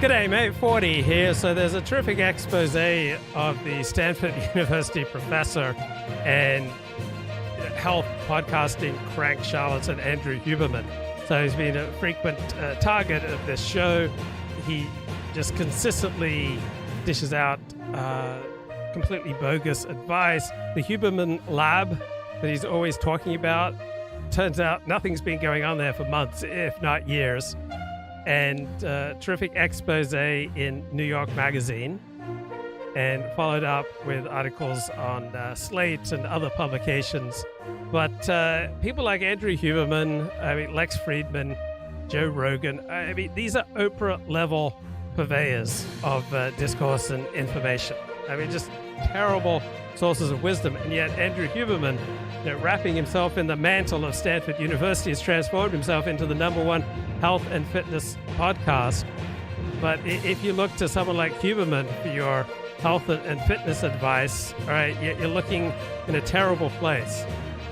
G'day, mate. 40 here. So there's a terrific expose of the Stanford University professor and health podcasting crank charlatan Andrew Huberman. So he's been a frequent target of this show. He just consistently dishes out completely bogus advice. The Huberman lab that he's always talking about, turns out nothing's been going on there for months, if not years. And terrific expose in New York Magazine, and followed up with articles on Slate and other publications. But people like Andrew Huberman, Lex Friedman, Joe Rogan, these are Oprah-level purveyors of discourse and information. Just terrible sources of wisdom. And yet Andrew Huberman, wrapping himself in the mantle of Stanford University, has transformed himself into the #1 health and fitness podcast. But if you look to someone like Huberman for your health and fitness advice, all right, you're looking in a terrible place.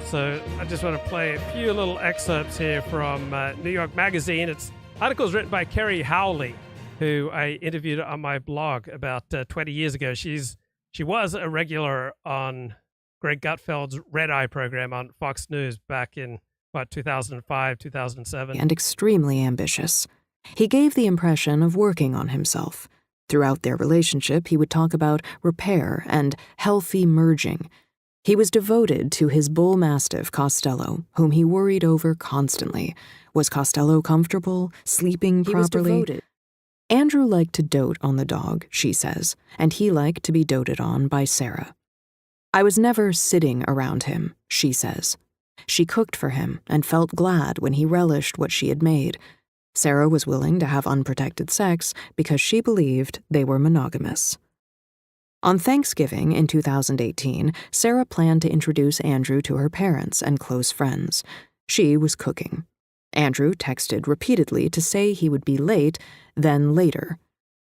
So I just want to play a few little excerpts here from New York Magazine. It's articles written by Kerry Howley, who I interviewed on my blog about 20 years ago. She was a regular on Greg Gutfeld's Red Eye program on Fox News back in, 2005, 2007. And extremely ambitious. He gave the impression of working on himself. Throughout their relationship, he would talk about repair and healthy merging. He was devoted to his bull mastiff, Costello, whom he worried over constantly. Was Costello comfortable, sleeping properly? He was devoted. Andrew liked to dote on the dog, she says, and he liked to be doted on by Sarah. I was never sitting around him, she says. She cooked for him and felt glad when he relished what she had made. Sarah was willing to have unprotected sex because she believed they were monogamous. On Thanksgiving in 2018, Sarah planned to introduce Andrew to her parents and close friends. She was cooking. Andrew texted repeatedly to say he would be late, then later.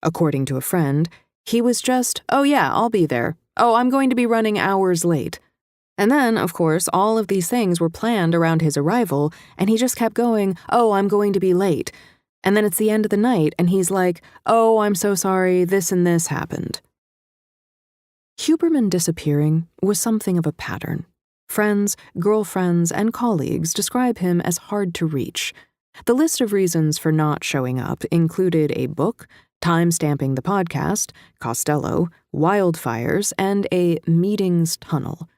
According to a friend, he was just, "Oh yeah, I'll be there. Oh, I'm going to be running hours late." And then, of course, all of these things were planned around his arrival, and he just kept going, "Oh, I'm going to be late." And then it's the end of the night, and he's like, "Oh, I'm so sorry, this and this happened." Huberman disappearing was something of a pattern. Friends, girlfriends, and colleagues describe him as hard to reach. The list of reasons for not showing up included a book, time-stamping the podcast, Costello, wildfires, and a meetings tunnel.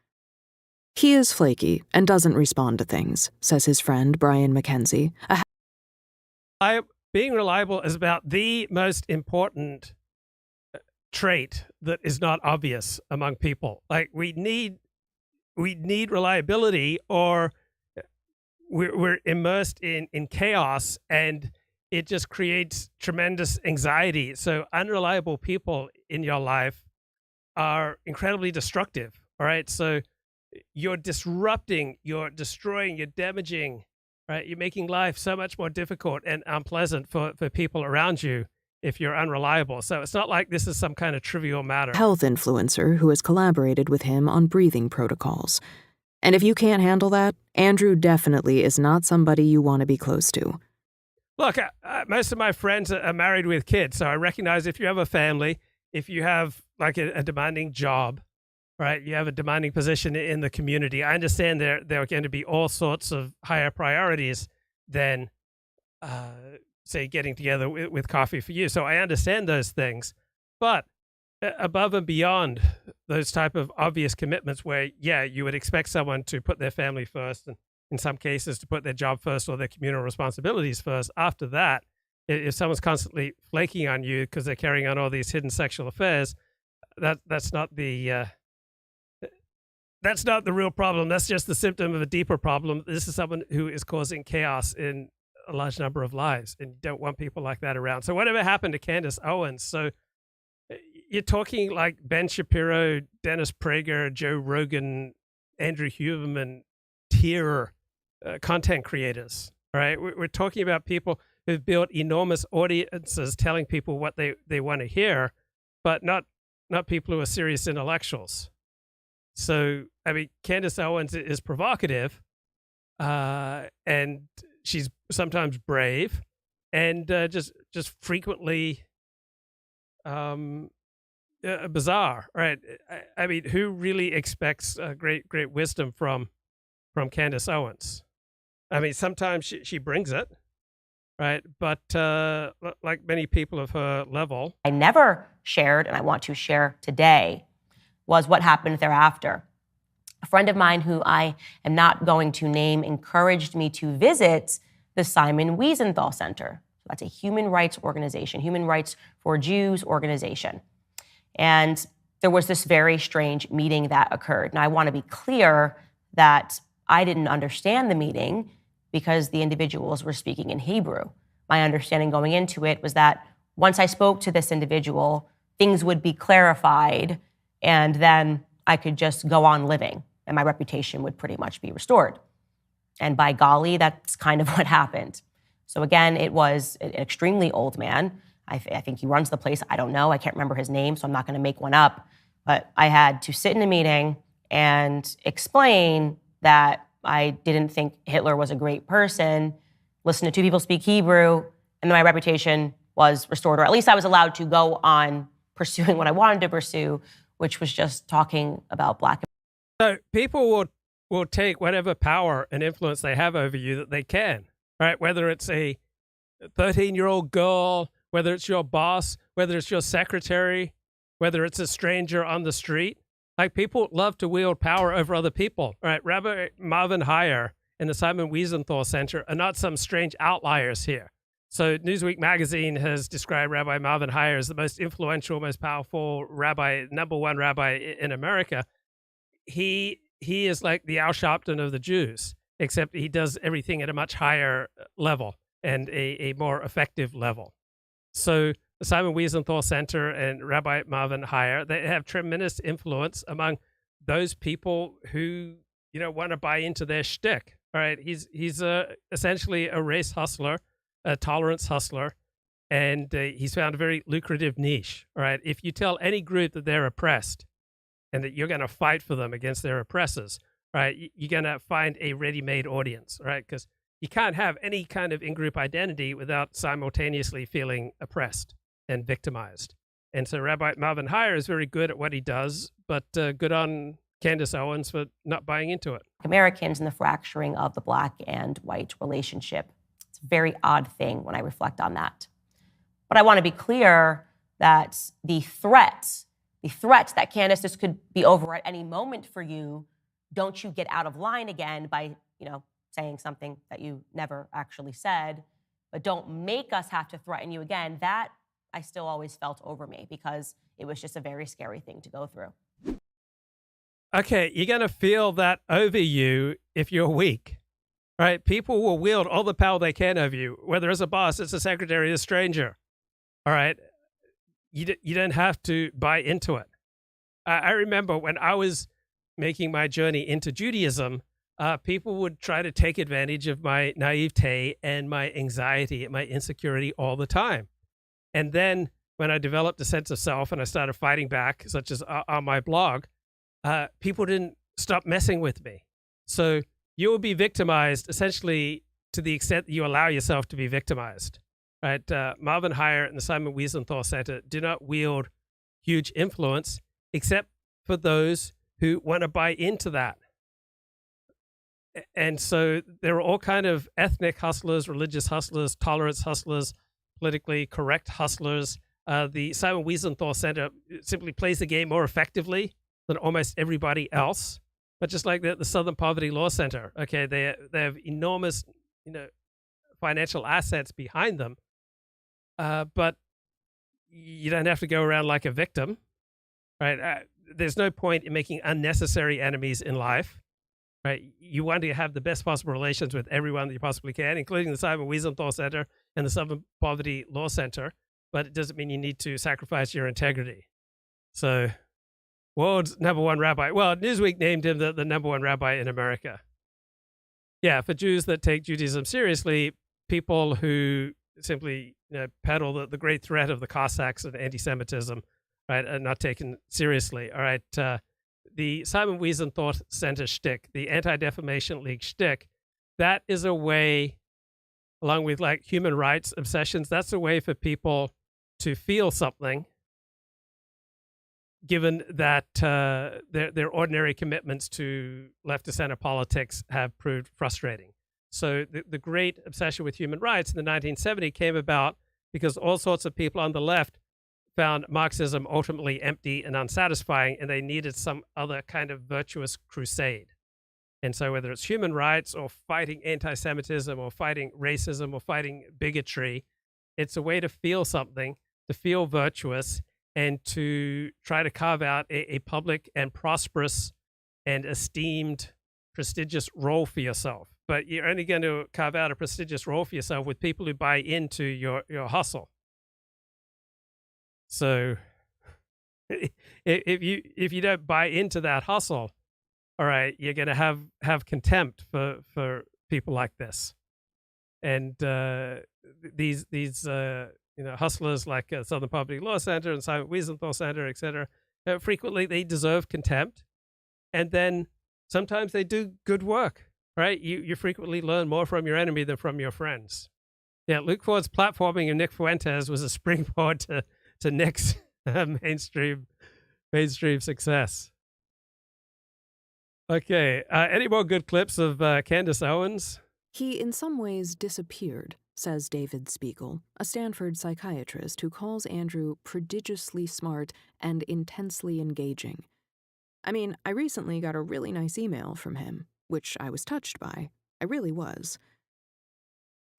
He is flaky and doesn't respond to things, says his friend Brian McKenzie. Being reliable is about the most important trait that is not obvious among people. We need reliability, or we're immersed in chaos, and it just creates tremendous anxiety. So unreliable people in your life are incredibly destructive. All right. So you're disrupting, you're destroying, you're damaging, right? You're making life so much more difficult and unpleasant for people around you if you're unreliable. So it's not like this is some kind of trivial matter. Health influencer who has collaborated with him on breathing protocols. And if you can't handle that, Andrew definitely is not somebody you want to be close to. Look, most of my friends are married with kids, so I recognize if you have a family, if you have a demanding job, right, you have a demanding position in the community, I understand there are going to be all sorts of higher priorities than, say, getting together with coffee for you. So I understand those things. But above and beyond those type of obvious commitments where, you would expect someone to put their family first, and in some cases to put their job first or their communal responsibilities first. After that, if someone's constantly flaking on you because they're carrying on all these hidden sexual affairs, that's not the real problem. That's just the symptom of a deeper problem. This is someone who is causing chaos in a large number of lives, and you don't want people like that around. So whatever happened to Candace Owens? So you're talking like Ben Shapiro, Dennis Prager, Joe Rogan, Andrew Huberman tier content creators, right? We're talking about people who've built enormous audiences telling people what they want to hear, but not people who are serious intellectuals. So, Candace Owens is provocative, and she's sometimes brave, and just frequently bizarre, right? I mean, who really expects great wisdom from Candace Owens? I mean, sometimes she brings it, right? But like many people of her level, I never shared, and I want to share today, was what happened thereafter. A friend of mine who I am not going to name encouraged me to visit the Simon Wiesenthal Center. That's a human rights organization, human rights for Jews organization. And there was this very strange meeting that occurred. Now, I want to be clear that I didn't understand the meeting because the individuals were speaking in Hebrew. My understanding going into it was that once I spoke to this individual, things would be clarified, and then I could just go on living, and my reputation would pretty much be restored. And by golly, that's kind of what happened. So again, it was an extremely old man. I think he runs the place. I don't know. I can't remember his name, so I'm not going to make one up. But I had to sit in a meeting and explain that I didn't think Hitler was a great person, listen to two people speak Hebrew, and then my reputation was restored, or at least I was allowed to go on pursuing what I wanted to pursue, which was just talking about Black. So people will take whatever power and influence they have over you that they can, right? Whether it's a 13-year-old girl, whether it's your boss, whether it's your secretary, whether it's a stranger on the street. Like, people love to wield power over other people, right? Rabbi Marvin Heyer and the Simon Wiesenthal Center are not some strange outliers here. So Newsweek magazine has described Rabbi Marvin Heyer as the most influential, most powerful rabbi, number one rabbi in America. He is like the Al Sharpton of the Jews, except he does everything at a much higher level and a more effective level. So the Simon Wiesenthal Center and Rabbi Marvin Heyer, they have tremendous influence among those people who, want to buy into their shtick. All right, he's essentially a race hustler, a tolerance hustler, and he's found a very lucrative niche. All right, if you tell any group that they're oppressed and that you're going to fight for them against their oppressors, right, you're going to find a ready-made audience, right? Because you can't have any kind of in-group identity without simultaneously feeling oppressed and victimized. And so Rabbi Marvin Heyer is very good at what he does, but good on Candace Owens for not buying into it. Americans and the fracturing of the Black and white relationship. It's a very odd thing when I reflect on that. But I want to be clear that the threat that, Candace, this could be over at any moment for you, don't you get out of line again by, saying something that you never actually said, but don't make us have to threaten you again. That I still always felt over me because it was just a very scary thing to go through. Okay, you're going to feel that over you if you're weak, right? People will wield all the power they can over you, whether it's a boss, it's a secretary, a stranger, all right? You don't have to buy into it. I remember when I was making my journey into Judaism, people would try to take advantage of my naivete and my anxiety and my insecurity all the time. And then when I developed a sense of self and I started fighting back, such as on my blog, people didn't stop messing with me. So you will be victimized essentially to the extent that you allow yourself to be victimized, right? Marvin Heyer and the Simon Wiesenthal Center do not wield huge influence except for those who want to buy into that. And so there are all kind of ethnic hustlers, religious hustlers, tolerance hustlers, politically correct hustlers. The Simon Wiesenthal Center simply plays the game more effectively than almost everybody else. But just like the Southern Poverty Law Center, okay, they have enormous, financial assets behind them. But you don't have to go around like a victim, right? There's no point in making unnecessary enemies in life. Right, you want to have the best possible relations with everyone that you possibly can, including the Simon Wiesenthal Center and the Southern Poverty Law Center, but it doesn't mean you need to sacrifice your integrity. So, world's number one rabbi. Well, Newsweek named him the number one rabbi in America. Yeah, for Jews that take Judaism seriously, people who simply peddle the great threat of the Cossacks and anti-Semitism, right, are not taken seriously. All right. The Simon Wiesenthal Center shtick, the Anti-Defamation League shtick, that is a way, along with like human rights obsessions, that's a way for people to feel something given that their ordinary commitments to left of center politics have proved frustrating. So the great obsession with human rights in the 1970s came about because all sorts of people on the left found Marxism ultimately empty and unsatisfying, and they needed some other kind of virtuous crusade. And so whether it's human rights or fighting anti-Semitism or fighting racism or fighting bigotry, it's a way to feel something, to feel virtuous, and to try to carve out a public and prosperous and esteemed, prestigious role for yourself. But you're only going to carve out a prestigious role for yourself with people who buy into your hustle. So if you don't buy into that hustle, all right, you're going to have contempt for people like this. And these hustlers like Southern Poverty Law Center and Simon Wiesenthal Center, et cetera, frequently they deserve contempt. And then sometimes they do good work, right? You frequently learn more from your enemy than from your friends. Yeah, Luke Ford's platforming of Nick Fuentes was a springboard to Nick's mainstream success. Okay, any more good clips of Candace Owens? He in some ways disappeared, says David Spiegel, a Stanford psychiatrist who calls Andrew prodigiously smart and intensely engaging. I mean, I recently got a really nice email from him, which I was touched by. I really was.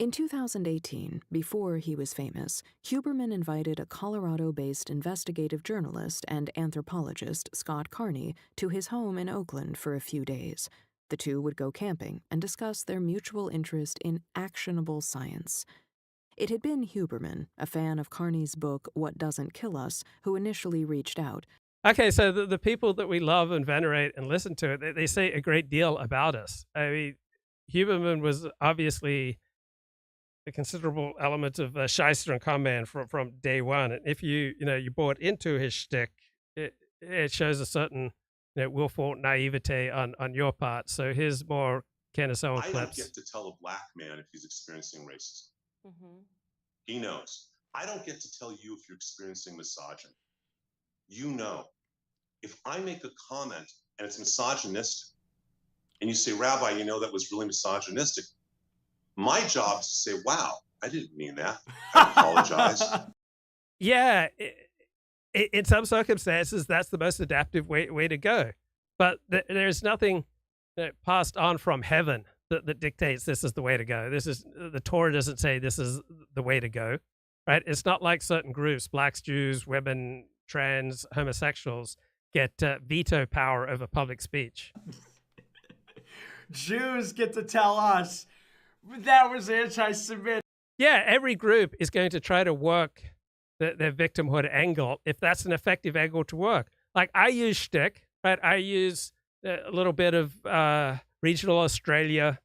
In 2018, before he was famous, Huberman invited a Colorado-based investigative journalist and anthropologist, Scott Carney, to his home in Oakland for a few days. The two would go camping and discuss their mutual interest in actionable science. It had been Huberman, a fan of Carney's book What Doesn't Kill Us, who initially reached out. Okay, so the people that we love and venerate and listen to, they say a great deal about us. I mean, Huberman was obviously a considerable element of shyster and con man from day one. And if you bought into his shtick, it shows a certain willful naivete on your part. So here's more Candace Owens clips. I don't get to tell a black man if he's experiencing racism. Mm-hmm. He knows. I don't get to tell you if you're experiencing misogyny. You know. If I make a comment and it's misogynistic, and you say, Rabbi, that was really misogynistic, my job is to say, wow, I didn't mean that. I apologize. Yeah, in some circumstances, that's the most adaptive way to go. But there's nothing passed on from heaven that dictates this is the way to go. The Torah doesn't say this is the way to go, right? It's not like certain groups, blacks, Jews, women, trans, homosexuals, get veto power over public speech. Jews get to tell us that was anti-Semitic. Yeah, every group is going to try to work their victimhood angle if that's an effective angle to work. Like I use shtick, right? I use a little bit of regional Australia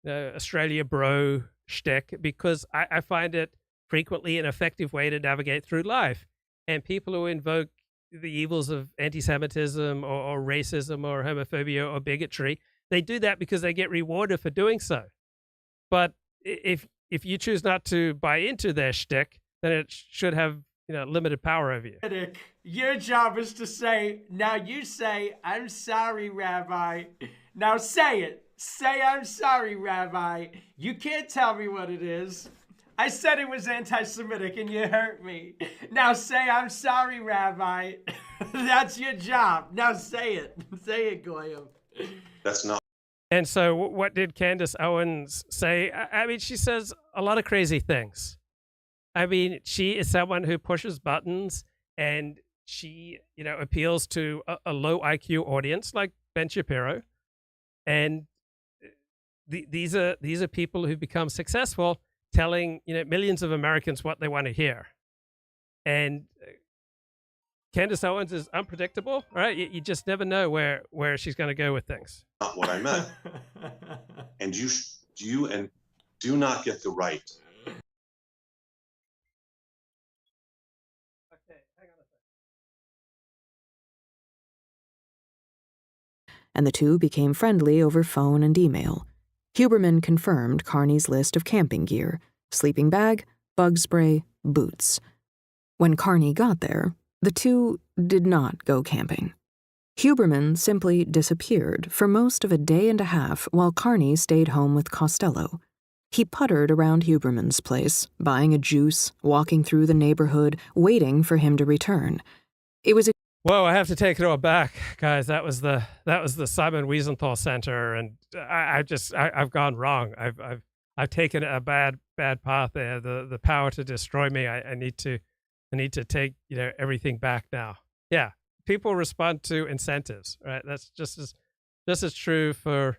bro shtick because I find it frequently an effective way to navigate through life. And people who invoke the evils of anti-Semitism or racism or homophobia or bigotry, they do that because they get rewarded for doing so. But if you choose not to buy into their shtick, then it should have limited power over you. Your job is to say, now you say, I'm sorry, Rabbi. Now say it. Say, I'm sorry, Rabbi. You can't tell me what it is. I said it was anti-Semitic and you hurt me. Now say, I'm sorry, Rabbi. That's your job. Now say it. Say it, Goyim. That's not. And so what did Candace Owens say? I mean, she says a lot of crazy things. I mean, she is someone who pushes buttons and she, appeals to a low IQ audience like Ben Shapiro. And these are people who become successful telling, millions of Americans what they want to hear. And Candace Owens is unpredictable, right? You just never know where she's going to go with things. Not what I meant. And you do not get the right. Okay, hang on a second. And the two became friendly over phone and email. Huberman confirmed Carney's list of camping gear: sleeping bag, bug spray, boots. When Carney got there, The two did not go camping. Huberman simply disappeared for most of a day and a half while Carney stayed home with Costello. He puttered around Huberman's place, buying a juice, walking through the neighborhood, waiting for him to return. It was Whoa, I have to take it all back, guys. That was the Simon Wiesenthal Center, and I've gone wrong. I've taken a bad path there. The power to destroy me. I need to take everything back now. Yeah, people respond to incentives, right? That's just as true for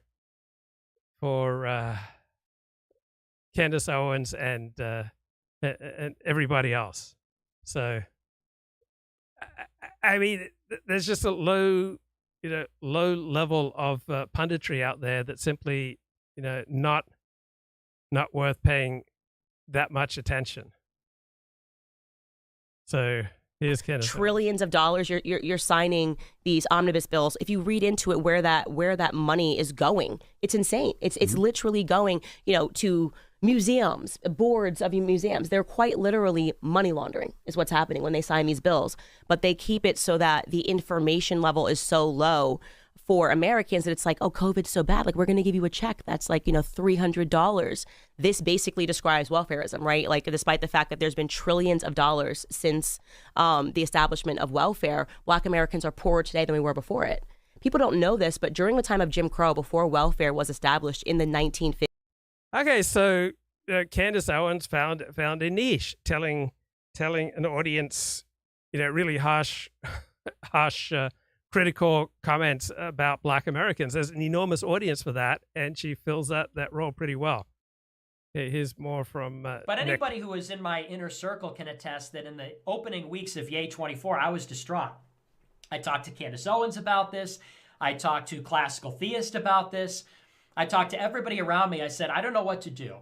Candace Owens and everybody else. So, I mean, there's just a low level of punditry out there that's simply, not worth paying that much attention. So here's Candace. Trillions of dollars you're signing these omnibus bills. If you read into it, where that money is going, it's insane. It's literally going, to museums, boards of museums. They're quite literally money laundering is what's happening when they sign these bills. But they keep it so that the information level is so low for Americans that it's like, oh, COVID's so bad. Like, we're going to give you a check that's like, $300. This basically describes welfarism, right? Like, despite the fact that there's been trillions of dollars since the establishment of welfare, Black Americans are poorer today than we were before it. People don't know this, but during the time of Jim Crow, before welfare was established in the 1950s. Okay, so Candace Owens found a niche, telling an audience, really harsh, critical comments about Black Americans. There's an enormous audience for that, and she fills that role pretty well. Here's more from. But anybody who was in my inner circle can attest that in the opening weeks of Yay 24, I was distraught. I talked to Candace Owens about this. I talked to Classical Theist about this. I talked to everybody around me. I said, I don't know what to do.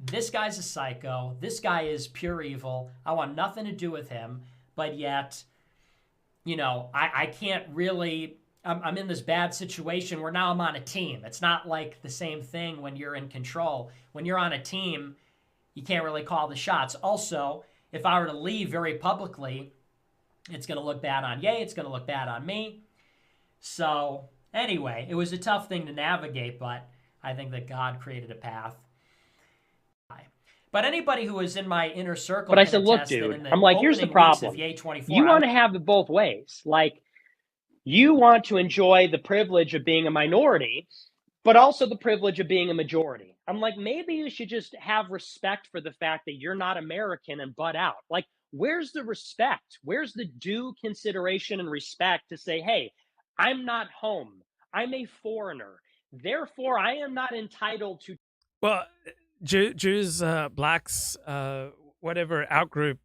This guy's a psycho. This guy is pure evil. I want nothing to do with him. But yet, I can't really, I'm in this bad situation where now I'm on a team. It's not like the same thing when you're in control. When you're on a team, you can't really call the shots. Also, if I were to leave very publicly, it's going to look bad on Ye. It's going to look bad on me. So anyway, it was a tough thing to navigate, but I think that God created a path. But anybody who was in my inner circle. But I said, look, dude, I'm like, here's the problem. You want to have it both ways. Like, you want to enjoy the privilege of being a minority, but also the privilege of being a majority. I'm like, maybe you should just have respect for the fact that you're not American and butt out. Like, where's the respect? Where's the due consideration and respect to say, hey, I'm not home. I'm a foreigner. Therefore, I am not entitled to. Well, Jews, blacks, whatever outgroup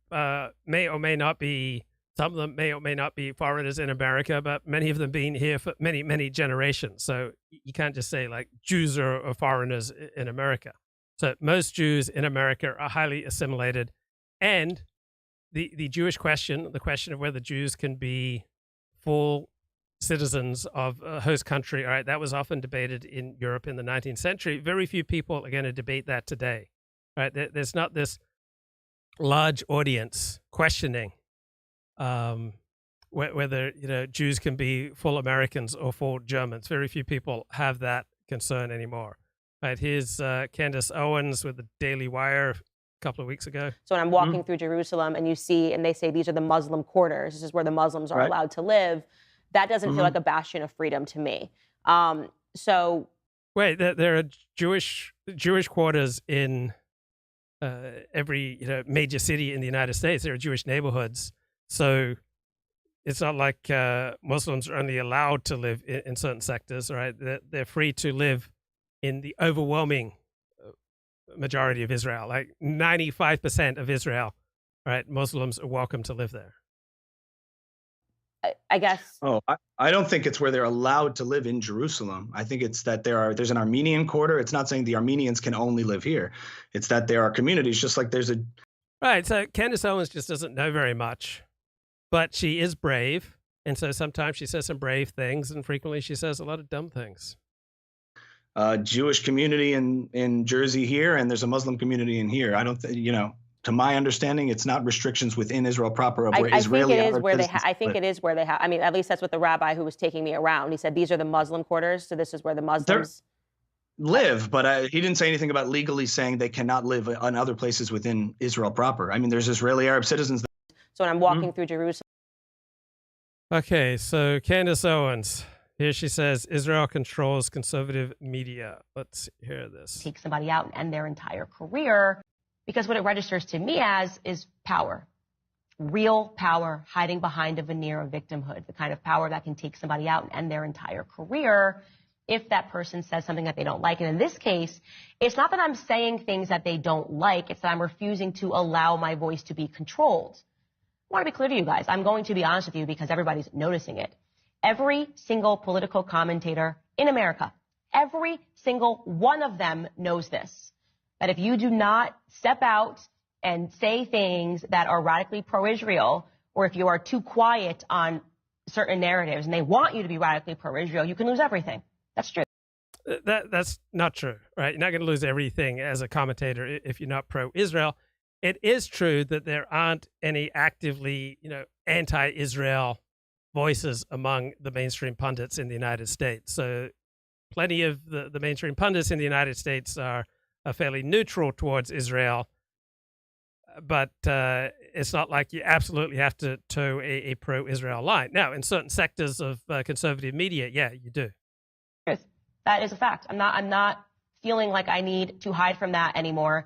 may or may not be, some of them may or may not be foreigners in America, but many of them being here for many, many generations. So you can't just say like Jews are foreigners in America. So most Jews in America are highly assimilated. And the Jewish question, the question of whether Jews can be full citizens of a host country, all right, that was often debated in Europe in the 19th century. Very few people are going to debate that today, right? There's not this large audience questioning whether Jews can be full Americans or full Germans. Very few people have that concern anymore. Right, here's Candace Owens with the Daily Wire a couple of weeks ago. So when I'm walking through Jerusalem and they say these are the Muslim quarters, this is where the Muslims are allowed to live, that doesn't feel like a bastion of freedom to me. So wait, there are Jewish quarters in every major city in the United States. There are Jewish neighborhoods, so it's not like Muslims are only allowed to live in certain sectors. Right, they're free to live in the overwhelming majority of Israel, like 95% of Israel. Right, Muslims are welcome to live there. I guess. Oh, I don't think it's where they're allowed to live in Jerusalem. I think it's that there's an Armenian quarter. It's not saying the Armenians can only live here. It's that there are communities, just like there's a. Right. So Candace Owens just doesn't know very much, but she is brave. And so sometimes she says some brave things, and frequently she says a lot of dumb things. Jewish community in Jersey here, and there's a Muslim community in here. I don't think, to my understanding, it's not restrictions within Israel proper of where I Israeli think it is Arab where they. citizens I think it is where they have. I mean, at least that's what the rabbi who was taking me around. He said these are the Muslim quarters, so this is where the Muslims live, but he didn't say anything about legally saying they cannot live on other places within Israel proper. I mean, there's Israeli Arab citizens. So when I'm walking through Jerusalem. Okay, so Candace Owens, here she says, Israel controls conservative media. Let's hear this. Take somebody out and end their entire career, because what it registers to me as is power. Real power hiding behind a veneer of victimhood, the kind of power that can take somebody out and end their entire career if that person says something that they don't like. And in this case, it's not that I'm saying things that they don't like, it's that I'm refusing to allow my voice to be controlled. I want to be clear to you guys. I'm going to be honest with you because everybody's noticing it. Every single political commentator in America, every single one of them knows this, that if you do not step out and say things that are radically pro-Israel, or if you are too quiet on certain narratives and they want you to be radically pro-Israel, you can lose everything. That's true. That's not true, right? You're not going to lose everything as a commentator if you're not pro-Israel. It is true that there aren't any actively, anti-Israel voices among the mainstream pundits in the United States. So plenty of the mainstream pundits in the United States are fairly neutral towards Israel. But it's not like you absolutely have to toe a pro-Israel line. Now, in certain sectors of conservative media, yeah, you do. That is a fact. I'm not feeling like I need to hide from that anymore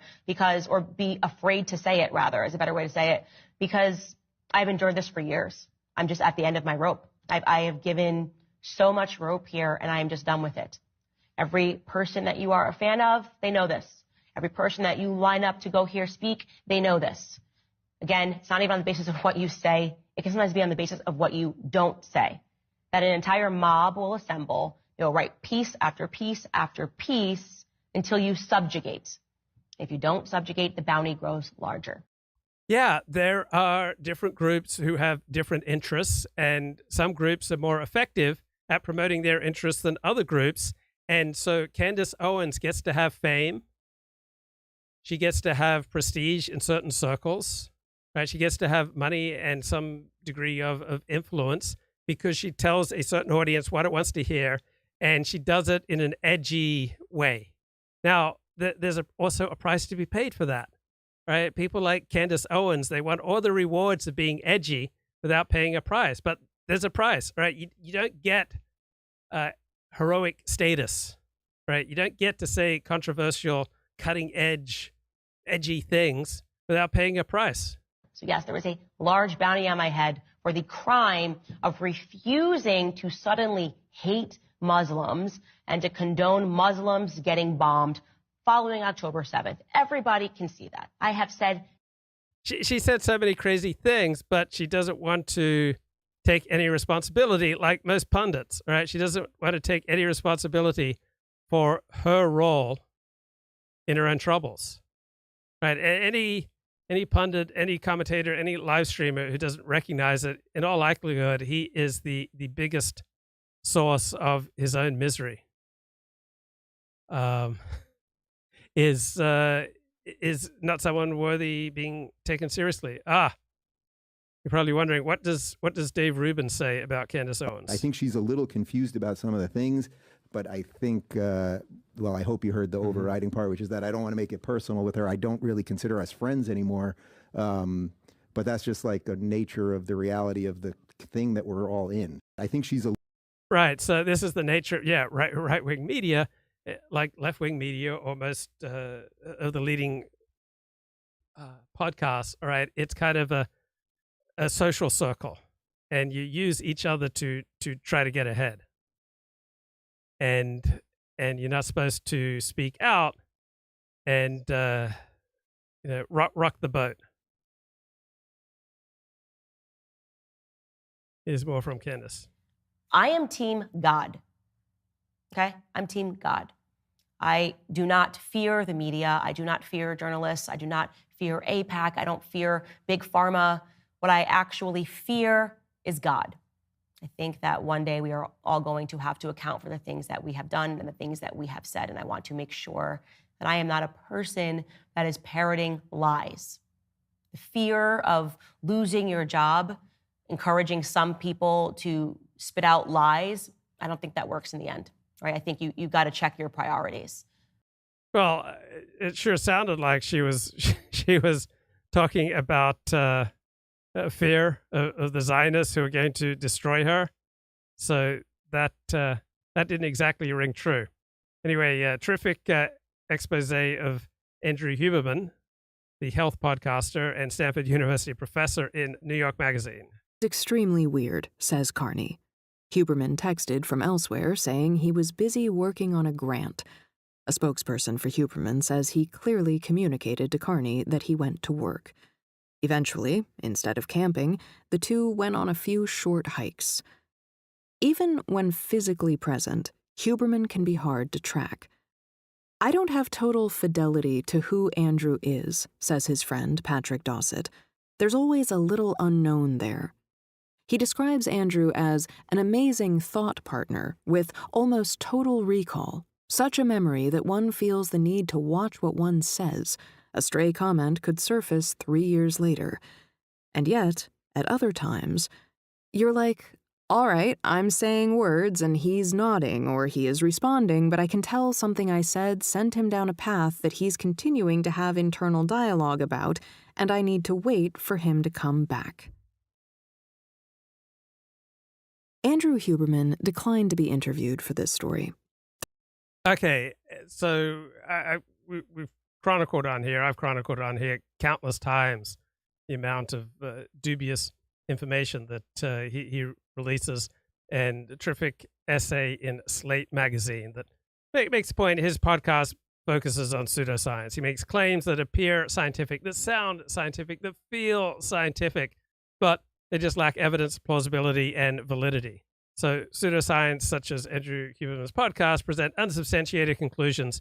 or be afraid to say it, rather, is a better way to say it, because I've endured this for years. I'm just at the end of my rope. I have given so much rope here, and I am just done with it. Every person that you are a fan of, they know this. Every person that you line up to go here speak, they know this. Again, it's not even on the basis of what you say. It can sometimes be on the basis of what you don't say. That an entire mob will assemble, they'll write piece after piece after piece until you subjugate. If you don't subjugate, the bounty grows larger. Yeah, there are different groups who have different interests, and some groups are more effective at promoting their interests than other groups. And so Candace Owens gets to have fame. She gets to have prestige in certain circles, right? She gets to have money and some degree of influence because she tells a certain audience what it wants to hear, and she does it in an edgy way. Now, there's also a price to be paid for that, right? People like Candace Owens, they want all the rewards of being edgy without paying a price. But there's a price, right? You don't get heroic status, right? You don't get to say controversial, cutting-edge, edgy things without paying a price. So yes, there was a large bounty on my head for the crime of refusing to suddenly hate Muslims and to condone Muslims getting bombed following October 7th. Everybody can see that. I have said... She said so many crazy things, but she doesn't want to take any responsibility like most pundits, right? She doesn't want to take any responsibility for her role in her own troubles, right? Any pundit, any commentator, any live streamer who doesn't recognize it, in all likelihood, he is the biggest source of his own misery. Is not someone worthy being taken seriously. You're probably wondering, what does Dave Rubin say about Candace Owens? I think she's a little confused about some of the things, but I think, I hope you heard the overriding part, which is that I don't want to make it personal with her. I don't really consider us friends anymore, but that's just like the nature of the reality of the thing that we're all in. I think she's a... Right, so this is the nature, right-wing media, like left-wing media or most of the leading podcasts, all right? It's kind of a social circle, and you use each other to try to get ahead. And you're not supposed to speak out and rock the boat. Here's more from Candace. I am Team God. Okay? I'm Team God. I do not fear the media. I do not fear journalists. I do not fear AIPAC. I don't fear Big Pharma. What I actually fear is God. I think that one day we are all going to have to account for the things that we have done and the things that we have said. And I want to make sure that I am not a person that is parroting lies. fear of losing your job, encouraging some people to spit out lies, I don't think that works in the end, right? I think you got to check your priorities. Well, it sure sounded like she was talking about fear of the Zionists who are going to destroy her. So that didn't exactly ring true. Anyway, terrific expose of Andrew Huberman, the health podcaster and Stanford University professor, in New York Magazine. Extremely weird, says Carney. Huberman texted from elsewhere saying he was busy working on a grant. A spokesperson for Huberman says he clearly communicated to Carney that he went to work. Eventually, instead of camping, the two went on a few short hikes. Even when physically present, Huberman can be hard to track. I don't have total fidelity to who Andrew is, says his friend Patrick Dossett. There's always a little unknown there. He describes Andrew as an amazing thought partner with almost total recall, such a memory that one feels the need to watch what one says. A stray comment could surface 3 years later. And yet, at other times, you're like, all right, I'm saying words and he's nodding or he is responding, but I can tell something I said sent him down a path that he's continuing to have internal dialogue about, and I need to wait for him to come back. Andrew Huberman declined to be interviewed for this story. Okay, so we've chronicled on here, I've chronicled on here countless times the amount of dubious information that he releases, and a terrific essay in Slate magazine that makes the point his podcast focuses on pseudoscience. He makes claims that appear scientific, that sound scientific, that feel scientific, but they just lack evidence, plausibility, and validity. So pseudoscience, such as Andrew Huberman's podcast, present unsubstantiated conclusions,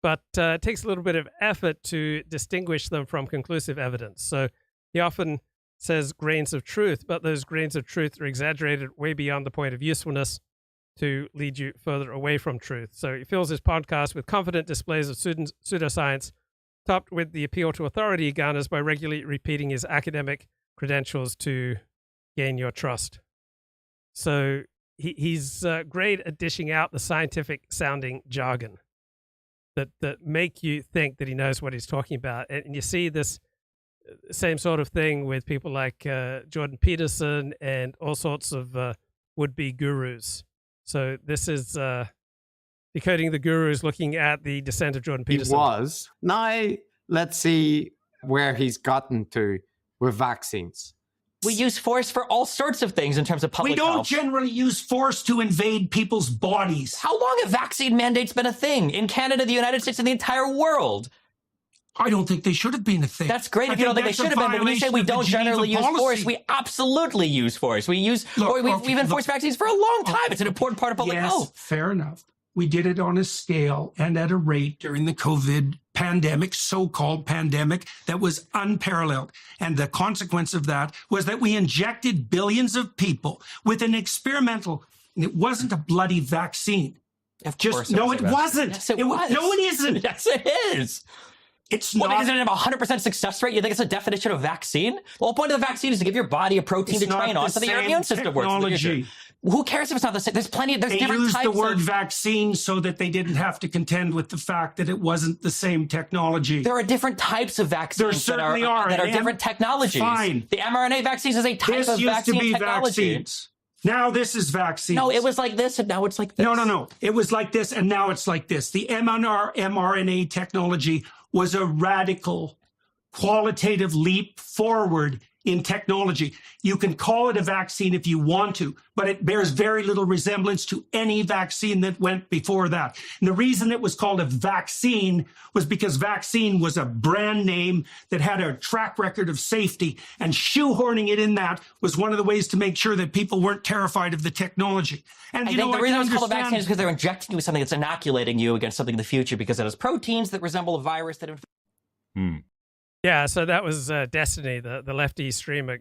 but it takes a little bit of effort to distinguish them from conclusive evidence. So he often says grains of truth, but those grains of truth are exaggerated way beyond the point of usefulness to lead you further away from truth. So he fills his podcast with confident displays of pseudoscience, topped with the appeal to authority he garners by regularly repeating his academic credentials to gain your trust. So he's great at dishing out the scientific-sounding jargon that make you think that he knows what he's talking about. And you see this same sort of thing with people like Jordan Peterson and all sorts of would-be gurus. So this is Decoding the Gurus, looking at the descent of Jordan Peterson. He was. Now, let's see where he's gotten to with vaccines. We use force for all sorts of things in terms of public health. We don't generally use force to invade people's bodies. How long have vaccine mandates been a thing in Canada, the United States, and the entire world? I don't think they should have been a thing. That's great if you don't think they should have been, but when you say we don't generally use force, we absolutely use force. We've enforced vaccines for a long time. It's an important part of public health. Fair enough. We did it on a scale and at a rate during the COVID pandemic, so-called pandemic, that was unparalleled. And the consequence of that was that we injected billions of people with an experimental, it wasn't a bloody vaccine. Of course. No, it wasn't. Yes, it was. No, it isn't. Yes, it is. It's not. not. Doesn't it have a 100% success rate? You think it's a definition of vaccine? The whole point of the vaccine is to give your body a protein to train on so that your immune system works. Who cares if it's not the same? There's different types. They used the word vaccine so that they didn't have to contend with the fact that it wasn't the same technology. There are different types of vaccines there certainly that are different technologies. Fine. The mRNA vaccines is a type of vaccine technology. Vaccines. Now this is vaccines. No, it was like this and now it's like this. No. It was like this and now it's like this. The mRNA technology was a radical qualitative leap forward in technology. You can call it a vaccine if you want to, but it bears very little resemblance to any vaccine that went before that. And the reason it was called a vaccine was because vaccine was a brand name that had a track record of safety, and shoehorning it in that was one of the ways to make sure that people weren't terrified of the technology. And I think the reason it was called a vaccine is because they're injecting you with something that's inoculating you against something in the future because it has proteins that resemble a virus that... Yeah, so that was Destiny, the lefty streamer,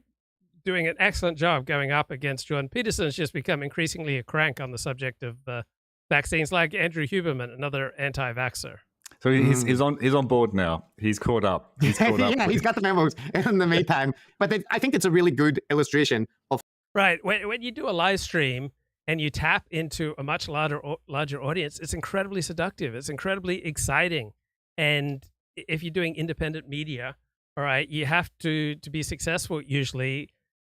doing an excellent job going up against Jordan Peterson. Has just become increasingly a crank on the subject of vaccines, like Andrew Huberman, another anti-vaxxer. So he's on board now. He's caught up. He's caught up. Yeah, he's got the memos in the meantime. But I think it's a really good illustration of... Right. When you do a live stream and you tap into a much larger audience, it's incredibly seductive. It's incredibly exciting. And if you're doing independent media, all right, you have to be successful, usually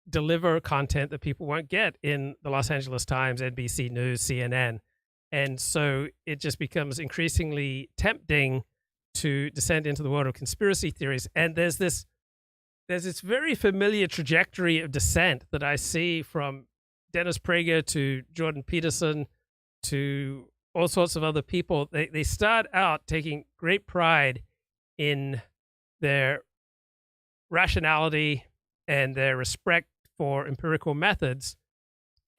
deliver content that people won't get in the Los Angeles Times, NBC News, CNN. And so it just becomes increasingly tempting to descend into the world of conspiracy theories. And there's this very familiar trajectory of descent that I see from Dennis Prager to Jordan Peterson to all sorts of other people. They start out taking great pride in their rationality and their respect for empirical methods.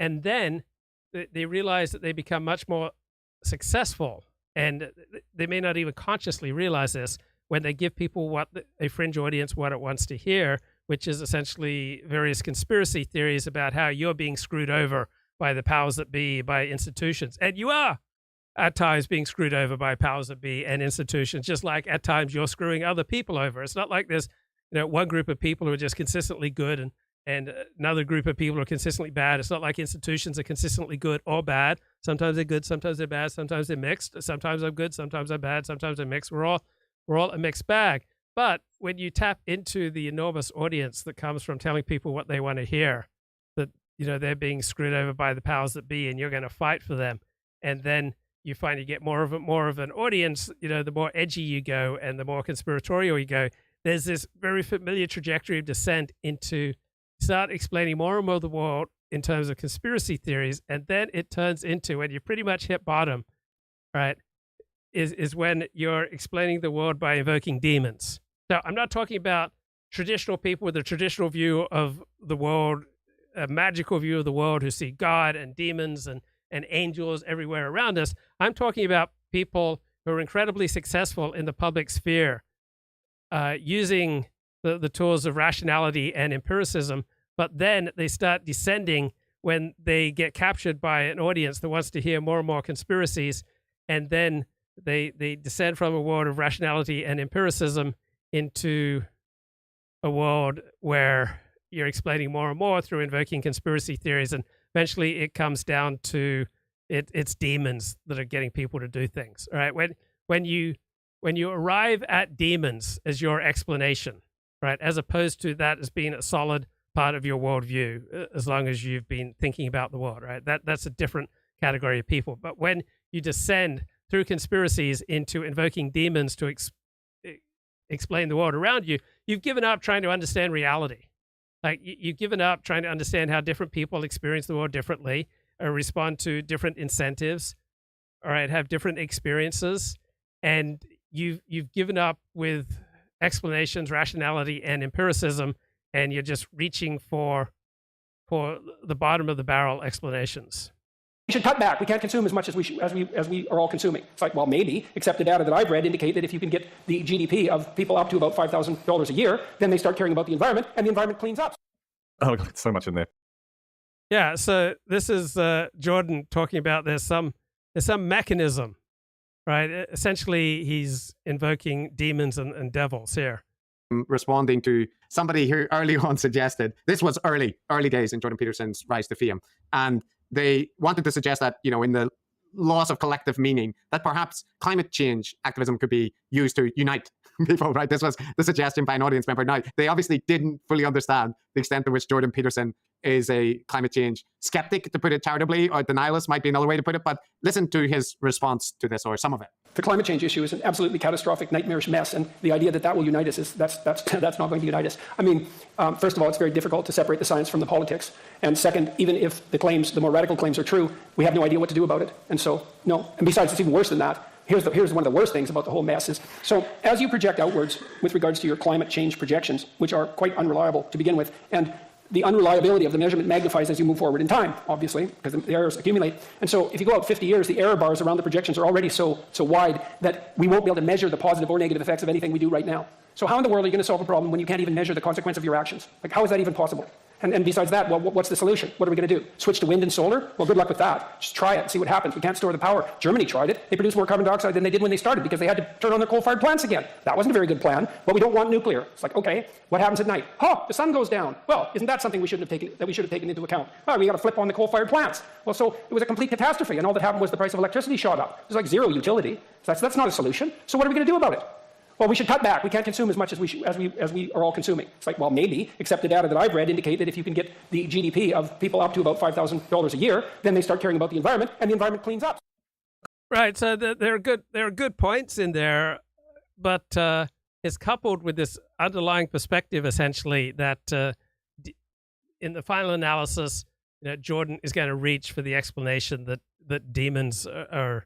And then they realize that they become much more successful, and they may not even consciously realize this when they give people a fringe audience what it wants to hear, which is essentially various conspiracy theories about how you're being screwed over by the powers that be, by institutions. And you are at times being screwed over by powers that be and institutions, just like at times you're screwing other people over. It's not like there's one group of people who are just consistently good and another group of people are consistently bad. It's not like institutions are consistently good or bad. Sometimes they're good, sometimes they're bad, sometimes they're mixed. Sometimes I'm good, sometimes I'm bad, sometimes they're mixed. We're all a mixed bag. But when you tap into the enormous audience that comes from telling people what they want to hear, that they're being screwed over by the powers that be, and you're going to fight for them, and then you find you get more of an audience. The more edgy you go and the more conspiratorial you go. There's this very familiar trajectory of descent into start explaining more and more of the world in terms of conspiracy theories, and then it turns into, when you pretty much hit bottom, right, is when you're explaining the world by invoking demons. Now, I'm not talking about traditional people with a traditional view of the world, a magical view of the world, who see God and demons and angels everywhere around us. I'm talking about people who are incredibly successful in the public sphere, using the tools of rationality and empiricism, but then they start descending when they get captured by an audience that wants to hear more and more conspiracies, and then they descend from a world of rationality and empiricism into a world where you're explaining more and more through invoking conspiracy theories, and eventually it comes down to it's demons that are getting people to do things. All right, when you arrive at demons as your explanation, right, as opposed to that as being a solid part of your worldview, as long as you've been thinking about the world, right? That's a different category of people. But when you descend through conspiracies into invoking demons to explain the world around you, you've given up trying to understand reality. Like you've given up trying to understand how different people experience the world differently, or respond to different incentives, all right, have different experiences, and you've given up with explanations, rationality, and empiricism, and you're just reaching for the bottom of the barrel explanations. We should cut back. We can't consume as much as we are all consuming. It's like, well, maybe, except the data that I've read indicate that if you can get the GDP of people up to about $5,000 a year, then they start caring about the environment, and the environment cleans up. Oh, God, so much in there. Yeah, so this is Jordan talking about there's some mechanism, right? Essentially, he's invoking demons and devils here. Responding to somebody who early on suggested, this was early days in Jordan Peterson's rise to fame, and they wanted to suggest that, in the loss of collective meaning, that perhaps climate change activism could be used to unite people, right? This was the suggestion by an audience member. Now, they obviously didn't fully understand the extent to which Jordan Peterson is a climate change skeptic, to put it charitably, or denialist might be another way to put it, but listen to his response to this, or some of it. The climate change issue is an absolutely catastrophic, nightmarish mess, and the idea that will unite us that's not going to unite us. I mean, first of all, it's very difficult to separate the science from the politics, and second, even if the more radical claims are true, we have no idea what to do about it, and so, no. And besides, it's even worse than that. Here's one of the worst things about the whole mess is, so as you project outwards with regards to your climate change projections, which are quite unreliable to begin with, and the unreliability of the measurement magnifies as you move forward in time, obviously, because the errors accumulate. And so if you go out 50 years, the error bars around the projections are already so wide that we won't be able to measure the positive or negative effects of anything we do right now. So how in the world are you going to solve a problem when you can't even measure the consequence of your actions? Like, how is that even possible? And besides that, well, what's the solution? What are we going to do? Switch to wind and solar? Well, good luck with that. Just try it and see what happens. We can't store the power. Germany tried it. They produced more carbon dioxide than they did when they started because they had to turn on their coal-fired plants again. That wasn't a very good plan, but we don't want nuclear. It's like, okay, what happens at night? Oh, the sun goes down. Well, isn't that something we should have taken into account? Oh, we got to flip on the coal-fired plants. Well, so it was a complete catastrophe, and all that happened was the price of electricity shot up. It was like zero utility. So that's not a solution. So what are we going to do about it? Well, we should cut back. We can't consume as much as we are all consuming. It's like, well, maybe, except the data that I've read indicate that if you can get the GDP of people up to about $5,000 a year, then they start caring about the environment, and the environment cleans up. Right. So there are good points in there, but it's coupled with this underlying perspective, essentially, that in the final analysis, Jordan is going to reach for the explanation that demons are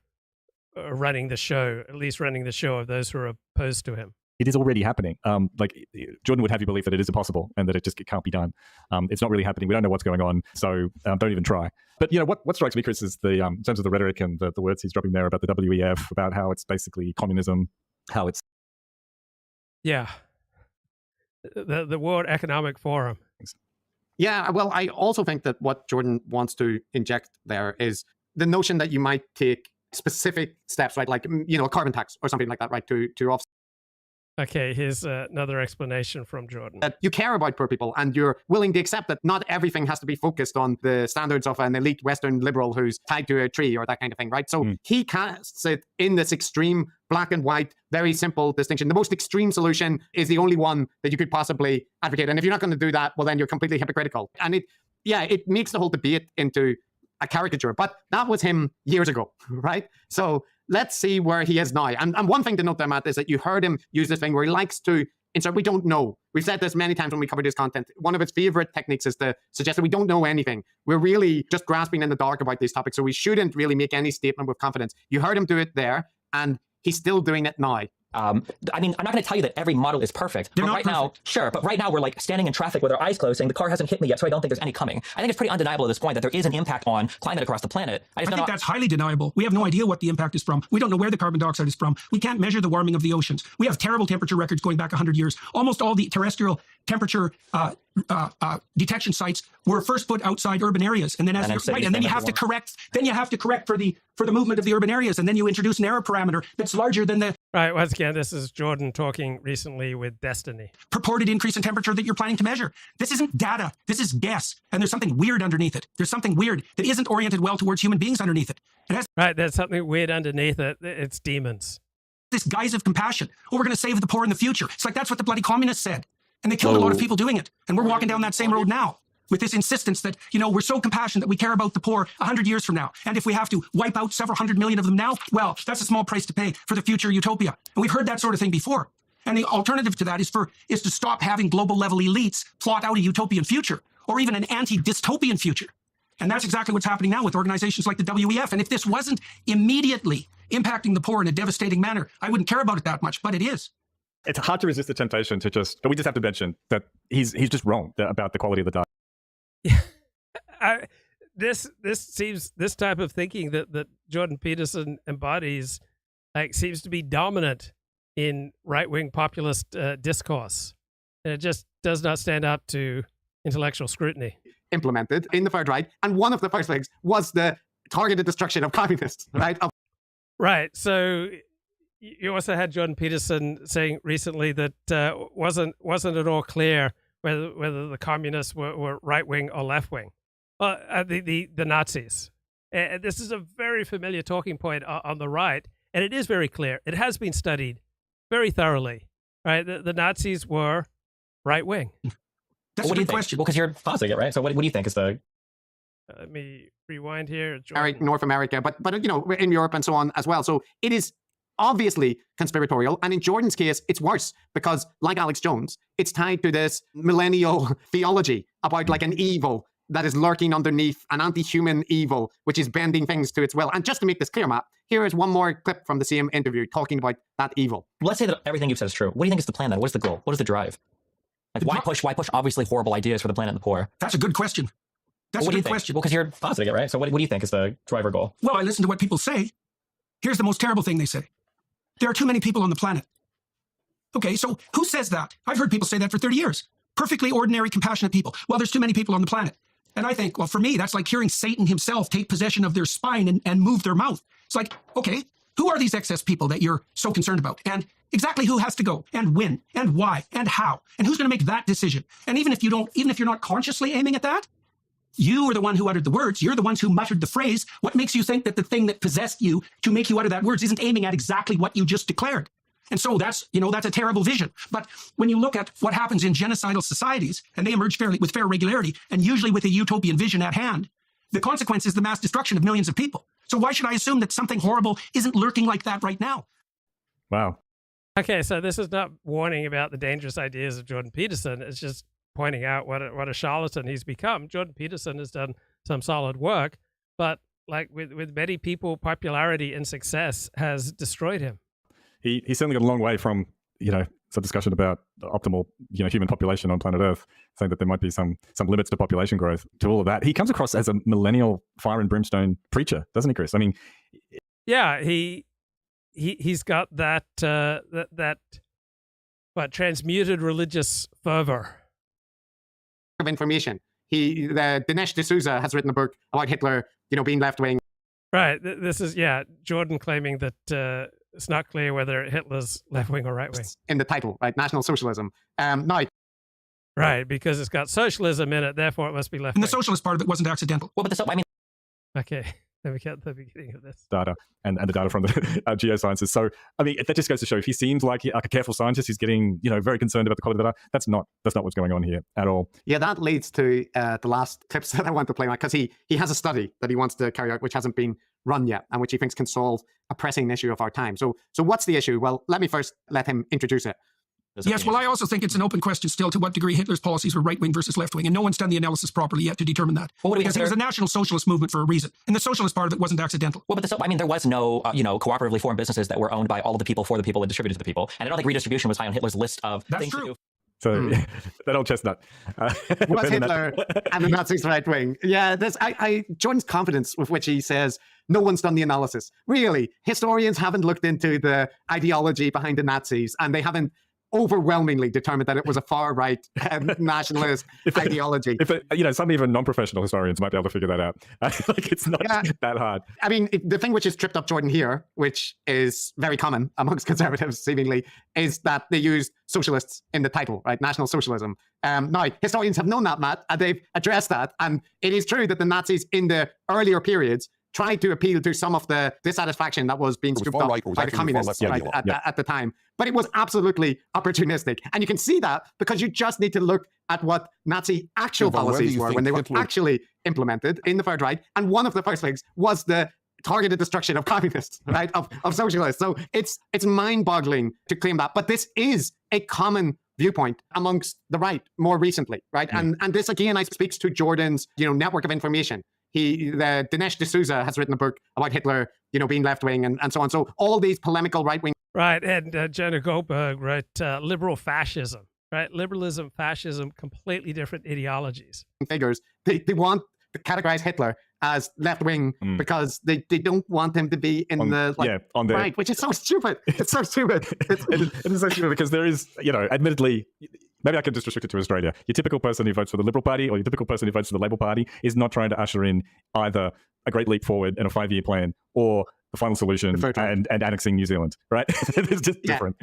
running the show, at least running the show of those who are opposed to him. It is already happening. Like Jordan would have you believe that it is impossible and that it just can't be done. It's not really happening. We don't know what's going on, so don't even try. But what strikes me, Chris, is the in terms of the rhetoric and the words he's dropping there about the WEF, about how it's basically communism, how it's the World Economic Forum. Yeah, well, I also think that what Jordan wants to inject there is the notion that you might take specific steps, right? Like, a carbon tax or something like that, right? To offset. Okay, here's another explanation from Jordan. That you care about poor people and you're willing to accept that not everything has to be focused on the standards of an elite Western liberal who's tied to a tree or that kind of thing, right? So he casts it in this extreme black and white, very simple distinction. The most extreme solution is the only one that you could possibly advocate. And if you're not going to do that, well, then you're completely hypocritical. And it makes the whole debate into a caricature, but that was him years ago, right? So let's see where he is now. And one thing to note there, Matt, is that you heard him use this thing where he likes to insert, we don't know. We've said this many times when we covered his content. One of his favorite techniques is to suggest that we don't know anything. We're really just grasping in the dark about these topics, so we shouldn't really make any statement with confidence. You heard him do it there, and he's still doing it now. I mean, I'm not going to tell you that every model is perfect. But right now, sure, but right now we're like standing in traffic with our eyes closed saying the car hasn't hit me yet, so I don't think there's any coming. I think it's pretty undeniable at this point that there is an impact on climate across the planet. I think that's highly deniable. We have no idea what the impact is from. We don't know where the carbon dioxide is from. We can't measure the warming of the oceans. We have terrible temperature records going back 100 years. Almost all the terrestrial temperature detection sites were first put outside urban areas, and then then you have to correct. Then you have to correct for the movement of the urban areas, and then you introduce an error parameter that's larger than the right. Once again, this is Jordan talking recently with Destiny. Purported increase in temperature that you're planning to measure. This isn't data. This is guess, and there's something weird underneath it. There's something weird that isn't oriented well towards human beings underneath it. Right. There's something weird underneath it. It's demons. This guise of compassion. Oh, we're going to save the poor in the future. It's like that's what the bloody communists said. And they killed a lot of people doing it. And we're walking down that same road now with this insistence that, we're so compassionate that we care about the poor 100 years from now. And if we have to wipe out several hundred million of them now, well, that's a small price to pay for the future utopia. And we've heard that sort of thing before. And the alternative to that is to stop having global level elites plot out a utopian future or even an anti-dystopian future. And that's exactly what's happening now with organizations like the WEF. And if this wasn't immediately impacting the poor in a devastating manner, I wouldn't care about it that much, but it is. It's hard to resist the temptation but we just have to mention that he's just wrong about the quality of the data. Yeah. This type of thinking that Jordan Peterson embodies seems to be dominant in right-wing populist discourse. And it just does not stand up to intellectual scrutiny. Implemented in the third right. And one of the first things was the targeted destruction of communists, right? Right. So you also had Jordan Peterson saying recently that wasn't at all clear whether the communists were right-wing or left-wing. The Nazis. And this is a very familiar talking point on the right, and it is very clear. It has been studied very thoroughly, right? The Nazis were right-wing. That's a good question. Well, because you're positing it, right? So what do you think is the... Let me rewind here. North America, but in Europe and so on as well. So it is obviously conspiratorial. And in Jordan's case, it's worse because, like Alex Jones, it's tied to this millennial theology about like an evil that is lurking underneath, an anti-human evil, which is bending things to its will. And just to make this clear, Matt, here is one more clip from the same interview talking about that evil. Let's say that everything you've said is true. What do you think is the plan then? What is the goal? What is the drive? Like, why push obviously horrible ideas for the planet and the poor? That's a good question. That's a good question. Well, because you're positing it, right? So what do you think is the driver goal? Well, I listen to what people say. Here's the most terrible thing they say. There are too many people on the planet. Okay, so who says that? I've heard people say that for 30 years. perfectly ordinary, compassionate people. Well, there's too many people on the planet. And I think, well, for me, that's like hearing Satan himself take possession of their spine and move their mouth. It's like, okay, who are these excess people that you're so concerned about? And exactly who has to go and when and why and how? And who's going to make that decision? And even if you're not consciously aiming at that, you are the one who uttered the words. You're the ones who muttered the phrase. What makes you think that the thing that possessed you to make you utter that words isn't aiming at exactly what you just declared? And so that's a terrible vision. But when you look at what happens in genocidal societies, and they emerge with fair regularity, and usually with a utopian vision at hand, the consequence is the mass destruction of millions of people. So why should I assume that something horrible isn't lurking like that right now? Wow. Okay, so this is not warning about the dangerous ideas of Jordan Peterson. It's just pointing out what a charlatan he's become. Jordan Peterson has done some solid work, but like with many people, popularity and success has destroyed him. He's certainly got a long way from, some discussion about the optimal, human population on planet Earth, saying that there might be some limits to population growth, to all of that. He comes across as a millennial fire and brimstone preacher, doesn't he, Chris? I mean, yeah, he's got that transmuted religious fervor of information. Dinesh D'Souza has written a book about Hitler, being left wing. Right. This is Jordan claiming that it's not clear whether Hitler's left wing or right wing. In the title, right? National Socialism. Now, right, because it's got socialism in it, therefore it must be left wing. And the socialist part of it wasn't accidental. Well, but okay. Then we get the beginning of this data and the data from the geosciences. So, I mean, that just goes to show if he seems like a careful scientist, he's getting, very concerned about the quality of the data. That's not what's going on here at all. Yeah, that leads to the last tips that I want to play on, because he has a study that he wants to carry out, which hasn't been run yet, and which he thinks can solve a pressing issue of our time. So what's the issue? Well, let me first let him introduce it. Yes, well, I also think it's an open question still to what degree Hitler's policies were right-wing versus left-wing, and no one's done the analysis properly yet to determine that. Well, because it was a national socialist movement for a reason, and the socialist part of it wasn't accidental. Well, but there was no, cooperatively formed businesses that were owned by all of the people, for the people, and distributed to the people. And I don't think redistribution was high on Hitler's list of things to do. So that old chestnut. Was Hitler and the Nazis right wing? Yeah, Jordan's confidence with which he says, no one's done the analysis. Really, historians haven't looked into the ideology behind the Nazis, and they haven't overwhelmingly determined that it was a far-right nationalist ideology. Some even non-professional historians might be able to figure that out. It's not that hard. I mean, the thing which has tripped up Jordan here, which is very common amongst conservatives, seemingly, is that they use socialists in the title, right? National Socialism. Now, historians have known that, Matt, and they've addressed that. And it is true that the Nazis in the earlier periods tried to appeal to some of the dissatisfaction that was being scooped up by the communists at the time. But it was absolutely opportunistic. And you can see that because you just need to look at what Nazi actual policies were when they were actually implemented in the Third Reich. And one of the first things was the targeted destruction of communists, right, of socialists. So it's mind-boggling to claim that. But this is a common viewpoint amongst the right more recently, right? And this, again, speaks to Jordan's, network of information. Dinesh D'Souza has written a book about Hitler, being left-wing and so on. So all these polemical right-wing... Right, and Jonah Goldberg wrote liberal fascism, right? Liberalism, fascism, completely different ideologies. Figures, they want to categorize Hitler as left-wing because they don't want him to be in right, which is so stupid. It's so stupid. It is so stupid because there is, admittedly... Maybe I can just restrict it to Australia. Your typical person who votes for the Liberal Party or your typical person who votes for the Labor Party is not trying to usher in either a great leap forward in a 5-year plan or the final solution and annexing New Zealand, right? It's just different.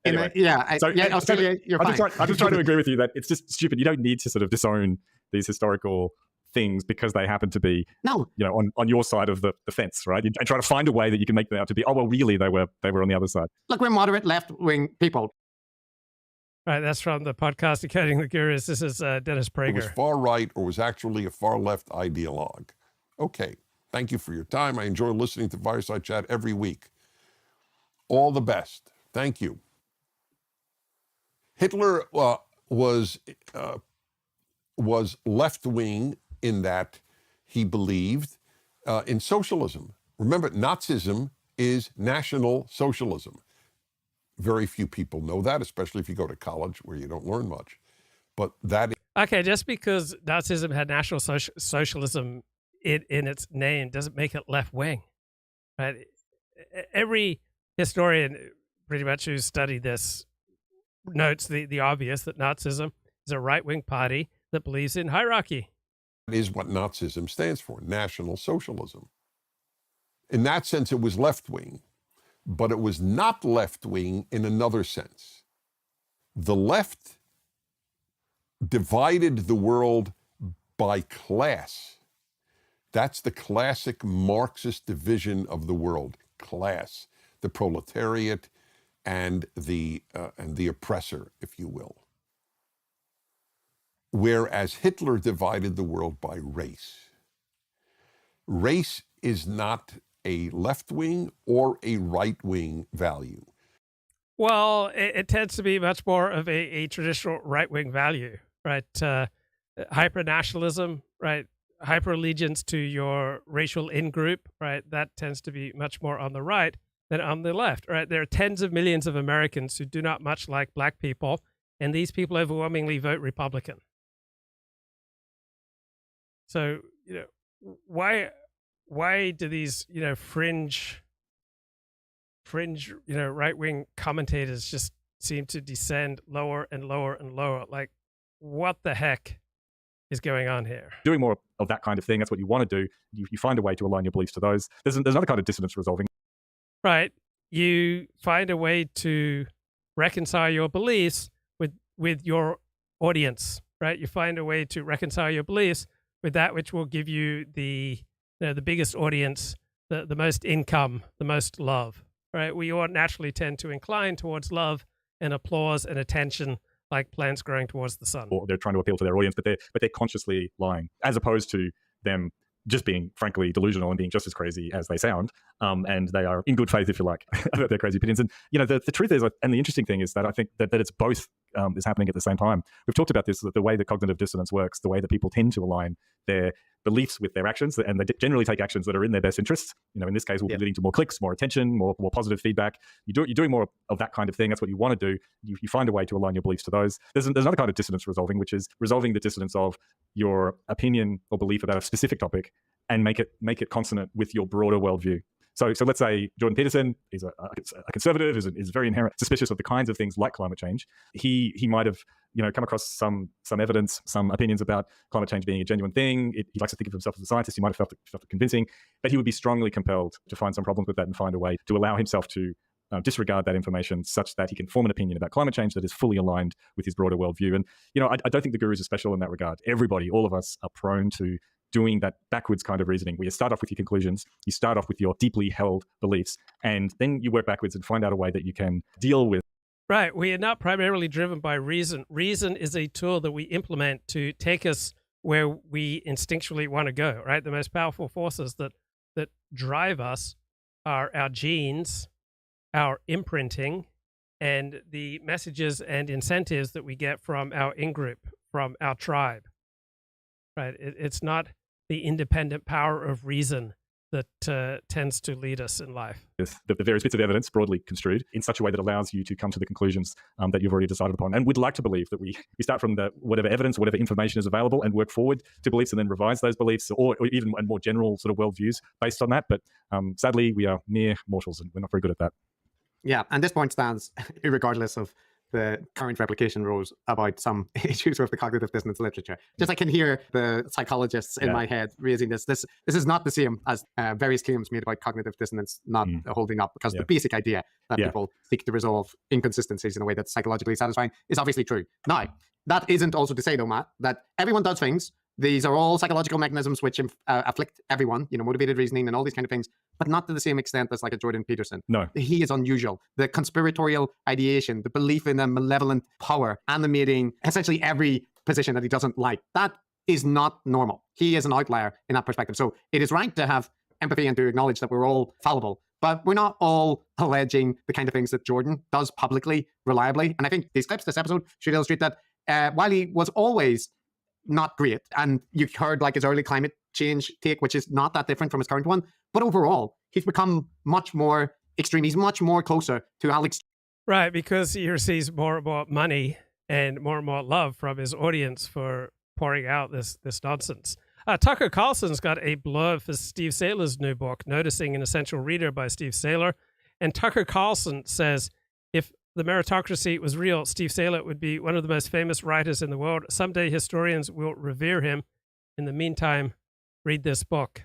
Anyway, Australia, you're fine. I'm just trying to agree with you that it's just stupid. You don't need to sort of disown these historical things because they happen to be on your side of the fence, right? And try to find a way that you can make them out to be, oh, well, really, they were on the other side. Look, we're moderate left-wing people. Right, that's from the podcast Decoding the Gurus. This is Dennis Prager. It was far right or was actually a far left ideologue. Okay, thank you for your time. I enjoy listening to Fireside Chat every week. All the best. Thank you. Hitler was left-wing in that he believed in socialism. Remember, Nazism is National Socialism. Very few people know that, especially if you go to college where you don't learn much. But that... Okay, just because Nazism had National Socialism in its name doesn't make it left-wing, right? Every historian pretty much who studied this notes the obvious, that Nazism is a right-wing party that believes in hierarchy. That is what Nazism stands for, National Socialism. In that sense, it was left-wing, but it was not left-wing in another sense. The left divided the world by class. That's the classic Marxist division of the world, class, the proletariat and the oppressor, if you will. Whereas Hitler divided the world by race. Race is not a left-wing or a right-wing value. Well, it tends to be much more of a traditional right-wing value, right? Hyper-nationalism, right? Hyper-allegiance to your racial in-group, right? That tends to be much more on the right than on the left, right? There are tens of millions of Americans who do not much like black people, and these people overwhelmingly vote Republican. So, why do these, fringe, right-wing commentators just seem to descend lower and lower and lower? Like, what the heck is going on here? Doing more of that kind of thing, that's what you want to do. You find a way to align your beliefs to those. There's another kind of dissonance resolving. Right. You find a way to reconcile your beliefs with your audience, right? You find a way to reconcile your beliefs with that which will give you the biggest audience, the most income, the most love, right? We all naturally tend to incline towards love and applause and attention, like plants growing towards the sun. Or they're trying to appeal to their audience, but they're consciously lying, as opposed to them just being frankly delusional and being just as crazy as they sound. And they are in good faith, if you like, about their crazy opinions. And the truth is, and the interesting thing is that I think that it's both is happening at the same time. We've talked about this, the way that cognitive dissonance works, the way that people tend to align their beliefs with their actions, and they generally take actions that are in their best interests. In this case, will be leading to more clicks, more attention, more positive feedback. You're doing more of that kind of thing. That's what you want to do. You find a way to align your beliefs to those. There's another kind of dissonance resolving, which is resolving the dissonance of your opinion or belief about a specific topic and make it consonant with your broader worldview. So let's say Jordan Peterson is a conservative, is very inherent suspicious of the kinds of things like climate change. He might have come across some evidence, some opinions about climate change being a genuine thing. He likes to think of himself as a scientist. He might have felt it convincing, but he would be strongly compelled to find some problems with that and find a way to allow himself to disregard that information such that he can form an opinion about climate change that is fully aligned with his broader worldview. And I don't think the gurus are special in that regard. Everybody, all of us, are prone to doing that backwards kind of reasoning, where you start off with your conclusions, you start off with your deeply held beliefs, and then you work backwards and find out a way that you can deal with. Right. We are not primarily driven by reason. Reason is a tool that we implement to take us where we instinctually want to go, right? The most powerful forces that drive us are our genes, our imprinting, and the messages and incentives that we get from our in-group, from our tribe. Right. It's not the independent power of reason that tends to lead us in life. The various bits of evidence broadly construed in such a way that allows you to come to the conclusions that you've already decided upon. And we'd like to believe that we start from whatever evidence, whatever information is available, and work forward to beliefs and then revise those beliefs or even more general sort of worldviews based on that. But sadly, we are mere mortals and we're not very good at that. Yeah, and this point stands irregardless of the current replication rules about some issues with the cognitive dissonance literature. Just I can hear the psychologists in my head raising this. This is not the same as various claims made about cognitive dissonance not holding up, because the basic idea that people seek to resolve inconsistencies in a way that's psychologically satisfying is obviously true. Now, that isn't also to say, though, Matt, that everyone does things. These are all psychological mechanisms which afflict everyone, motivated reasoning and all these kind of things, but not to the same extent as like a Jordan Peterson. No. He is unusual. The conspiratorial ideation, the belief in a malevolent power animating essentially every position that he doesn't like, that is not normal. He is an outlier in that perspective. So it is right to have empathy and to acknowledge that we're all fallible, but we're not all alleging the kind of things that Jordan does publicly, reliably. And I think these clips, this episode, should illustrate that while he was always not great, and you heard like his early climate change take, which is not that different from his current one, but overall he's become much more extreme. He's much more closer to Alex. Right, because he receives more and more money and more love from his audience for pouring out this nonsense. Tucker Carlson's got a blurb for Steve Saylor's new book, Noticing an Essential Reader by Steve Saylor. And Tucker Carlson says, if the meritocracy was real, Steve Saylor would be one of the most famous writers in the world. Someday historians will revere him. In the meantime, read this book.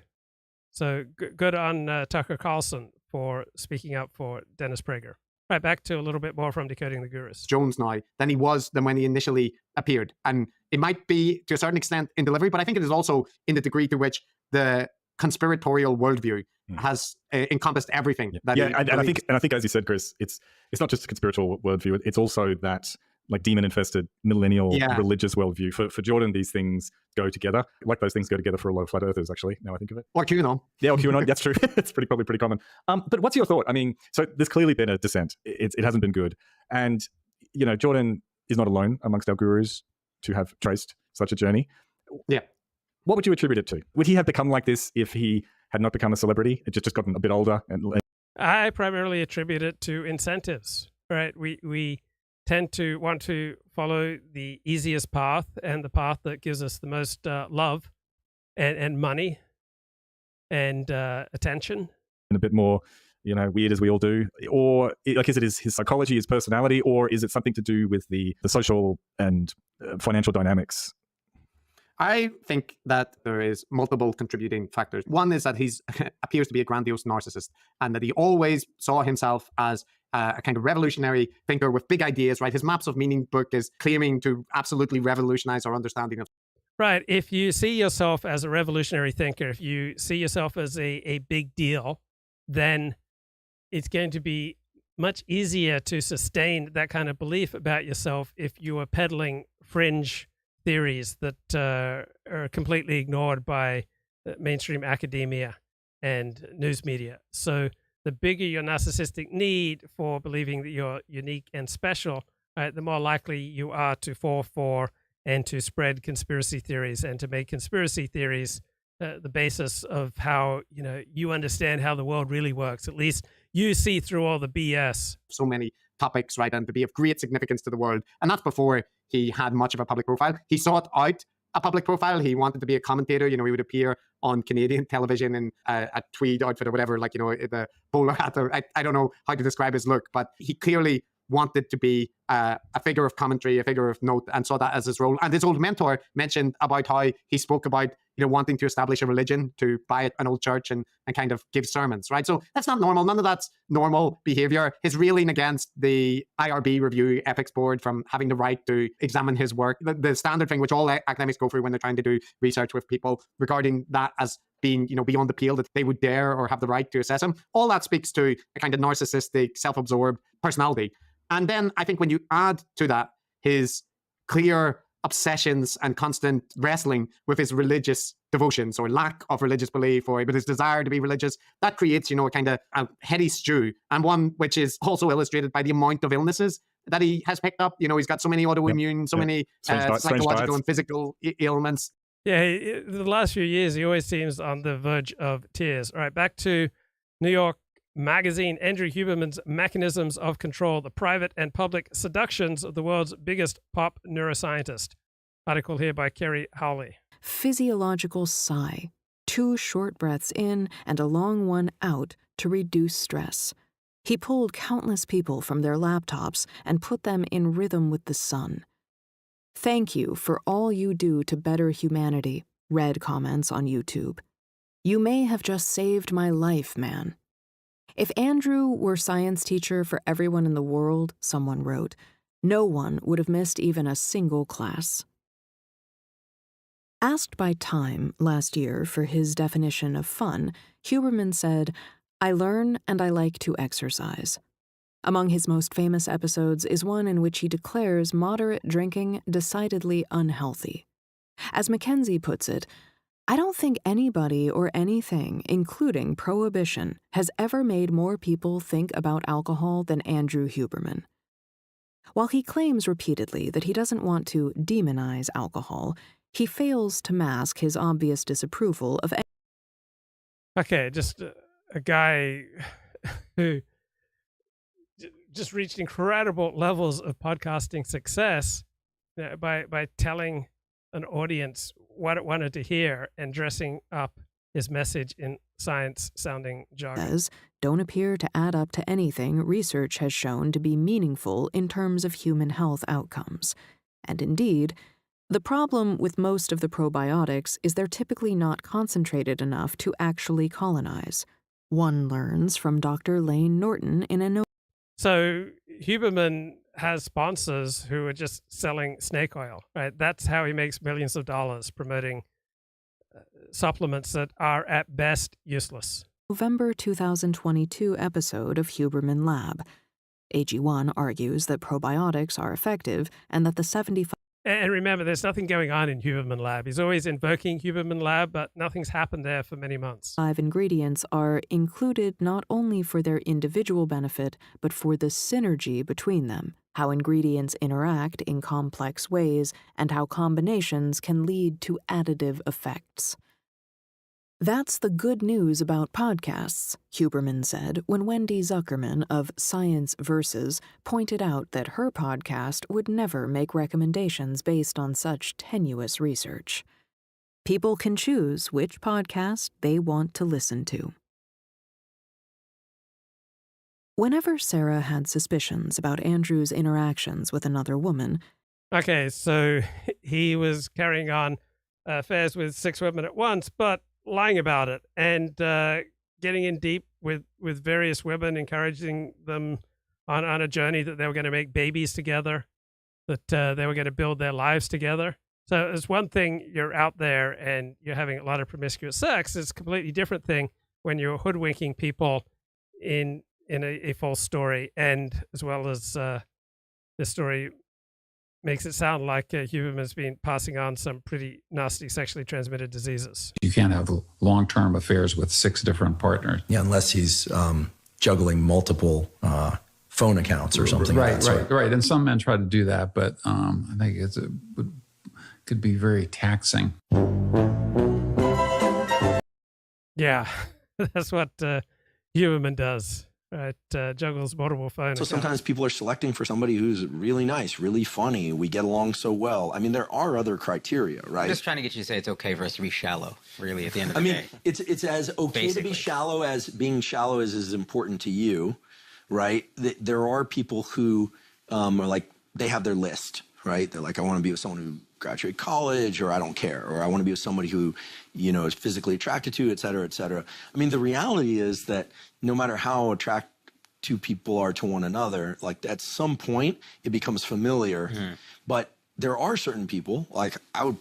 So good on Tucker Carlson for speaking up for Dennis Prager. Right, back to a little bit more from Decoding the Gurus. Jones now than he was than when he initially appeared. And it might be to a certain extent in delivery, but I think it is also in the degree to which the conspiratorial worldview has encompassed everything. That I think, as you said, Chris, it's not just a conspiratorial worldview. It's also that like demon-infested millennial religious worldview. For Jordan, these things go together. Like those things go together for a lot of flat earthers, actually, now I think of it. Or QAnon. Yeah, or QAnon, that's true. It's probably pretty common. But what's your thought? I mean, so there's clearly been a descent. It hasn't been good. And, Jordan is not alone amongst our gurus to have traced such a journey. Yeah. What would you attribute it to? Would he have become like this if he had not become a celebrity? It just gotten a bit older? I primarily attribute it to incentives, right? We tend to want to follow the easiest path and the path that gives us the most love and money and attention. And a bit more, weird as we all do. Or is it his psychology, his personality, or is it something to do with the social and financial dynamics? I think that there is multiple contributing factors. One is that he appears to be a grandiose narcissist, and that he always saw himself as a kind of revolutionary thinker with big ideas, right? His Maps of Meaning book is claiming to absolutely revolutionize our understanding of. Right. If you see yourself as a revolutionary thinker, if you see yourself as a big deal, then it's going to be much easier to sustain that kind of belief about yourself if you are peddling fringe theories that are completely ignored by mainstream academia and news media. So the bigger your narcissistic need for believing that you're unique and special, right, the more likely you are to fall for and to spread conspiracy theories and to make conspiracy theories the basis of how you understand how the world really works. At least you see through all the BS. So many topics, right, and to be of great significance to the world. And that's before he had much of a public profile. He sought out a public profile. He wanted to be a commentator. He would appear on Canadian television in a tweed outfit or whatever, like, the bowler hat. Or I don't know how to describe his look, but he clearly wanted to be a figure of commentary, a figure of note, and saw that as his role. And his old mentor mentioned about how he spoke about wanting to establish a religion, to buy an old church and kind of give sermons, right? So that's not normal. None of that's normal behavior. His railing against the IRB review ethics board from having the right to examine his work, the standard thing which all academics go through when they're trying to do research with people, regarding that as being, beyond the pale, that they would dare or have the right to assess him. All that speaks to a kind of narcissistic, self-absorbed personality. And then I think when you add to that his clear obsessions and constant wrestling with his religious devotions or lack of religious belief, or with his desire to be religious, that creates, a kind of a heady stew, and one which is also illustrated by the amount of illnesses that he has picked up. He's got so many autoimmune, so many psychological and physical ailments. Yeah, the last few years, he always seems on the verge of tears. All right, back to New York Magazine, Andrew Huberman's Mechanisms of Control, the Private and Public Seductions of the World's Biggest Pop Neuroscientist. Article here by Kerry Howley. Physiological sigh. 2 short breaths in and a long one out to reduce stress. He pulled countless people from their laptops and put them in rhythm with the sun. Thank you for all you do to better humanity, read comments on YouTube. You may have just saved my life, man. If Andrew were science teacher for everyone in the world, someone wrote, no one would have missed even a single class. Asked by Time last year for his definition of fun, Huberman said, I learn and I like to exercise. Among his most famous episodes is one in which he declares moderate drinking decidedly unhealthy. As Mackenzie puts it, I don't think anybody or anything, including prohibition, has ever made more people think about alcohol than Andrew Huberman. While he claims repeatedly that he doesn't want to demonize alcohol, he fails to mask his obvious disapproval of. Okay, just a guy who just reached incredible levels of podcasting success by telling an audience what it wanted to hear and dressing up his message in science-sounding jargon. don't appear to add up to anything research has shown to be meaningful in terms of human health outcomes. And indeed, the problem with most of the probiotics is they're typically not concentrated enough to actually colonize. One learns from Dr. Lane Norton in a note. So Huberman has sponsors who are just selling snake oil, right? That's how he makes millions of dollars promoting supplements that are at best useless. November 2022 episode of Huberman Lab. AG1 argues that probiotics are effective and that the 75 And remember, there's nothing going on in Huberman Lab. He's always invoking Huberman Lab, but nothing's happened there for many months. 5 ingredients are included not only for their individual benefit, but for the synergy between them, how ingredients interact in complex ways, and how combinations can lead to additive effects. That's the good news about podcasts, Huberman said when Wendy Zuckerman of Science Versus pointed out that her podcast would never make recommendations based on such tenuous research. People can choose which podcast they want to listen to. Whenever Sarah had suspicions about Andrew's interactions with another woman... Okay, so he was carrying on affairs with 6 women at once, but lying about it and getting in deep with various women, encouraging them on a journey that they were going to make babies together, that they were going to build their lives together. So it's one thing you're out there and you're having a lot of promiscuous sex. It's a completely different thing when you're hoodwinking people in a false story. And as well as this story makes it sound like Huberman's been passing on some pretty nasty sexually transmitted diseases. You can't have long-term affairs with 6 different partners. Yeah, unless he's juggling multiple phone accounts or something. Right. And some men try to do that, but I think could be very taxing. Yeah, that's what Huberman does. Right, juggles multiple phones. So sometimes people are selecting for somebody who's really nice, really funny. We get along so well. I mean, there are other criteria, right? I'm just trying to get you to say it's okay for us to be shallow, really, at the end of the day. It's as okay to be shallow as being shallow is important to you, right? There are people who are like, they have their list, right? They're like, I want to be with someone who graduated college, or I don't care, or I want to be with somebody who, is physically attracted to, et cetera, et cetera. I mean, the reality is that no matter how attracted two people are to one another, like at some point it becomes familiar. Mm-hmm. But there are certain people, like I'll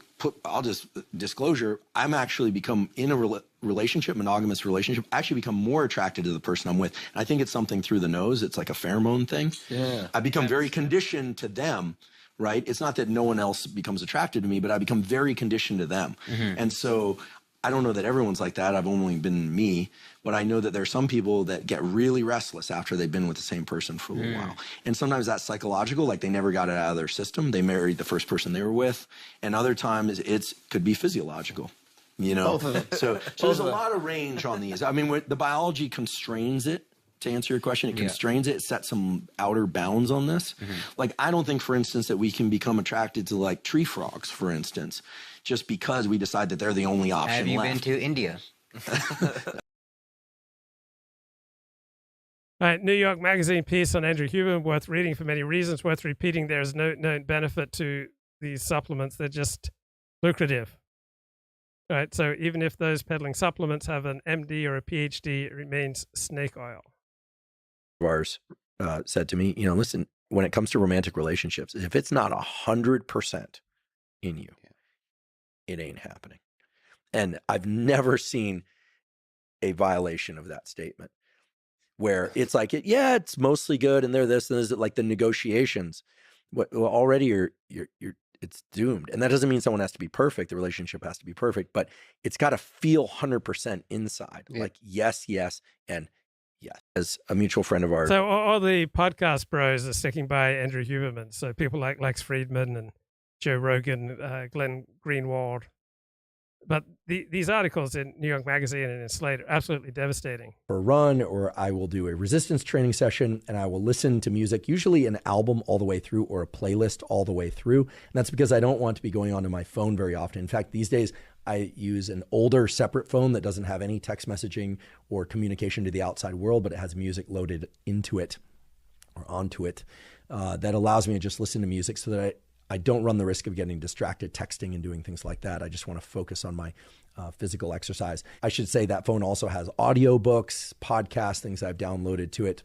just disclosure, I'm actually become in a relationship, monogamous relationship, actually become more attracted to the person I'm with. And I think it's something through the nose. It's like a pheromone thing. Yeah. I become very conditioned to them. Right? It's not that no one else becomes attracted to me, but I become very conditioned to them. Mm-hmm. And so I don't know that everyone's like that. I've only been me, but I know that there are some people that get really restless after they've been with the same person for a little while. And sometimes that's psychological, like they never got it out of their system. They married the first person they were with. And other times it could be physiological, So there's a lot of range on these. I mean, the biology constrains it. To answer your question, it constrains it, sets some outer bounds on this. Mm-hmm. Like, I don't think, for instance, that we can become attracted to, like, tree frogs, for instance, just because we decide that they're the only option Have you left. been to India? All right, New York Magazine piece on Andrew Huberman, worth reading for many reasons, worth repeating. There's no known benefit to these supplements. They're just lucrative. All right, so even if those peddling supplements have an MD or a PhD, it remains snake oil. Ours said to me, listen, when it comes to romantic relationships, if it's not 100% in you, it ain't happening. And I've never seen a violation of that statement where it's like, it's mostly good and they're this and this, like the negotiations. Well, already you're it's doomed. And that doesn't mean someone has to be perfect. The relationship has to be perfect, but it's got to feel 100% inside. Yeah. Like yes, and yes. As a mutual friend of ours. So all the podcast bros are sticking by Andrew Huberman. So people like Lex Friedman and Joe Rogan, Glenn Greenwald, But these articles in New York Magazine and in Slate are absolutely devastating. For a run, or I will do a resistance training session and I will listen to music, usually an album all the way through or a playlist all the way through. And that's because I don't want to be going onto my phone very often. In fact, these days I use an older separate phone that doesn't have any text messaging or communication to the outside world, but it has music loaded into it or onto it that allows me to just listen to music so that I don't run the risk of getting distracted texting and doing things like that. I just want to focus on my physical exercise. I should say that phone also has audiobooks, podcasts, things I've downloaded to it.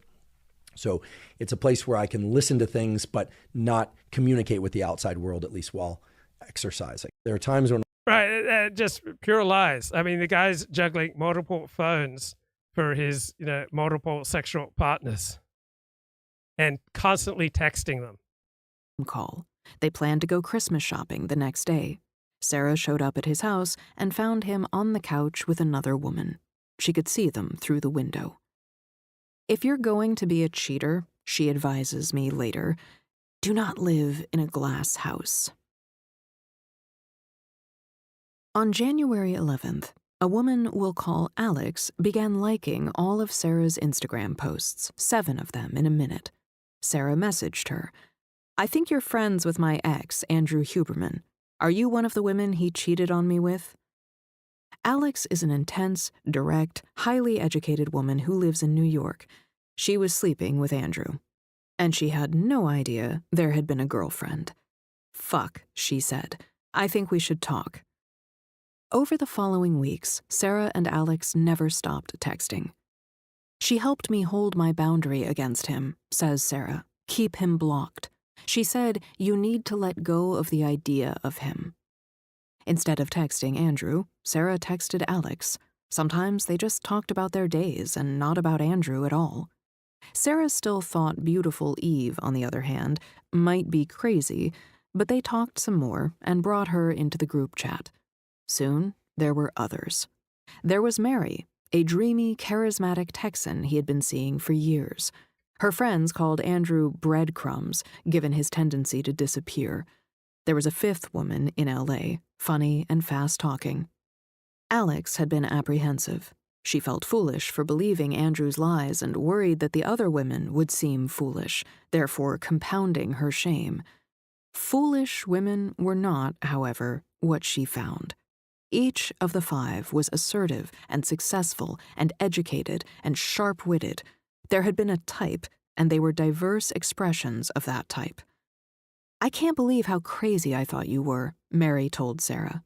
So it's a place where I can listen to things, but not communicate with the outside world, at least while exercising. There are times when... Right, just pure lies. I mean, the guy's juggling multiple phones for his, multiple sexual partners and constantly texting them. Call. They planned to go Christmas shopping the next day. Sarah showed up at his house and found him on the couch with another woman. She could see them through the window. If you're going to be a cheater, she advises me later, do not live in a glass house. On January 11th, a woman we'll call Alex began liking all of Sarah's Instagram posts, 7 of them in a minute. Sarah messaged her, I think you're friends with my ex, Andrew Huberman. Are you one of the women he cheated on me with? Alex is an intense, direct, highly educated woman who lives in New York. She was sleeping with Andrew. And she had no idea there had been a girlfriend. Fuck, she said. I think we should talk. Over the following weeks, Sarah and Alex never stopped texting. She helped me hold my boundary against him, says Sarah. Keep him blocked. She said, you need to let go of the idea of him. Instead of texting Andrew, Sarah texted Alex. Sometimes they just talked about their days and not about Andrew at all. Sarah still thought beautiful Eve, on the other hand, might be crazy, but they talked some more and brought her into the group chat. Soon, there were others. There was Mary, a dreamy, charismatic Texan he had been seeing for years. Her friends called Andrew breadcrumbs, given his tendency to disappear. There was a 5th woman in L.A., funny and fast-talking. Alex had been apprehensive. She felt foolish for believing Andrew's lies and worried that the other women would seem foolish, therefore compounding her shame. Foolish women were not, however, what she found. Each of the 5 was assertive and successful and educated and sharp-witted. There had been a type, and they were diverse expressions of that type. I can't believe how crazy I thought you were, Mary told Sarah.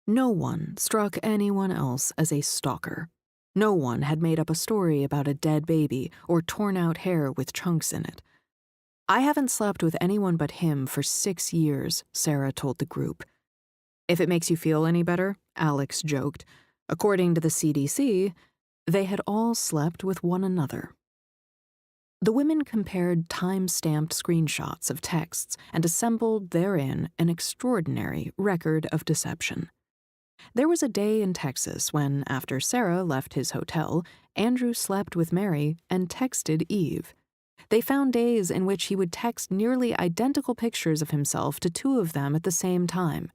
No one struck anyone else as a stalker. No one had made up a story about a dead baby or torn out hair with chunks in it. I haven't slept with anyone but him for 6 years, Sarah told the group. If it makes you feel any better, Alex joked. According to the CDC, they had all slept with one another. The women compared time-stamped screenshots of texts and assembled therein an extraordinary record of deception. There was a day in Texas when, after Sarah left his hotel, Andrew slept with Mary and texted Eve. They found days in which he would text nearly identical pictures of himself to 2 of them at the same time.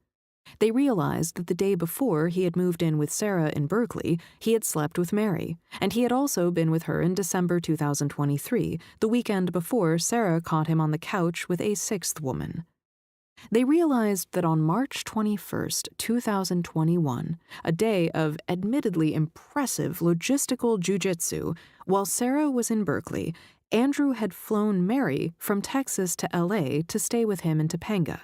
They realized that the day before he had moved in with Sarah in Berkeley, he had slept with Mary, and he had also been with her in December 2023, the weekend before Sarah caught him on the couch with a 6th woman. They realized that on March 21st, 2021, a day of admittedly impressive logistical jujitsu, while Sarah was in Berkeley, Andrew had flown Mary from Texas to LA to stay with him in Topanga.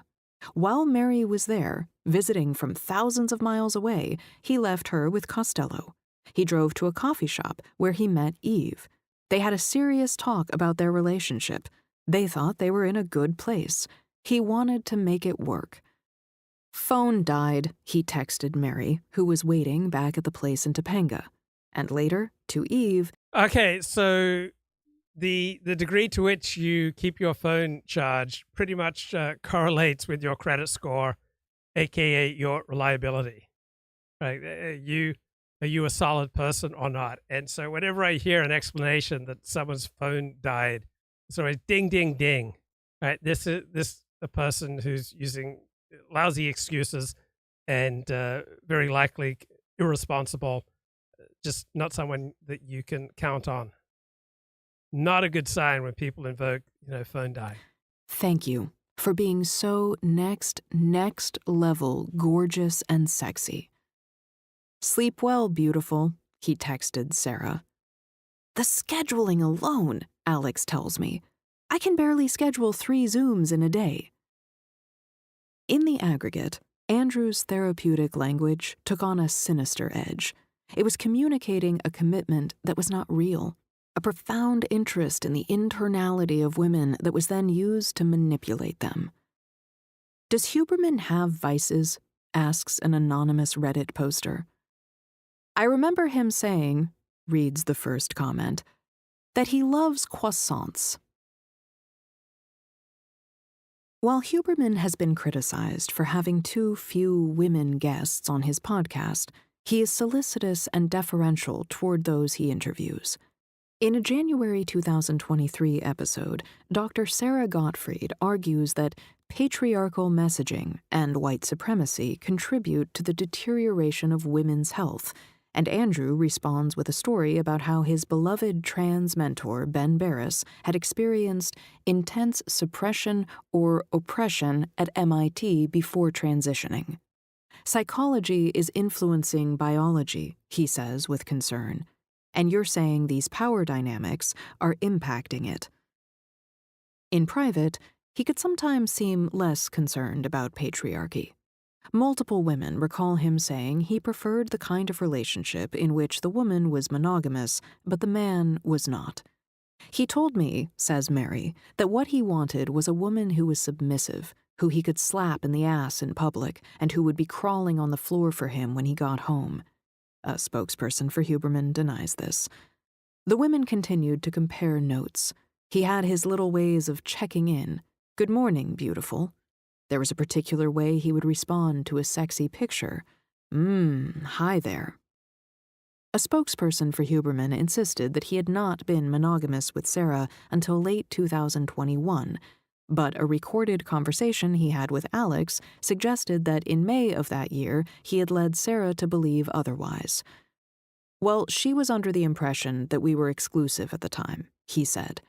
While Mary was there, visiting from thousands of miles away, he left her with Costello. He drove to a coffee shop where he met Eve. They had a serious talk about their relationship. They thought they were in a good place. He wanted to make it work. Phone died, he texted Mary, who was waiting back at the place in Topanga. And later, to Eve. Okay, so the degree to which you keep your phone charged pretty much correlates with your credit score, aka your reliability. Right? Are you a solid person or not? And so whenever I hear an explanation that someone's phone died, it's always ding, ding, ding. Right? This the person who's using lousy excuses and very likely irresponsible, just not someone that you can count on. Not a good sign when people invoke, phone die. Thank you for being so next level gorgeous and sexy. Sleep well, beautiful, he texted Sarah. The scheduling alone, Alex tells me. I can barely schedule 3 Zooms in a day. In the aggregate, Andrew's therapeutic language took on a sinister edge. It was communicating a commitment that was not real, a profound interest in the internality of women that was then used to manipulate them. Does Huberman have vices? Asks an anonymous Reddit poster. I remember him saying, reads the first comment, that he loves croissants. While Huberman has been criticized for having too few women guests on his podcast, he is solicitous and deferential toward those he interviews. In a January 2023 episode, Dr. Sarah Gottfried argues that patriarchal messaging and white supremacy contribute to the deterioration of women's health, and Andrew responds with a story about how his beloved trans mentor, Ben Barris, had experienced intense suppression or oppression at MIT before transitioning. Psychology is influencing biology, he says with concern, and you're saying these power dynamics are impacting it. In private, he could sometimes seem less concerned about patriarchy. Multiple women recall him saying he preferred the kind of relationship in which the woman was monogamous, but the man was not. He told me, says Mary, that what he wanted was a woman who was submissive, who he could slap in the ass in public, and who would be crawling on the floor for him when he got home. A spokesperson for Huberman denies this. The women continued to compare notes. He had his little ways of checking in. Good morning, beautiful. There was a particular way he would respond to a sexy picture. Hi there. A spokesperson for Huberman insisted that he had not been monogamous with Sarah until late 2021, but a recorded conversation he had with Alex suggested that in May of that year he had led Sarah to believe otherwise. Well, she was under the impression that we were exclusive at the time, he said.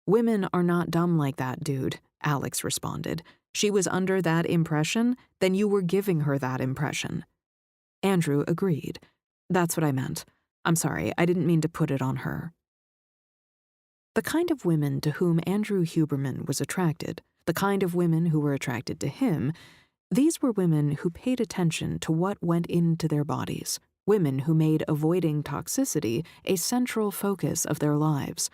Women are not dumb like that, dude, Alex responded. She was under that impression, then you were giving her that impression. Andrew agreed. That's what I meant. I'm sorry, I didn't mean to put it on her. The kind of women to whom Andrew Huberman was attracted, the kind of women who were attracted to him, these were women who paid attention to what went into their bodies, women who made avoiding toxicity a central focus of their lives.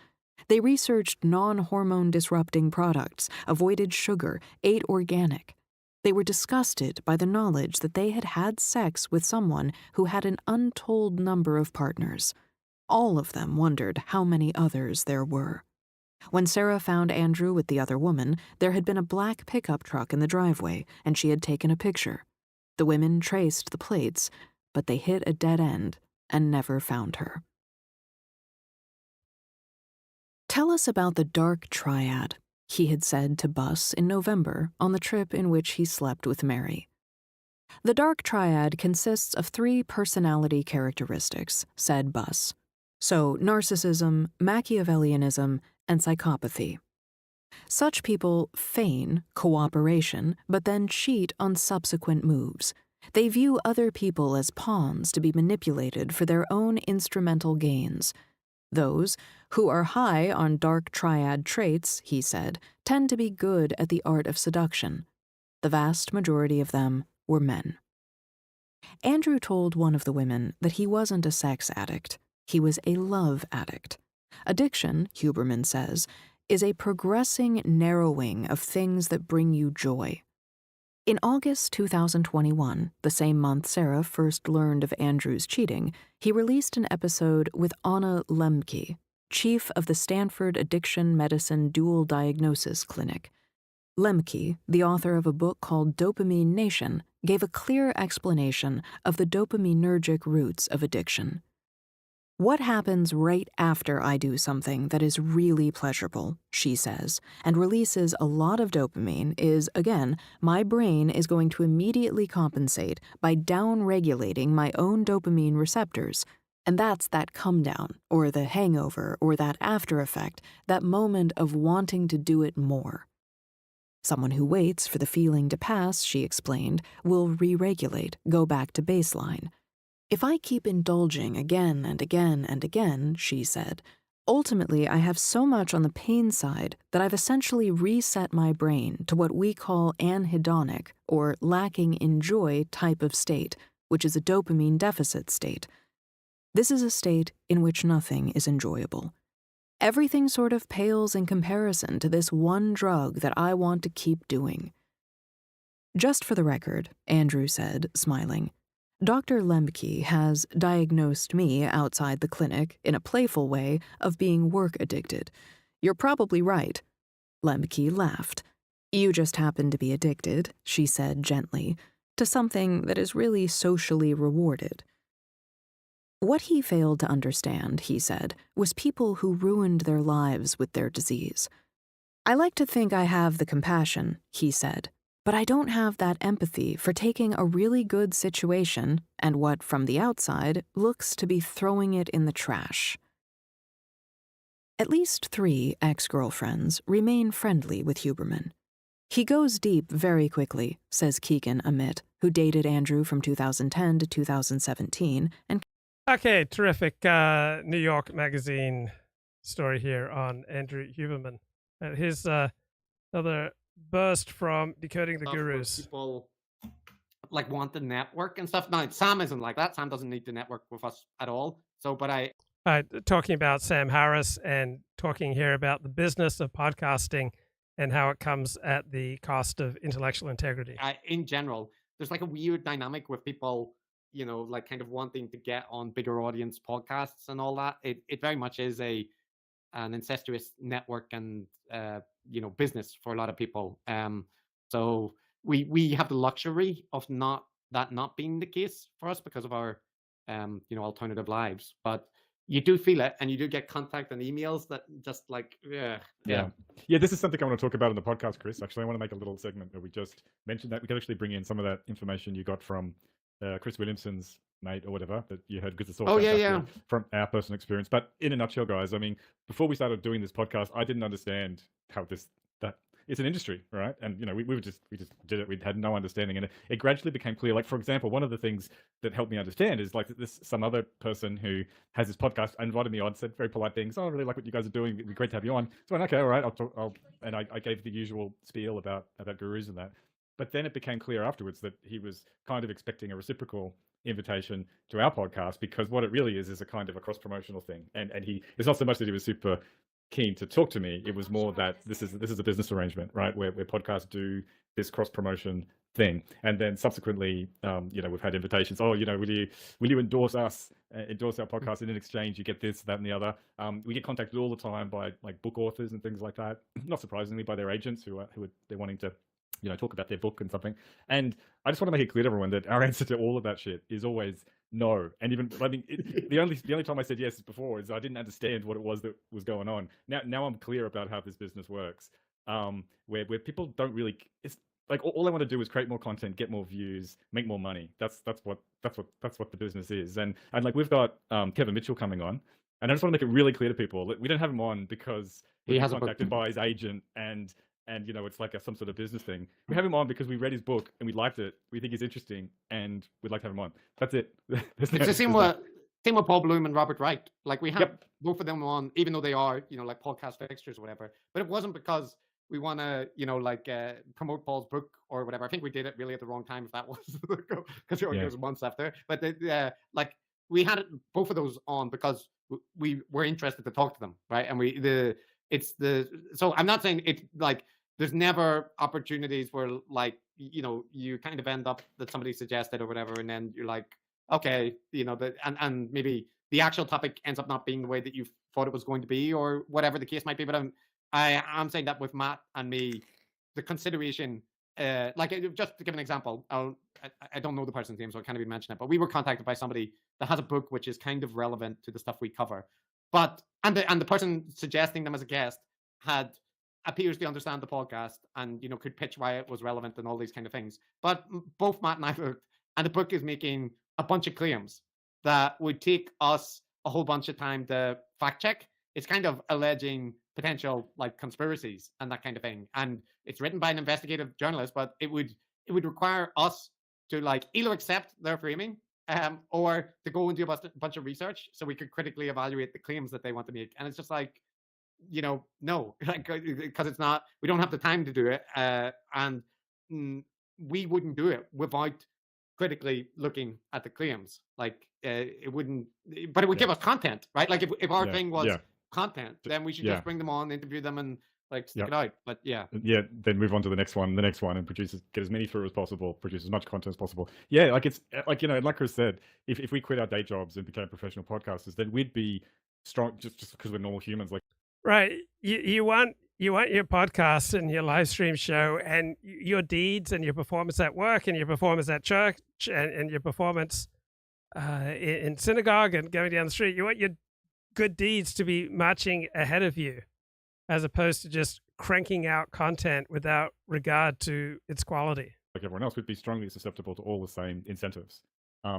They researched non-hormone disrupting products, avoided sugar, ate organic. They were disgusted by the knowledge that they had had sex with someone who had an untold number of partners. All of them wondered how many others there were. When Sarah found Andrew with the other woman, there had been a black pickup truck in the driveway, and she had taken a picture. The women traced the plates, but they hit a dead end and never found her. Tell us about the dark triad, he had said to Buss in November on the trip in which he slept with Mary. The dark triad consists of 3 personality characteristics, said Buss. So narcissism, Machiavellianism, and psychopathy. Such people feign cooperation, but then cheat on subsequent moves. They view other people as pawns to be manipulated for their own instrumental gains. Those who are high on dark triad traits, he said, tend to be good at the art of seduction. The vast majority of them were men. Andrew told one of the women that he wasn't a sex addict. He was a love addict. Addiction, Huberman says, is a progressing narrowing of things that bring you joy. In August 2021, the same month Sarah first learned of Andrew's cheating, he released an episode with Anna Lemke, chief of the Stanford Addiction Medicine Dual Diagnosis Clinic. Lemke, the author of a book called Dopamine Nation, gave a clear explanation of the dopaminergic roots of addiction. What happens right after I do something that is really pleasurable, she says, and releases a lot of dopamine is, again, my brain is going to immediately compensate by down-regulating my own dopamine receptors. And that's that come down, or the hangover, or that after effect, that moment of wanting to do it more. Someone who waits for the feeling to pass, she explained, will re-regulate, go back to baseline. If I keep indulging again and again and again, she said, ultimately I have so much on the pain side that I've essentially reset my brain to what we call anhedonic, or lacking in joy type of state, which is a dopamine deficit state. This is a state in which nothing is enjoyable. Everything sort of pales in comparison to this one drug that I want to keep doing. Just for the record, Andrew said, smiling, Dr. Lemke has diagnosed me outside the clinic in a playful way of being work addicted. You're probably right. Lemke laughed. You just happen to be addicted, she said gently, to something that is really socially rewarded. What he failed to understand, he said, was people who ruined their lives with their disease. I like to think I have the compassion, he said, but I don't have that empathy for taking a really good situation and what, from the outside, looks to be throwing it in the trash. At least 3 ex-girlfriends remain friendly with Huberman. He goes deep very quickly, says Keegan Amit, who dated Andrew from 2010 to 2017, and Okay, terrific New York Magazine story here on Andrew Huberman. Here's another burst from Decoding the Gurus. People like want the network and stuff. Now, Sam isn't like that. Sam doesn't need to network with us at all. So, but talking about Sam Harris and talking here about the business of podcasting and how it comes at the cost of intellectual integrity. In general, there's like a weird dynamic with people, you know, like kind of wanting to get on bigger audience podcasts and all that. It very much is an incestuous network and you know, business for a lot of people. So we have the luxury of not being the case for us because of our you know, alternative lives. But you do feel it, and you do get contact and emails that just like yeah. This is something I want to talk about on the podcast, Chris. Actually, I want to make a little segment where we just mentioned that we could actually bring in some of that information you got from Chris Williamson's mate or whatever that you heard, because it's all from our personal experience. But in a nutshell, guys, I mean, before we started doing this podcast, I didn't understand how that it's an industry, right? And you know, we just did it. We had no understanding, and it gradually became clear. Like, for example, one of the things that helped me understand is like this some other person who has this podcast invited me on, said very polite things. Oh, I really like what you guys are doing. It'd be great to have you on. So I went, okay, all right, and I gave the usual spiel about gurus and that. But then it became clear afterwards that he was kind of expecting a reciprocal invitation to our podcast, because what it really is a kind of a cross-promotional thing. And it's not so much that he was super keen to talk to me. It was more that this is a business arrangement, right? Where podcasts do this cross-promotion thing. And then subsequently, you know, we've had invitations. Oh, you know, will you endorse us, endorse our podcast, and in exchange you get this, that, and the other. We get contacted all the time by like book authors and things like that. Not surprisingly, by their agents who are they're wanting to, you know, talk about their book and something. And I just want to make it clear to everyone that our answer to all of that shit is always no. And even, I mean, the only time I said yes before is I didn't understand what it was that was going on. Now I'm clear about how this business works. Where people don't really, it's like all I want to do is create more content, get more views, make more money. That's what the business is. And like we've got Kevin Mitchell coming on, and I just want to make it really clear to people that we don't have him on because he was contacted by his agent and you know, it's like some sort of business thing. We have him on because we read his book and we liked it. We think he's interesting and we'd like to have him on. That's it. It's the same with Paul Bloom and Robert Wright. Like we have both of them on, even though they are, you know, like podcast fixtures or whatever. But it wasn't because we want to, you know, like promote Paul's book or whatever. I think we did it really at the wrong time, if that was because it was months after. But like we had both of those on because we were interested to talk to them, right? And so I'm not saying it's like there's never opportunities where like, you know, you kind of end up that somebody suggested or whatever, and then you're like, okay, you know, and maybe the actual topic ends up not being the way that you thought it was going to be or whatever the case might be. But I'm saying that with Matt and me, the consideration, like just to give an example, I I don't know the person's name, so I can't even mention it, but we were contacted by somebody that has a book which is kind of relevant to the stuff we cover. But and the person suggesting them as a guest appears to understand the podcast and, you know, could pitch why it was relevant and all these kind of things. But both Matt and I looked, and the book is making a bunch of claims that would take us a whole bunch of time to fact check. It's kind of alleging potential like conspiracies and that kind of thing. And it's written by an investigative journalist, but it would require us to like either accept their framing or to go and do a bunch of research so we could critically evaluate the claims that they want to make. And it's just like, you know, no, because it's not, we don't have the time to do it. And we wouldn't do it without critically looking at the claims. Like it wouldn't, but it would give us content, right? Like if our thing was content, then we should just bring them on, interview them, and like stick it out. But then move on to the next one, and get as many through as possible, produce as much content as possible. Yeah, like it's like, you know, like Chris said, if we quit our day jobs and became professional podcasters, then we'd be strong just because we're normal humans. Like, right, you want your podcast and your live stream show and your deeds and your performance at work and your performance at church and your performance in synagogue and going down the street. You want your good deeds to be marching ahead of you, as opposed to just cranking out content without regard to its quality. Like everyone else, we'd be strongly susceptible to all the same incentives,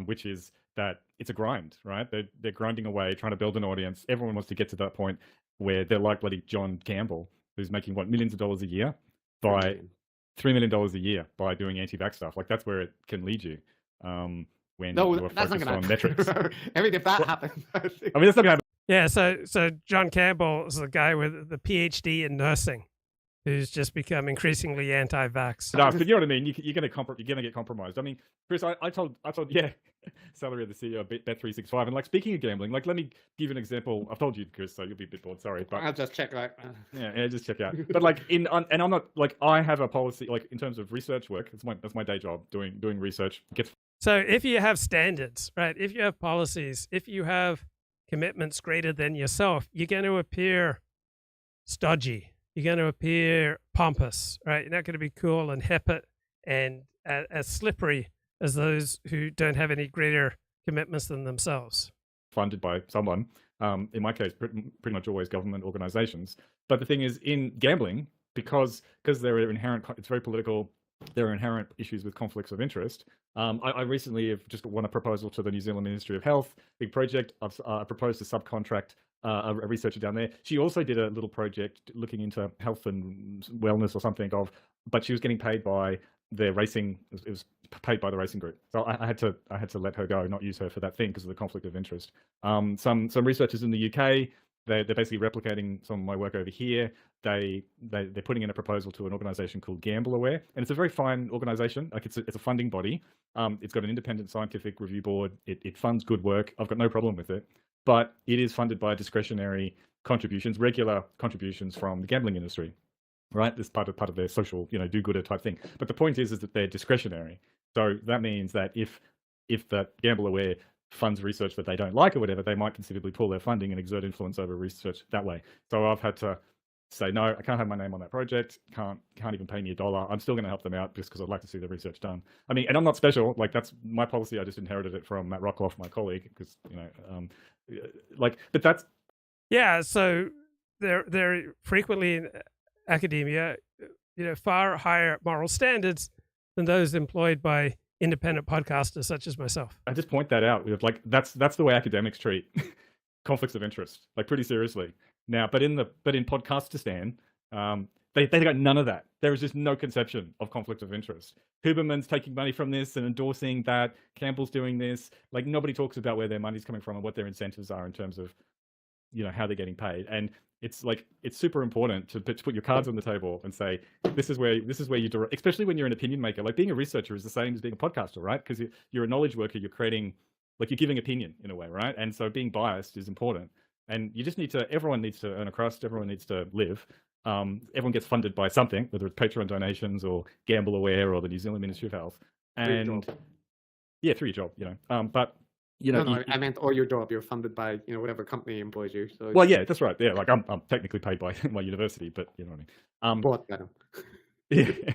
which is that it's a grind, right? They're grinding away, trying to build an audience. Everyone wants to get to that point where they're like bloody John Campbell, who's making millions of dollars a year by $3 million a year by doing anti-vax stuff. Like that's where it can lead you. When you're focused on metrics. I mean, if that happens, I mean, that's not gonna happen. Yeah, so John Campbell is the guy with the PhD in nursing, who's just become increasingly anti-vax. No, but you know what I mean. You're going to get compromised. I mean, Chris, I told salary of the CEO of Bet365, and like speaking of gambling, like let me give you an example. I've told you, Chris, so you'll be a bit bored. Sorry, but I'll just check out. Yeah, just check out. But like and I'm not like, I have a policy like in terms of research work. That's my day job, doing research. So if you have standards, right? If you have policies, if you have commitments greater than yourself, you're going to appear stodgy. You're going to appear pompous, right? You're not going to be cool and hip and as slippery as those who don't have any greater commitments than themselves. Funded by someone, in my case, pretty much always government organizations. But the thing is, in gambling, because there are it's very political, there are inherent issues with conflicts of interest. I recently have just won a proposal to the New Zealand Ministry of Health, big project. I've proposed to subcontract a researcher down there. She also did a little project looking into health and wellness or something but she was getting paid by the racing. It was paid by the racing group. So I had to let her go, not use her for that thing because of the conflict of interest. Some researchers in the UK, they're basically replicating some of my work over here. They're putting in a proposal to an organization called Gamble Aware, and it's a very fine organization. Like it's a funding body. It's got an independent scientific review board. It funds good work. I've got no problem with it, but it is funded by discretionary contributions, regular contributions from the gambling industry, right? This part of their social, do-gooder type thing. But the point is that they're discretionary. So that means that if the Gamble Aware funds research that they don't like or whatever, they might conceivably pull their funding and exert influence over research that way. So I've had to say, no, I can't have my name on that project, can't even pay me $1. I'm still going to help them out just because I'd like to see the research done. I mean, and I'm not special, like that's my policy. I just inherited it from Matt Rockloff, my colleague, because, but that's. Yeah, so they're frequently in academia, far higher moral standards than those employed by independent podcasters such as myself. I just point that out. Like that's the way academics treat conflicts of interest, like pretty seriously. Now, but in Podcastistan, they got none of that. There is just no conception of conflict of interest. Huberman's taking money from this and endorsing that. Campbell's doing this. Like nobody talks about where their money's coming from and what their incentives are in terms of, how they're getting paid. And it's super important to put your cards on the table and say, this is where you direct, especially when you're an opinion maker. Like being a researcher is the same as being a podcaster, right? Because you're a knowledge worker, you're creating, like you're giving opinion in a way, right? And so being biased is important. And you just everyone needs to earn a crust, everyone needs to live. Everyone gets funded by something, whether it's Patreon donations or Gamble Aware or the New Zealand Ministry of Health. And through your job, but I meant or your job. You're funded by whatever company employs you. So well, yeah, that's right. Yeah, like I'm technically paid by my university, but you know what I mean. Both, Adam. Yeah.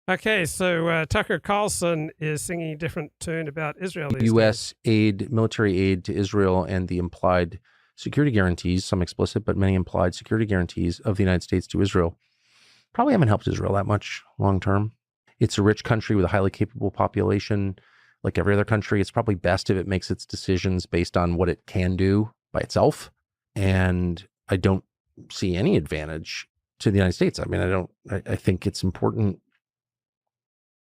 Okay, so Tucker Carlson is singing a different tune about Israel these U.S. aid, military aid to Israel, and the implied security guarantees, some explicit, but many implied security guarantees of the United States to Israel, probably haven't helped Israel that much long term. It's a rich country with a highly capable population. Like every other country, it's probably best if it makes its decisions based on what it can do by itself. And I don't see any advantage to the United States. I mean, I think it's important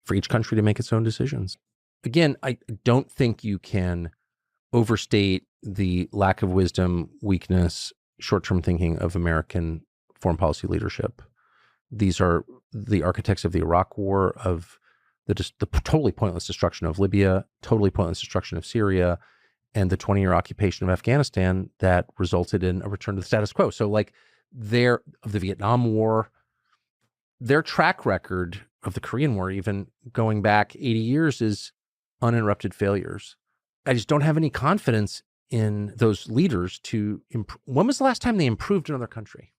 for each country to make its own decisions. Again, I don't think you can overstate the lack of wisdom, weakness, short-term thinking of American foreign policy leadership. These are the architects of the Iraq War, of the totally pointless destruction of Libya, totally pointless destruction of Syria, and the 20-year occupation of Afghanistan that resulted in a return to the status quo. So like of the Vietnam War, their track record of the Korean War, even going back 80 years, is uninterrupted failures. I just don't have any confidence in those leaders to improve. When was the last time they improved another country?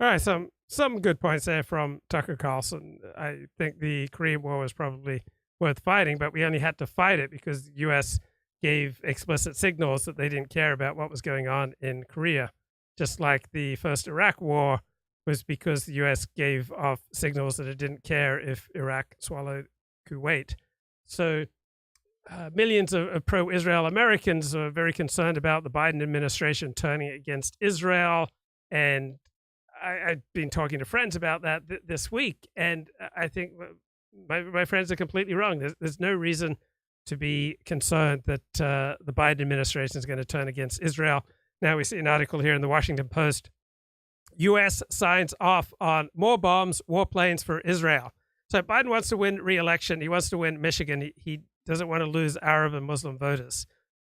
All right, some good points there from Tucker Carlson. I think the Korean War was probably worth fighting, but we only had to fight it because the U.S. gave explicit signals that they didn't care about what was going on in Korea, just like the first Iraq War was because the U.S. gave off signals that it didn't care if Iraq swallowed Kuwait. So millions of pro-Israel Americans are very concerned about the Biden administration turning against Israel. And I've been talking to friends about that this week. And I think my friends are completely wrong. There's no reason to be concerned that the Biden administration is going to turn against Israel. Now we see an article here in the Washington Post. U.S. signs off on more bombs, warplanes for Israel. So Biden wants to win re-election. He wants to win Michigan. He doesn't want to lose Arab and Muslim voters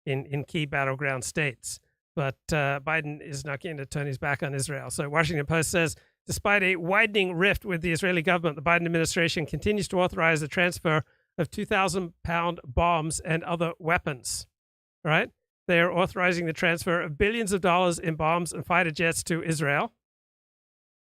in key battleground states. But Biden is not going to turn his back on Israel. So Washington Post says, despite a widening rift with the Israeli government, the Biden administration continues to authorize the transfer of 2,000-pound bombs and other weapons. Right? They are authorizing the transfer of billions of dollars in bombs and fighter jets to Israel.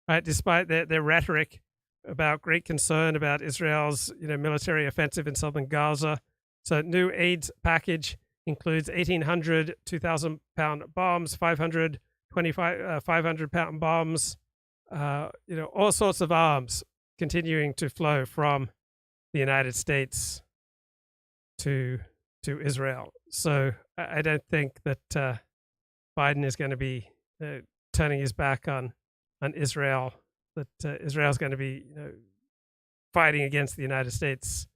Right, despite their rhetoric about great concern about Israel's military offensive in southern Gaza. So new aid package includes 1,800 2,000-pound bombs, 500 500-pound bombs, all sorts of arms continuing to flow from the United States to Israel. So I don't think that Biden is going to be turning his back on Israel, that Israel's going to be fighting against the United States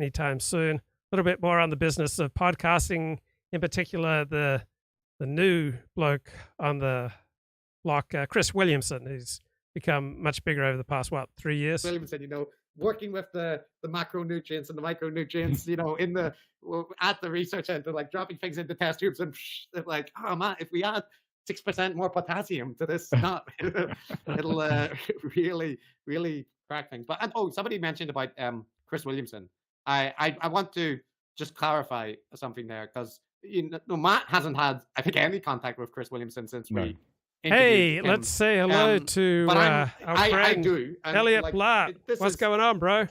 anytime soon. A little bit more on the business of podcasting, in particular the new bloke on the block, Chris Williamson, who's become much bigger over the past, 3 years? Williamson, working with the macronutrients and the micronutrients, at the research center, like dropping things into test tubes and like, oh man, if we add 6% more potassium to this nut, it'll really, really crack things. But somebody mentioned about Chris Williamson. I want to just clarify something there, because Matt hasn't had, I think, any contact with Chris Williamson since we interviewed him. Let's say hello to our friend I do. Elliott Blatt. What's going on, bro?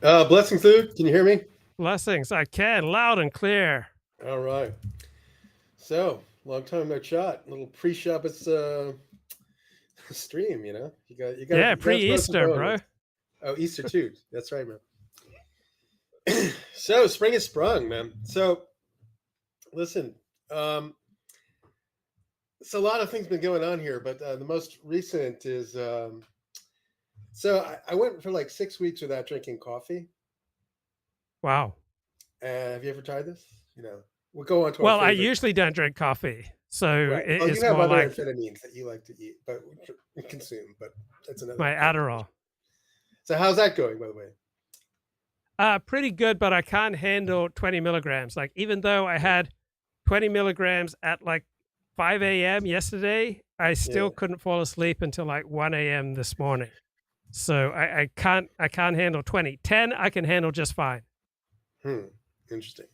Blessings, Luke. Can you hear me? Blessings. I can, loud and clear. All right. So, long time no chat. A little pre-Shabbos stream, You got. Yeah, pre-Easter, bro. Oh, Easter too. That's right, man. So, spring has sprung, man. So, listen. So a lot of things been going on here, but the most recent is. So I went for like 6 weeks without drinking coffee. Wow. Have you ever tried this? We'll go on to. Well, I usually don't drink coffee, so right. it's you have more other like amphetamines that you like to eat, but consume. But that's another. My Adderall. So how's that going, by the way? Pretty good, but I can't handle 20 milligrams. Like, even though I had 20 milligrams at like 5 a.m. yesterday, I still couldn't fall asleep until like 1 a.m. this morning. So I can't handle 20. 10 I can handle just fine. Interesting.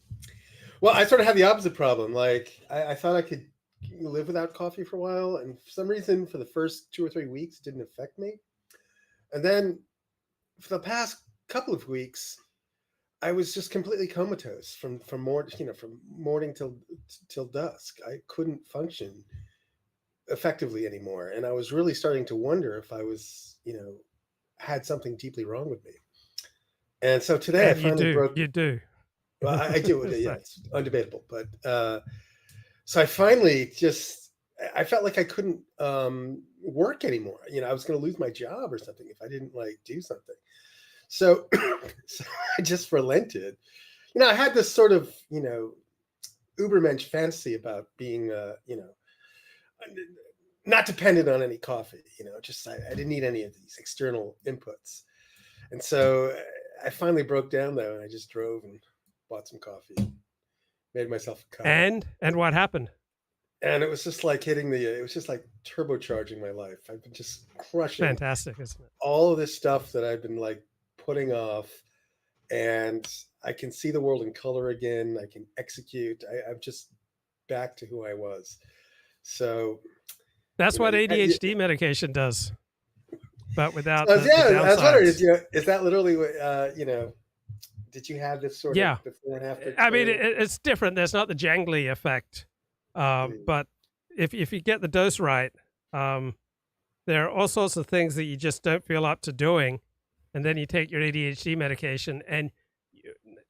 Well, I sort of had the opposite problem. Like, I thought I could live without coffee for a while, and for some reason, for the first 2 or 3 weeks, it didn't affect me. And then for the past couple of weeks, I was just completely comatose from morning till dusk. I couldn't function effectively anymore, and I was really starting to wonder if I was, had something deeply wrong with me. And so today And I finally broke. You do. Well, I do. Yeah, it's undebatable. But so I finally I felt like I couldn't work anymore. I was going to lose my job or something if I didn't do something. So, so I just relented. I had this sort of, Ubermensch fantasy about being, not dependent on any coffee, I didn't need any of these external inputs. And so I finally broke down though, and I just drove and bought some coffee, made myself a cup. And what happened? And it was just like it was just like turbocharging my life. I've been just crushing. Fantastic, isn't it? All of this stuff that I've been putting off, and I can see the world in color again. I can execute. I'm just back to who I was. So that's what ADHD medication does, but without. I was wondering, is that literally what Did you have this sort of before and after? I mean, it's different. There's not the jangly effect, but if you get the dose right, there are all sorts of things that you just don't feel up to doing. And then you take your ADHD medication, and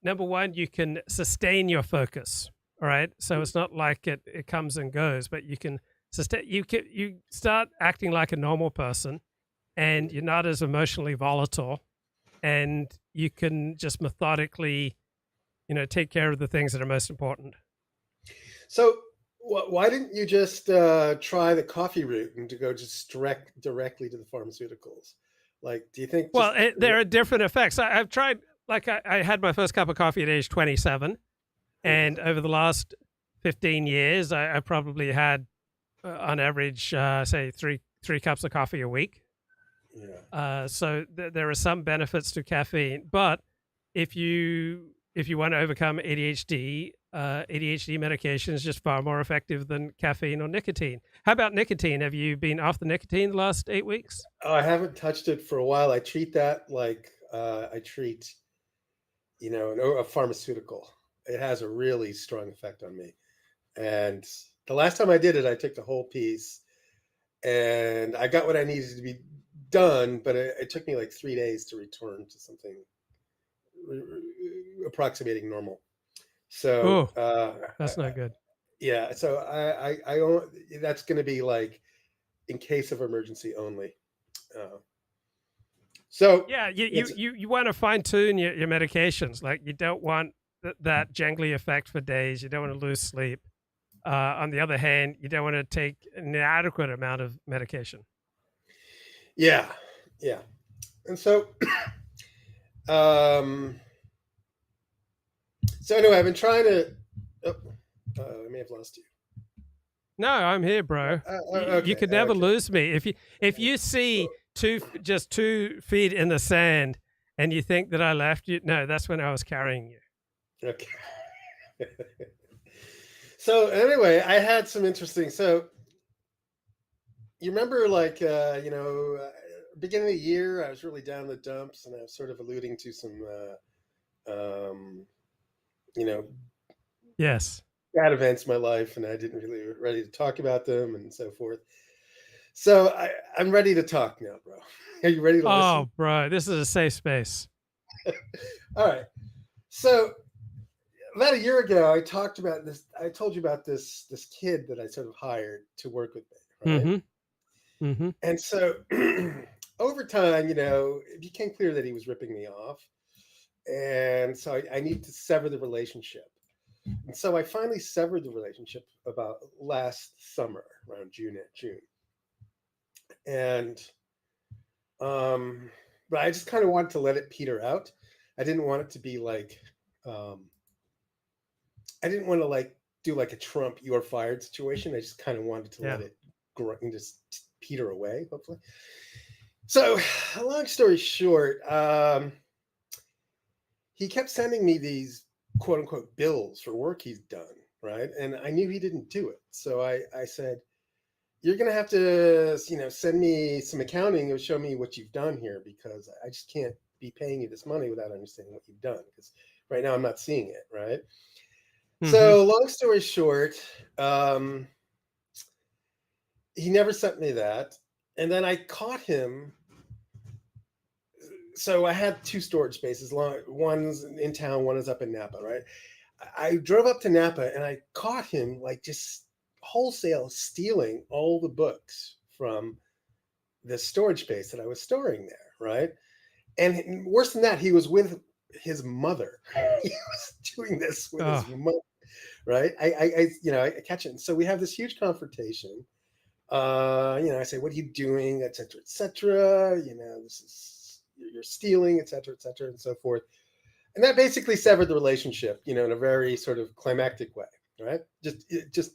number one, you can sustain your focus. All right, so it's not like it comes and goes, but you can sustain. You start acting like a normal person, and you're not as emotionally volatile, and you can just methodically, take care of the things that are most important. So why didn't you just try the coffee route and to go just directly to the pharmaceuticals? Do you think? Well, there are different effects. I've tried, I had my first cup of coffee at age 27. And over the last 15 years, I probably had, on average, say, three cups of coffee a week. Yeah. So there are some benefits to caffeine. But if you want to overcome ADHD, ADHD medication is just far more effective than caffeine or nicotine. How about nicotine? Have you been off the nicotine the last 8 weeks? Oh, I haven't touched it for a while. I treat that like I treat, a pharmaceutical. It has a really strong effect on me. And the last time I did it, I took the whole piece, and I got what I needed to be done, but it took me 3 days to return to something approximating normal. So that's not good. Yeah, so I that's going to be in case of emergency only. So yeah, you want to fine tune your medications. You don't want that jangly effect for days. You don't want to lose sleep. On the other hand, you don't want to take an inadequate amount of medication. Yeah, and so. So anyway, I've been trying to. I may have lost you. No, I'm here, bro. Okay, you could never lose me. If you see just 2 feet in the sand and you think that I left you, no, that's when I was carrying you. Okay. So anyway, I had some interesting. So you remember, beginning of the year, I was really down in the dumps, and I was sort of alluding to some. Yes, bad events in my life, and I didn't really ready to talk about them and so forth. So I'm ready to talk now, bro. Are you ready to listen? Oh, bro, this is a safe space. All right. So about a year ago, I talked about this. I told you about this kid that I sort of hired to work with me, right? Mm-hmm. Mm-hmm. And so over time, it became clear that he was ripping me off. And so I need to sever the relationship. And so I finally severed the relationship about last summer, around June. And, but I just kind of wanted to let it peter out. I didn't want it to be I didn't want to do a Trump, you're fired situation. I just kind of wanted to let it grow and just peter away, hopefully. So long story short, he kept sending me these quote unquote bills for work he's done, right? And I knew he didn't do it. So I said, you're going to have to, send me some accounting and show me what you've done here, because I just can't be paying you this money without understanding what you've done, because right now I'm not seeing it, right? So long story short, he never sent me that. And then I caught him. So I had 2 storage spaces. One's in town, one is up in Napa, right? I drove up to Napa and I caught him like just wholesale stealing all the books from the storage space that I was storing there, right? And worse than that, he was with his mother. He was doing this with his mother, right? I catch it. And so we have this huge confrontation. I say, what are you doing, et cetera, et cetera. This is, you're stealing, et cetera, and so forth. And that basically severed the relationship, in a very sort of climactic way, right? Just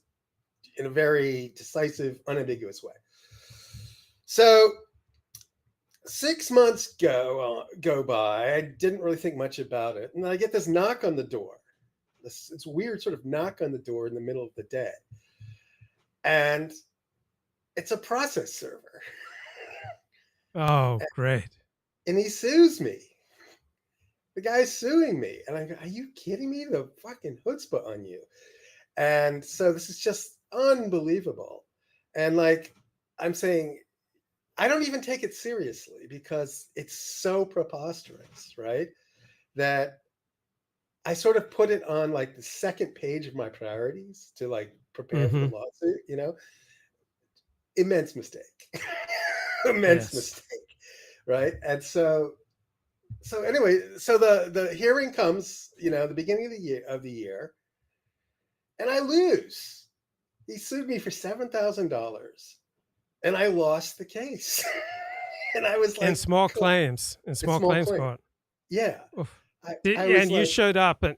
in a very decisive, unambiguous way. So 6 months go by. I didn't really think much about it. And I get this knock on the door. It's weird sort of knock on the door in the middle of the day. And it's a process server. Oh, great. And he sues me. The guy's suing me. And I go, are you kidding me? The fucking chutzpah on you. And so this is just unbelievable. And I'm saying, I don't even take it seriously because it's so preposterous, right? That I sort of put it on the second page of my priorities to prepare for the lawsuit, Immense mistake. Immense mistake. Right. And so anyway, so the hearing comes, the beginning of the year, and I lose. He sued me for $7,000, and I lost the case. And I was in small claims court. Yeah. You showed up and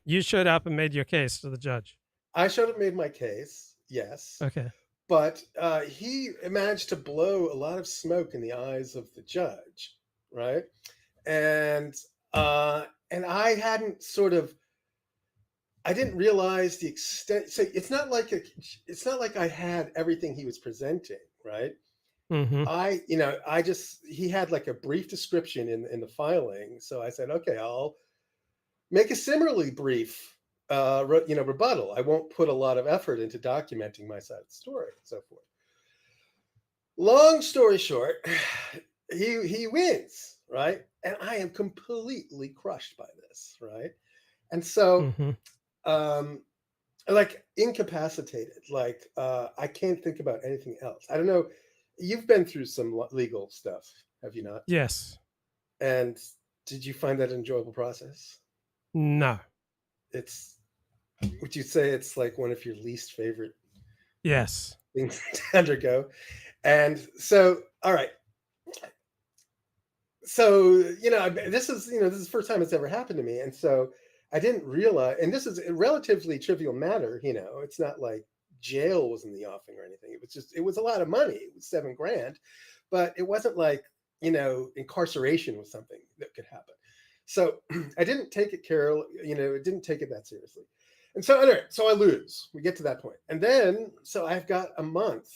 made your case to the judge. I showed up and made my case. Yes. Okay. But he managed to blow a lot of smoke in the eyes of the judge, right? And I hadn't I didn't realize the extent. So it's not like I had everything he was presenting, right? He had a brief description in the filing, so I said, okay, I'll make a similarly brief rebuttal. I won't put a lot of effort into documenting my side of the story and so forth. Long story short, he wins, right? And I am completely crushed by this, right? And so, incapacitated, I can't think about anything else. I don't know. You've been through some legal stuff, have you not? Yes. And did you find that an enjoyable process? No. Would you say it's one of your least favorite things to undergo? And so, all right. So, this is the first time it's ever happened to me. And so I didn't realize, and this is a relatively trivial matter, it's not like jail was in the offing or anything. It was a lot of money. It was $7,000, but it wasn't incarceration was something that could happen. So I didn't take it didn't take it that seriously. And so, anyway, so I lose. We get to that point. And then, so I've got a month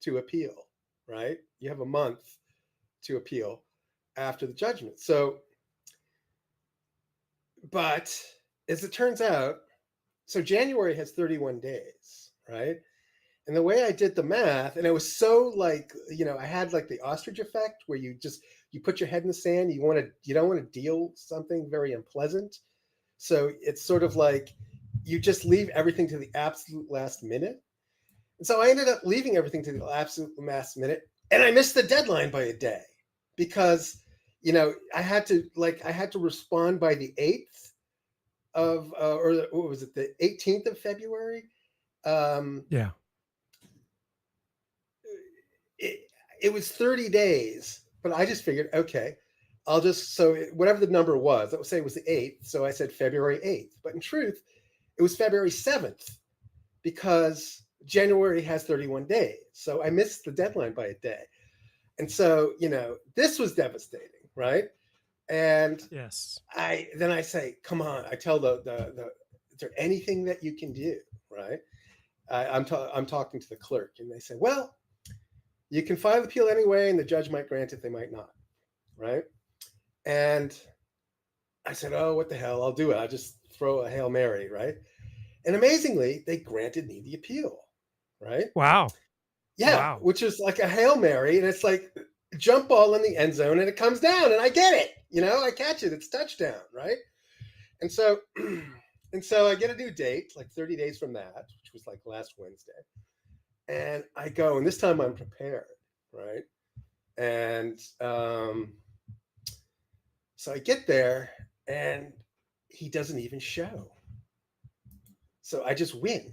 to appeal, right? You have a month to appeal after the judgment. So, but as it turns out, so January has 31 days, right? And the way I did the math, and it was so I had the ostrich effect where you put your head in the sand. You don't want to deal something very unpleasant. So it's sort of you just leave everything to the absolute last minute. And so I ended up leaving everything to the absolute last minute, and I missed the deadline by a day because, I had to respond by the 8th of, or what was it, the 18th of February? Yeah. It was 30 days, but I just figured, okay, whatever the number was, let's say it was the 8th. So I said February 8th, but in truth, it was February 7th because January has 31 days. So I missed the deadline by a day. And so, this was devastating, right? And yes, I say, come on, I tell the is there anything that you can do, right? I'm talking to the clerk, and they say, well, You can file the appeal anyway, and the judge might grant it, they might not, right? And I said, oh, what the hell, I'll do it. I'll just throw a Hail Mary, right? And amazingly, they granted me the appeal, right? Wow. Yeah, Wow. which is like a Hail Mary, and it's like jump ball in the end zone, and it comes down, and I get it. I catch it. It's touchdown, right? And so I get a new date, like 30 days from that, which was like last Wednesday. And I go, and this time I'm prepared, right? And so I get there, and he doesn't even show. So I just win.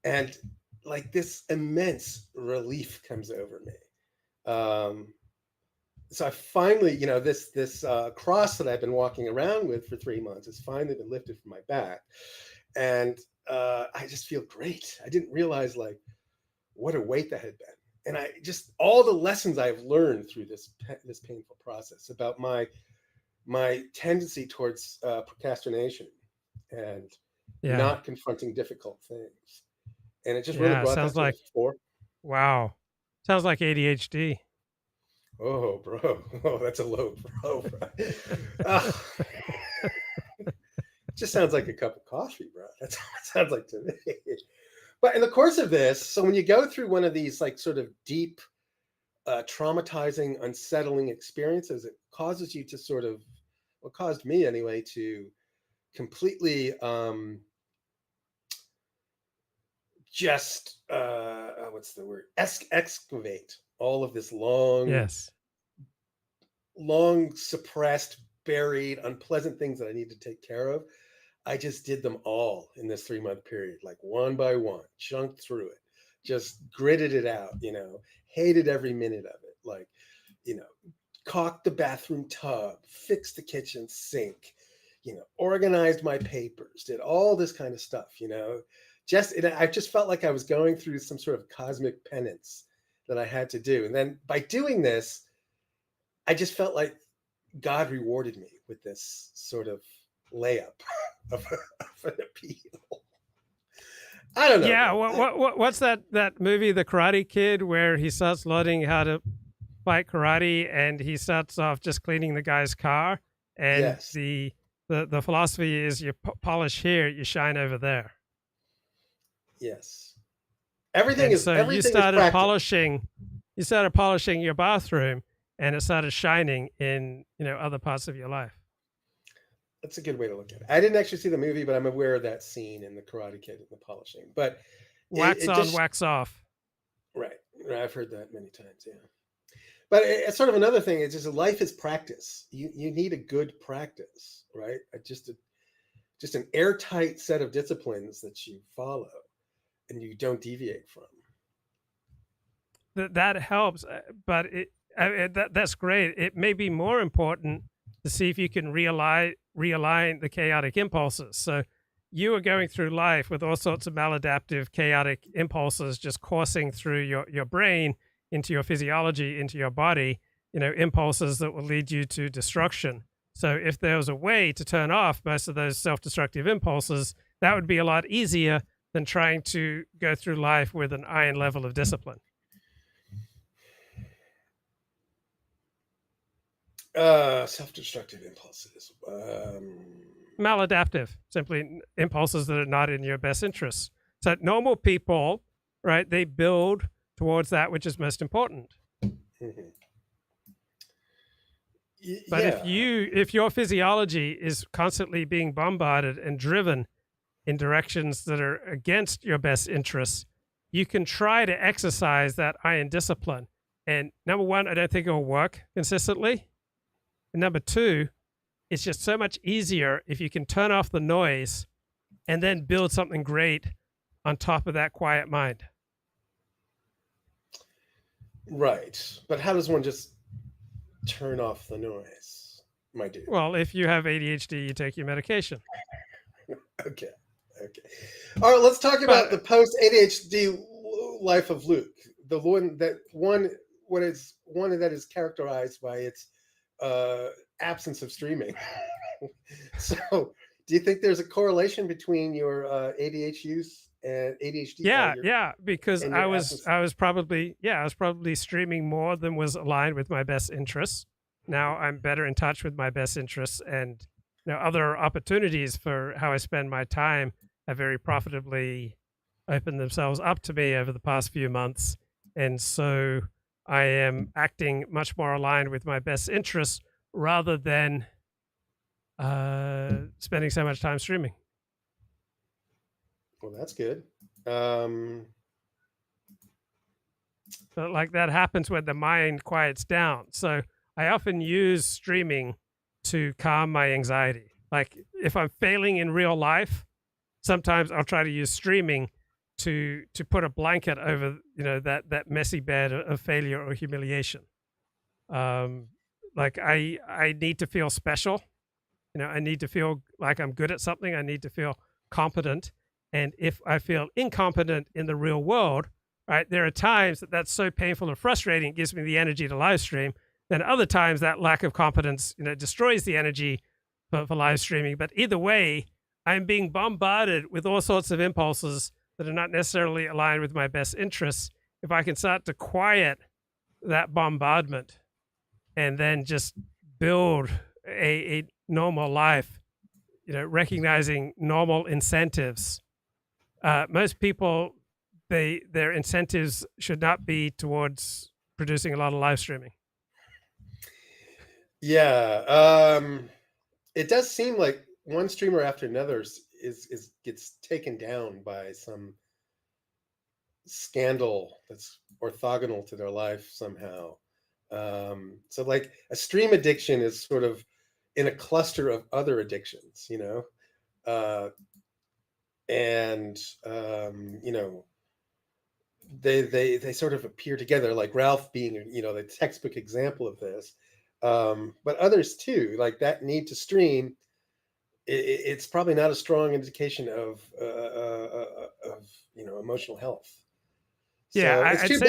And like this immense relief comes over me. So I finally, this cross that I've been walking around with for 3 months has finally been lifted from my back. And I just feel great. I didn't realize like what a weight that had been. And I just, all the lessons I've learned through this painful process about my tendency towards procrastination and not confronting difficult things. And it just really brought that to the fore. Wow. Sounds like ADHD. Oh, bro. Oh, that's a low bro. Just sounds like a cup of coffee, bro. That's what it sounds like to me. But in the course of this, so when you go through one of these like sort of deep, traumatizing, unsettling experiences, it causes you to sort of, what caused me anyway, to completely just, what's the word? Excavate all of this long suppressed, buried, unpleasant things that I need to take care of. I just did them all in this 3-month period, like one by one, chunked through it, just gritted it out, hated every minute of it. Like, caulked the bathroom tub, fixed the kitchen sink, organized my papers, did all this kind of stuff, I just felt like I was going through some sort of cosmic penance that I had to do. And then by doing this, I just felt like God rewarded me with this sort of layup of an appeal. I don't know. Yeah, what's that movie, The Karate Kid, where he starts learning how to fight karate and he starts off just cleaning the guy's car, and the philosophy is you polish here, you shine over there. Yes. Everything is you started polishing your bathroom, and it started shining in other parts of your life. That's a good way to look at it. I didn't actually see the movie, but I'm aware of that scene in The Karate Kid and the polishing. But wax on, wax off. Right. I've heard that many times. Yeah. But it's sort of another thing. It's just life is practice. You need a good practice, right? Just an airtight set of disciplines that you follow and you don't deviate from. That helps, but that's great. It may be more important to see if you can realign the chaotic impulses. So you are going through life with all sorts of maladaptive, chaotic impulses just coursing through your brain into your physiology, into your body, impulses that will lead you to destruction. So if there was a way to turn off most of those self-destructive impulses, that would be a lot easier than trying to go through life with an iron level of discipline. Self-destructive impulses. Maladaptive, simply impulses that are not in your best interests. So normal people, right, they build towards that which is most important. Mm-hmm. But if your physiology is constantly being bombarded and driven in directions that are against your best interests, you can try to exercise that iron discipline. And number one, I don't think it will work consistently. And number two, it's just so much easier if you can turn off the noise and then build something great on top of that quiet mind. Right. But how does one just turn off the noise, my dude? Well, if you have ADHD, you take your medication. Okay. All right, let's talk about the post-ADHD life of Luke. The one that is characterized by its absence of streaming. So do you think there's a correlation between your ADHD use and ADHD. Yeah, because and I your was absence- I was probably streaming more than was aligned with my best interests. Now I'm better in touch with my best interests, and other opportunities for how I spend my time have very profitably opened themselves up to me over the past few months, and so I am acting much more aligned with my best interests rather than spending so much time streaming. Well, that's good. But like that happens when the mind quiets down. So I often use streaming to calm my anxiety. Like if I'm failing in real life, sometimes I'll try to use streaming to put a blanket over that messy bed of failure or humiliation. Like I need to feel special. I need to feel like I'm good at something. I need to feel competent. And if I feel incompetent in the real world, right, there are times that's so painful and frustrating, it gives me the energy to live stream. Then other times that lack of competence, destroys the energy for live streaming. But either way, I'm being bombarded with all sorts of impulses that are not necessarily aligned with my best interests. If I can start to quiet that bombardment and then just build a normal life, recognizing normal incentives. Most people, their incentives should not be towards producing a lot of live streaming. Yeah, it does seem like one streamer after another gets taken down by some scandal that's orthogonal to their life somehow. So like a stream addiction is sort of in a cluster of other addictions, and they sort of appear together, like Ralph being the textbook example of this, but others too, like that need to stream. It's probably not a strong indication of emotional health. Yeah, so it's I'd too say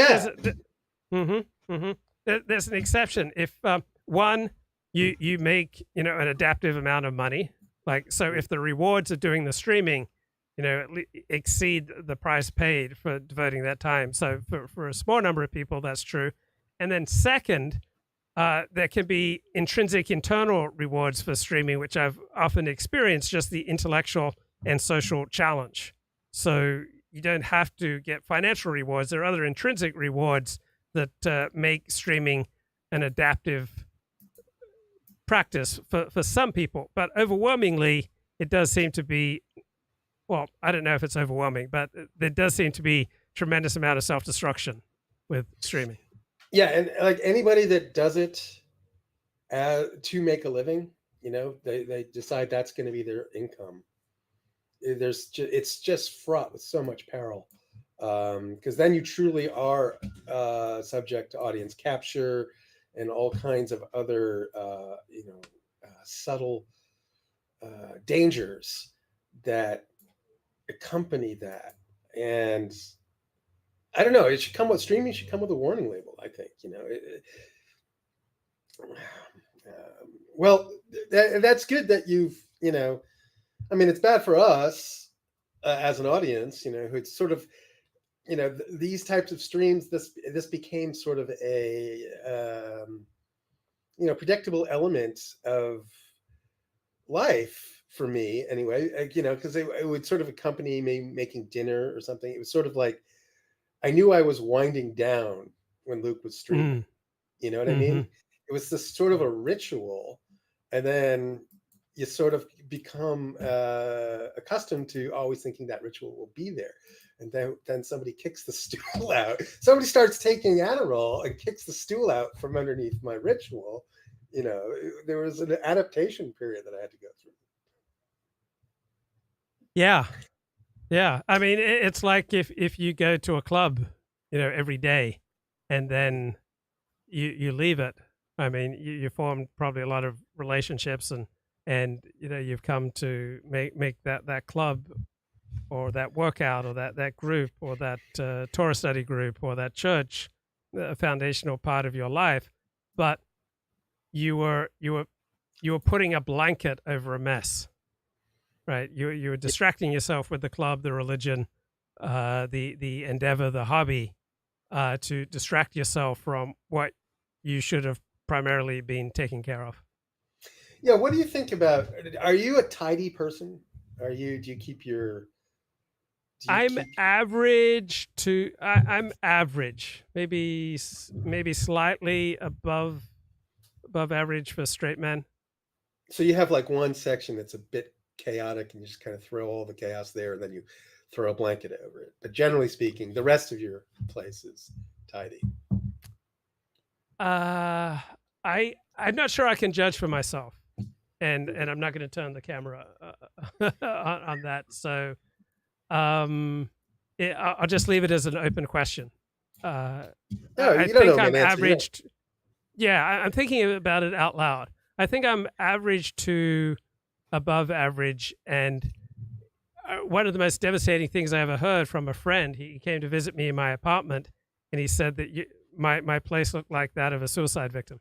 bad. there's an exception. If one, you make an adaptive amount of money, like so if the rewards of doing the streaming exceed the price paid for devoting that time, so for a small number of people that's true. And then second, there can be intrinsic internal rewards for streaming, which I've often experienced, just the intellectual and social challenge. So you don't have to get financial rewards. There are other intrinsic rewards that make streaming an adaptive practice for some people. But overwhelmingly, it does seem to be, well, I don't know if it's overwhelming, but there does seem to be tremendous amount of self-destruction with streaming. Yeah, and like anybody that does it to make a living, they decide that's going to be their income. It's just fraught with so much peril, because then you truly are subject to audience capture and all kinds of other subtle dangers that accompany that. And I don't know, streaming should come with a warning label, I think. Well, that's good that you've, I mean, it's bad for us as an audience, who it's sort of, these types of streams, this became sort of a, predictable element of life for me anyway, because it would sort of accompany me making dinner or something. It was sort of like, I knew I was winding down when Luke was streaming. You know what I mean? It was this sort of a ritual, and then you sort of become accustomed to always thinking that ritual will be there. And then somebody kicks the stool out. Somebody starts taking Adderall and kicks the stool out from underneath my ritual. There was an adaptation period that I had to go through. Yeah. I mean, it's like if you go to a club, every day, and then you leave it. I mean, you formed probably a lot of relationships, and you've come to make that club or that workout or that group or that Torah study group or that church a foundational part of your life. But you were putting a blanket over a mess, right? You were distracting yourself with the club, the religion, the endeavor, the hobby, to distract yourself from what you should have primarily been taking care of. Yeah, what do you think about? Are you a tidy person? Do you keep your? I'm average to. I'm average, maybe slightly above average for straight men. So you have like one section that's a bit chaotic, and you just kind of throw all the chaos there, and then you throw a blanket over it. But generally speaking, the rest of your place is tidy. I'm not sure I can judge for myself, and I'm not going to turn the camera on that. So, I'll just leave it as an open question. I think I'm average. Yeah, I'm thinking about it out loud. I think I'm average to above average, and one of the most devastating things I ever heard from a friend. He came to visit me in my apartment, and he said that my place looked like that of a suicide victim.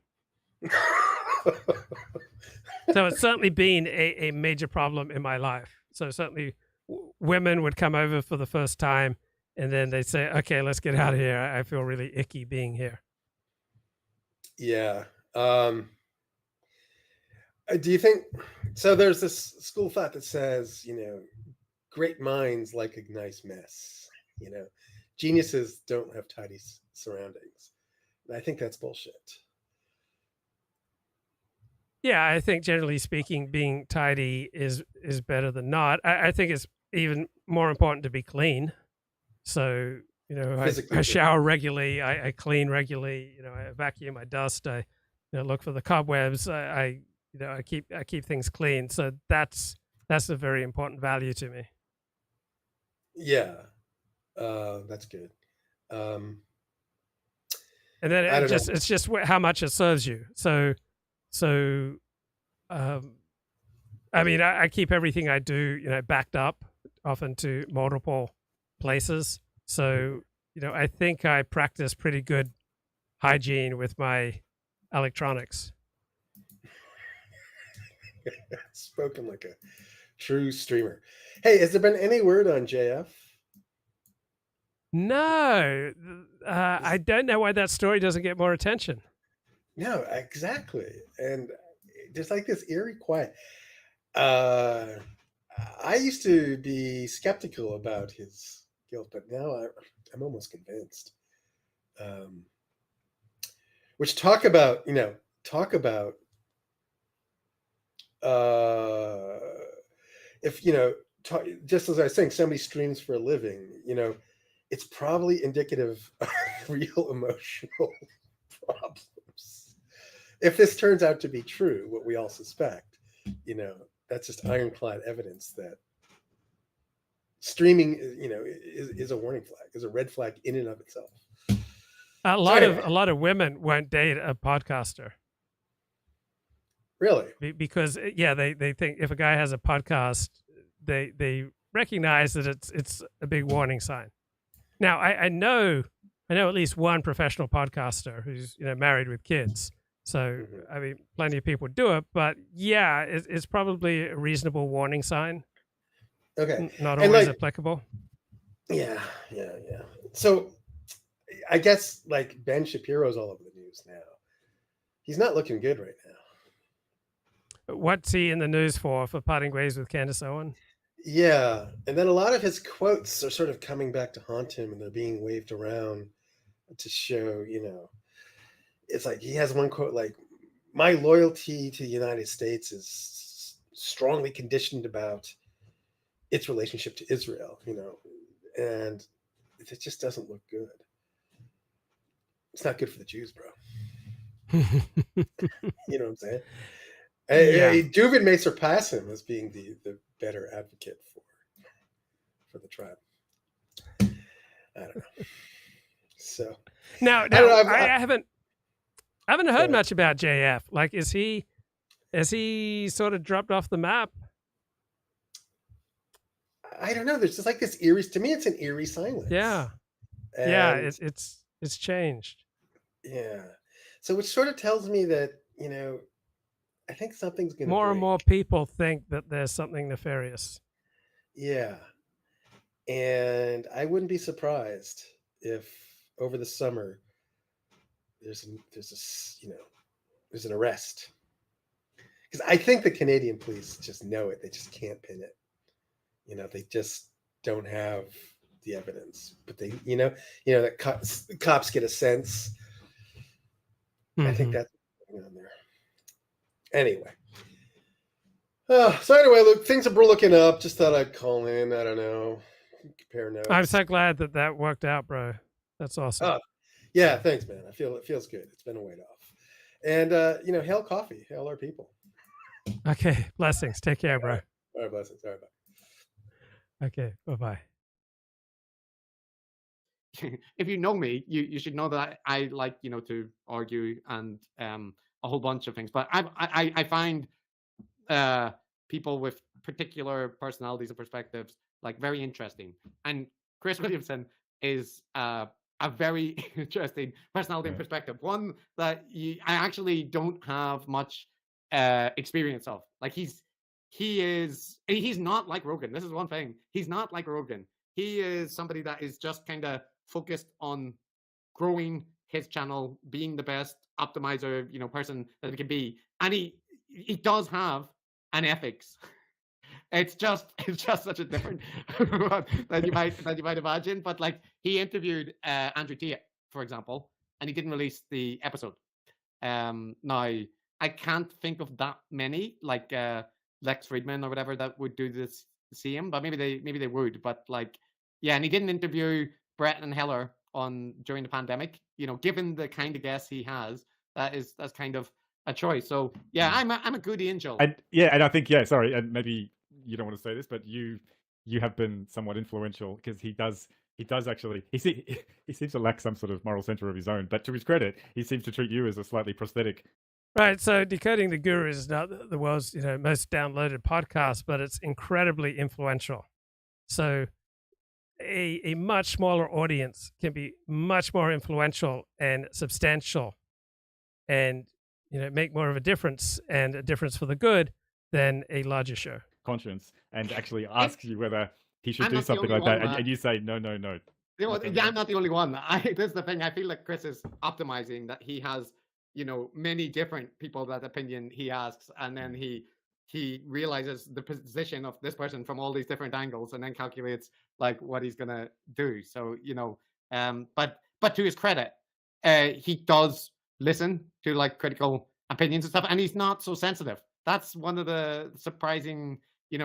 So it's certainly been a major problem in my life. So certainly women would come over for the first time, and then they'd say, okay, let's get out of here. I feel really icky being here. Yeah. Do you think, so there's this school of thought that says, great minds like a nice mess, geniuses don't have tidy surroundings. And I think that's bullshit. Yeah, I think generally speaking, being tidy is better than not. I think it's even more important to be clean. So, I shower regularly, I clean regularly, I vacuum, I dust, I look for the cobwebs, I keep things clean. So that's a very important value to me. Yeah, that's good. And then it's just how much it serves you. So, I mean, I keep everything I do, backed up often to multiple places. So, I think I practice pretty good hygiene with my electronics. Spoken like a true streamer. Hey, has there been any word on JF? No, I don't know why that story doesn't get more attention. No, exactly. And there's like this eerie quiet. I used to be skeptical about his guilt, but now I'm almost convinced. Which talk about if just as I was saying, somebody streams for a living, it's probably indicative of real emotional problems. If this turns out to be true, what we all suspect, that's just ironclad evidence that streaming, is a warning flag, is a red flag in and of itself. A lot of women won't date a podcaster. Really? Because they think if a guy has a podcast, they recognize that it's a big warning sign. Now I know at least one professional podcaster who's married with kids. So I mean, plenty of people do it, but yeah, it's probably a reasonable warning sign. Okay, not always applicable. Yeah. So I guess like Ben Shapiro's all over the news now. He's not looking good right now. What's he in the news for parting ways with Candace Owens? Yeah, and then a lot of his quotes are sort of coming back to haunt him, and they're being waved around to show, it's like he has one quote like, "My loyalty to the United States is strongly conditioned about its relationship to Israel," and it just doesn't look good. It's not good for the Jews, bro. You know what I'm saying? Yeah. Dubin may surpass him as being the better advocate for the tribe. I don't know. So now I haven't heard much about JF. Like, has he sort of dropped off the map? I don't know. There's just like this eerie. To me, it's an eerie silence. Yeah, it's changed. Yeah. So which sort of tells me that I think something's going to more and more people think that there's something nefarious. Yeah. And I wouldn't be surprised if over the summer there's an arrest. Because I think the Canadian police just know it. They just can't pin it. They just don't have the evidence. But they, that cops get a sense. I think that's what's going on there. Anyway. So anyway, look, things are looking up. Just thought I'd call in. I don't know. Compare notes. I'm so glad that worked out, bro. That's awesome. Oh, yeah, thanks, man. It feels good. It's been a weight off. And hail coffee. Hail our people. Okay. Blessings. Take care, bro. All right, blessings. All right, bye. Okay. Bye-bye. If you know me, you should know that I like, to argue and a whole bunch of things. But I find people with particular personalities and perspectives like very interesting. And Chris Williamson is a very interesting personality and perspective. One that I actually don't have much experience of. Like he's not like Rogan. This is one thing. He's not like Rogan. He is somebody that is just kind of focused on growing his channel, being the best optimizer, person that he can be. And he does have an ethics. It's just such a different than you might imagine. But like he interviewed Andrew Tate, for example, and he didn't release the episode. Now I can't think of that many like Lex Friedman or whatever that would do this same, but maybe they would. But like, yeah, and he didn't interview Brett and Heller during the pandemic. Given the kind of guests he has, that's kind of a choice. So yeah, I'm a good angel. And I think sorry, and maybe you don't want to say this, but you have been somewhat influential because he does actually he seems to lack some sort of moral center of his own. But to his credit, he seems to treat you as a slightly prosthetic. Right. So Decoding the Guru is not the world's most downloaded podcast, but it's incredibly influential. So a much smaller audience can be much more influential and substantial, and make more of a difference and a difference for the good than a larger show. Conscience and actually asks you whether he should do something like that, and you say no. I'm not the only one. This is the thing. I feel like Chris is optimizing that he has many different people that opinion he asks, and then he realizes the position of this person from all these different angles, and then calculates like what he's gonna do. So but to his credit, he does listen to like critical opinions and stuff, and he's not so sensitive. That's one of the surprising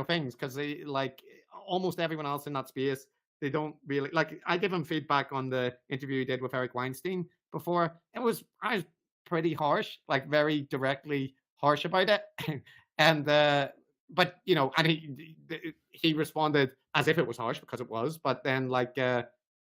things, because they like almost everyone else in that space, they don't really like. I give him feedback on the interview he did with Eric Weinstein before. I was pretty harsh, like very directly harsh about it. And but and he responded as if it was harsh, because it was, but then like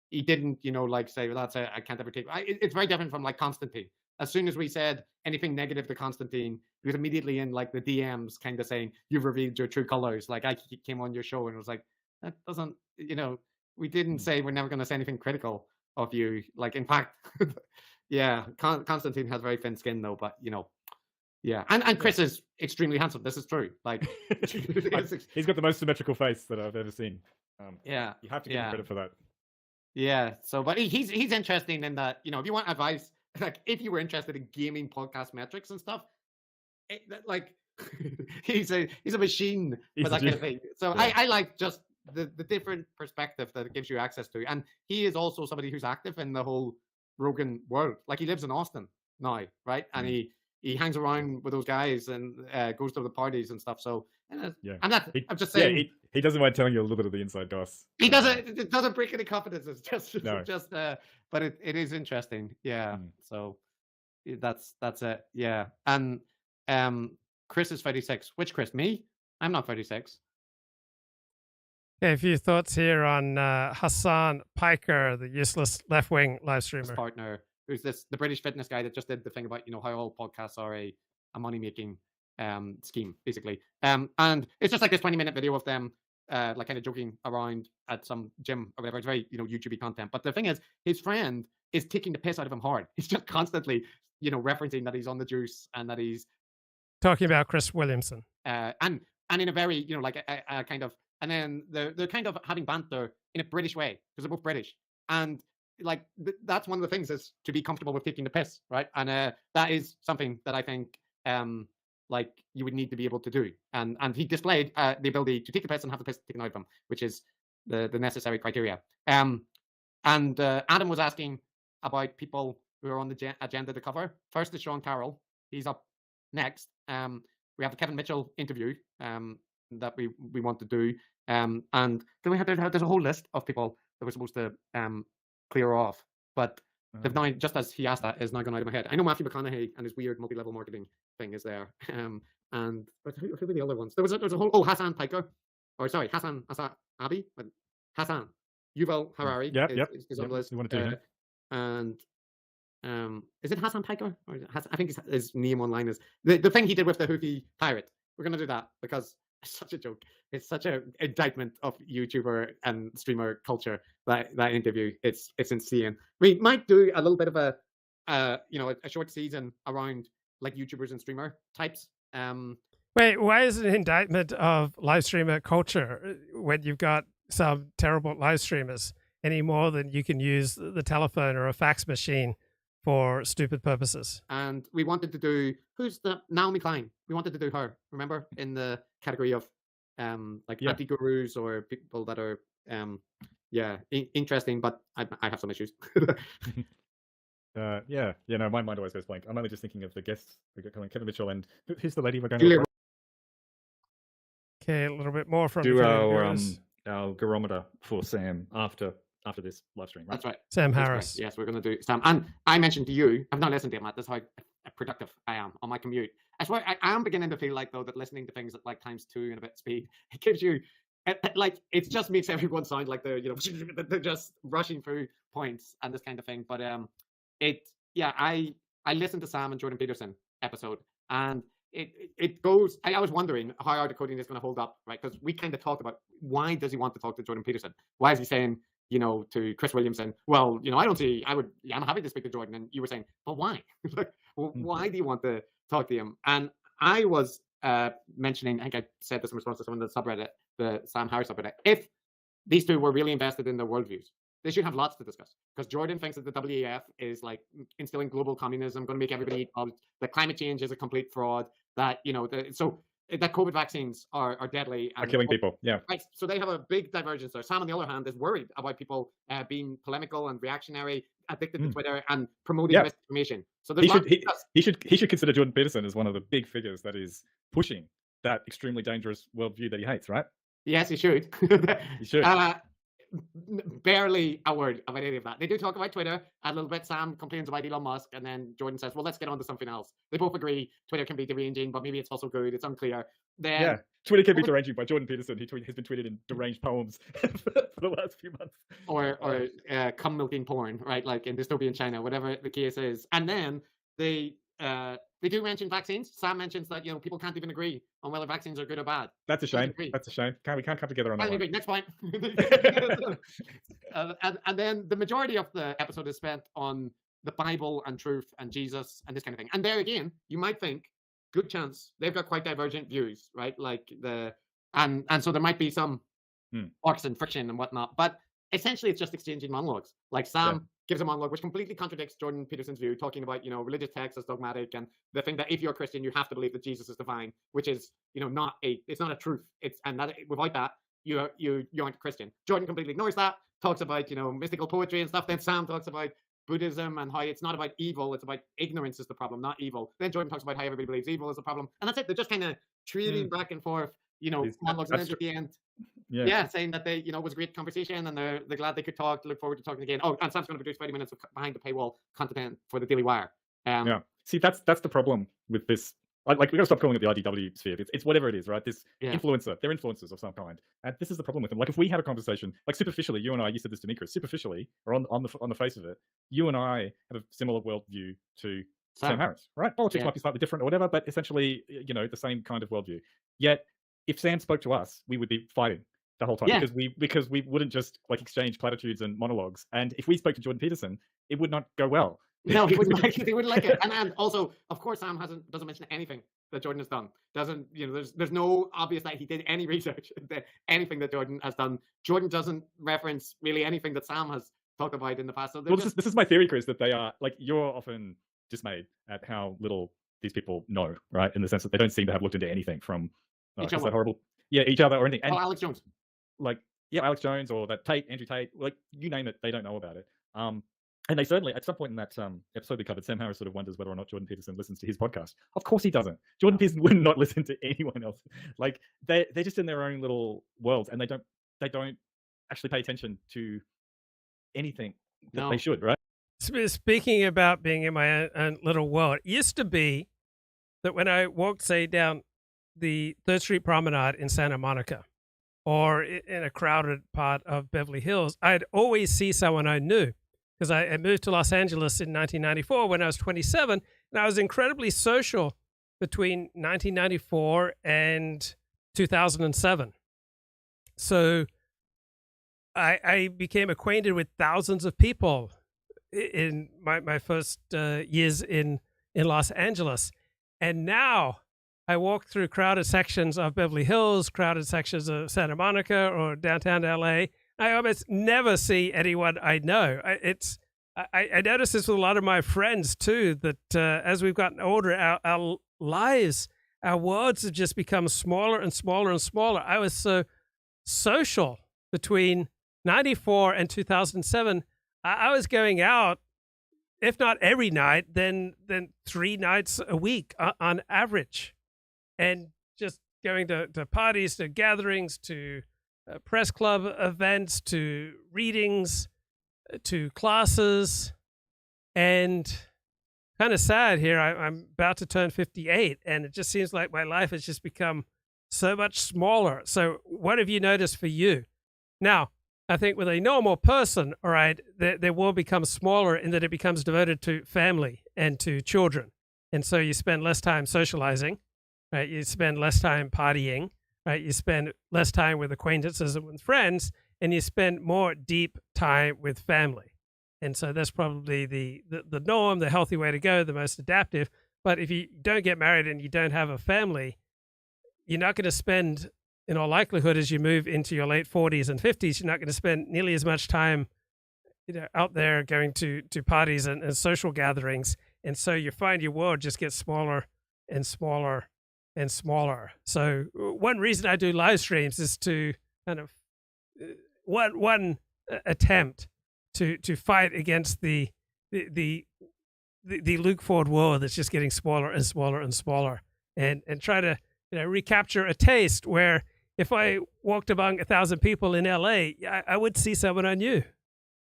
he didn't like say, well, I can't ever take it's very different from like Constantine. As soon as we said anything negative to Constantine, he was immediately in like the DMs kind of saying, you've revealed your true colors. Like I came on your show and was like, that doesn't, we didn't say we're never going to say anything critical of you. Like, in fact, yeah, Constantine has very thin skin though, but yeah. And Chris is extremely handsome. This is true. Like, he's got the most symmetrical face that I've ever seen. Yeah. You have to give him credit for that. Yeah. So, but he's interesting in that, if you want advice, like if you were interested in gaming podcast metrics and stuff, like he's a machine for that kind of thing. So yeah. I like just the different perspective that it gives you access to. And he is also somebody who's active in the whole Rogan world. Like he lives in Austin now, right? And he hangs around with those guys and goes to the parties and stuff. So yeah, I'm just saying. Yeah, he doesn't mind telling you a little bit of the inside goss. He doesn't. It doesn't break any confidence. It's just but it is interesting. Yeah. So that's it. Yeah. And Chris is 36. Which Chris? Me? I'm not 36. Okay, a few thoughts here on Hassan Piker, the useless left-wing live streamer. His partner, who's the British fitness guy that just did the thing about how all podcasts are a money-making scheme, basically. And it's just like this 20-minute video of them like kind of joking around at some gym or whatever. It's very YouTube-y content. But the thing is, his friend is taking the piss out of him hard. He's just constantly referencing that he's on the juice and that he's talking about Chris Williamson. And in a very like a kind of, and then they're kind of having banter in a British way, because they're both British. And like that's one of the things, is to be comfortable with taking the piss, right? And that is something that I think like you would need to be able to do. And he displayed the ability to take the piss and have the piss taken out of him, which is the necessary criteria. And Adam was asking about people who are on the agenda to cover. First is Sean Carroll. He's up next. We have the Kevin Mitchell interview that we want to do. And then there's a whole list of people that we're supposed to clear off. But they've now, just as he asked that, is now gone out of my head. I know Matthew McConaughey and his weird multi-level marketing thing is there. But who were the other ones? There was a whole Hassan Piker, or sorry, Hassan Abi, but Hassan Yuval Harari is on the list. You want to do that? And is it Hassan Piker? Or is it I think his name online is the thing he did with the Houthi pirate. We're gonna do that because it's such a joke. It's such an indictment of YouTuber and streamer culture. That interview, it's insane. We might do a little bit of a short season around like YouTubers and streamer types. Wait, why is it an indictment of live streamer culture when you've got some terrible live streamers any more than you can use the telephone or a fax machine for stupid purposes? And we wanted to do, who's the Naomi Klein? We wanted to do her, remember, in the category of anti-gurus or people that are interesting, but I have some issues. No, my mind always goes blank. I'm only just thinking of the guests we got coming, Kevin Mitchell, and who's the lady we're going to? Okay, a little bit more from do our garometer for Sam after this live stream, right? That's right. Sam Harris. Right. Yes, we're going to do Sam. And I mentioned to you, I've not listened to him, Matt. That's how productive I am on my commute. I swear, I am beginning to feel like, though, that listening to things at like times 2 and a bit speed, it gives you, it just makes everyone sound like they're they're just rushing through points and this kind of thing. But I listened to Sam and Jordan Peterson episode, and it goes. I was wondering how our decoding is going to hold up, right? Because we kind of talked about why does he want to talk to Jordan Peterson? Why is he saying, to Chris Williamson, well, I'm happy to speak to Jordan, and you were saying, but why? Why do you want to talk to him? And I was mentioning, I think I said this in response to someone in the subreddit, the Sam Harris subreddit, if these two were really invested in their worldviews, they should have lots to discuss, because Jordan thinks that the WEF is like instilling global communism, going to make everybody eat bugs, that climate change is a complete fraud, that that COVID vaccines are deadly and are killing people. Yeah. Right. So they have a big divergence there. Sam, on the other hand, is worried about people being polemical and reactionary, addicted to Twitter, and promoting misinformation. So he should consider Jordan Peterson as one of the big figures that is pushing that extremely dangerous worldview that he hates, right? Yes, he should. He should. Barely a word about any of that. They do talk about Twitter a little bit. Sam complains about Elon Musk, and then Jordan says, well, let's get on to something else. They both agree Twitter can be deranging, but maybe it's also good. It's unclear. Then Twitter can be deranging by Jordan Peterson. He has been tweeted in deranged poems for the last few months. Or cum milking porn, right? Like in dystopian China, whatever the case is. And then they do mention vaccines. Sam mentions that people can't even agree on whether vaccines are good or bad. That's a shame. That's a shame. We can't come together on that one. Next point. and then the majority of the episode is spent on the Bible and truth and Jesus and this kind of thing. And there again, you might think, good chance they've got quite divergent views, right? Like and so there might be some arcs and friction and whatnot. But essentially, it's just exchanging monologues. Like Sam gives a monologue which completely contradicts Jordan Peterson's view, talking about religious texts as dogmatic, and the thing that if you're a Christian, you have to believe that Jesus is divine, which is it's not a truth. Without that, you aren't a Christian. Jordan completely ignores that, talks about mystical poetry and stuff. Then Sam talks about Buddhism and how it's not about evil, it's about ignorance is the problem, not evil. Then Jordan talks about how everybody believes evil is the problem, and that's it. They're just kind of trading back and forth, monologues, and then at the end. Saying that they, it was a great conversation, and they're glad they could talk. Look forward to talking again. Oh, and Sam's going to produce 30 minutes of behind the paywall content for the Daily Wire. See, that's the problem with this. Like we got to stop calling it the IDW sphere. It's whatever it is, right? This influencer, they're influencers of some kind, and this is the problem with them. Like if we had a conversation, like superficially, you and I, you said this to me, Chris, superficially, or on the face of it, you and I have a similar worldview to Sam Harris, right? Politics might be slightly different or whatever, but essentially, the same kind of worldview. Yet, if Sam spoke to us, we would be fighting the whole time because we wouldn't just like exchange platitudes and monologues. And if we spoke to Jordan Peterson, it would not go well. No, he wouldn't like it. He wouldn't like it. And also, of course, Sam doesn't mention anything that Jordan has done. Doesn't, there's no obvious that he did any research into anything that Jordan has done. Jordan doesn't reference really anything that Sam has talked about in the past. So this is my theory, Chris, that they are, like, you're often dismayed at how little these people know, right? In the sense that they don't seem to have looked into anything from each is other. that horrible? Yeah, each other or anything. And, Alex Jones. Like, yeah, Alex Jones or that Andrew Tate, like, you name it, they don't know about it. And they certainly, at some point in that episode we covered, Sam Harris sort of wonders whether or not Jordan Peterson listens to his podcast. Of course he doesn't. Jordan Peterson would not listen to anyone else. Like, they're just in their own little worlds, and they don't actually pay attention to anything that they should, right? Speaking about being in my own little world, it used to be that when I walked, say, down the 3rd Street Promenade in Santa Monica or in a crowded part of Beverly Hills, I'd always see someone I knew. Because I moved to Los Angeles in 1994 when I was 27, and I was incredibly social between 1994 and 2007. So I became acquainted with thousands of people in my first years in Los Angeles. And now I walk through crowded sections of Beverly Hills, crowded sections of Santa Monica or downtown LA. I almost never see anyone I know. I notice this with a lot of my friends too, that as we've gotten older, our lives, our worlds have just become smaller and smaller and smaller. I was so social between 94 and 2007. I was going out, if not every night, then 3 nights a week on average, and just going to parties, to gatherings, to press club events, to readings, to classes. And kind of sad here, I'm about to turn 58, and it just seems like my life has just become so much smaller. So what have you noticed for you? Now, I think with a normal person, all right, their world becomes smaller in that it becomes devoted to family and to children. And so you spend less time socializing, right? You spend less time partying, right? You spend less time with acquaintances and with friends, and you spend more deep time with family. And so that's probably the norm, the healthy way to go, the most adaptive. But if you don't get married and you don't have a family, you're not going to spend, in all likelihood, as you move into your late 40s and 50s, you're not going to spend nearly as much time out there going to parties and social gatherings. And so you find your world just gets smaller and smaller and smaller. So one reason I do live streams is to kind of one attempt to fight against the Luke Ford world that's just getting smaller and smaller and smaller, and try to recapture a taste where if I walked among 1,000 people in LA, I would see someone I knew.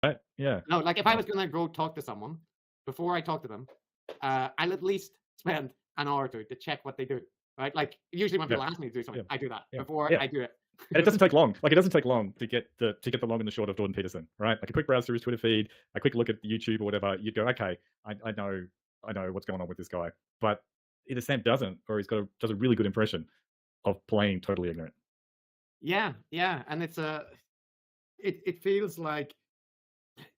Right. Yeah. No, like if I was going to go talk to someone, before I talk to them, I'll at least spend an hour or two to check what they do. Right? Like usually when people ask me to do something, I do that before I do it. And it doesn't take long. Like, it doesn't take long to get the long and the short of Jordan Peterson, right? Like a quick browse through his Twitter feed, a quick look at YouTube or whatever. You'd go, okay, I know what's going on with this guy. But either Sam doesn't, or he's does a really good impression of playing totally ignorant. Yeah, and it's it feels like,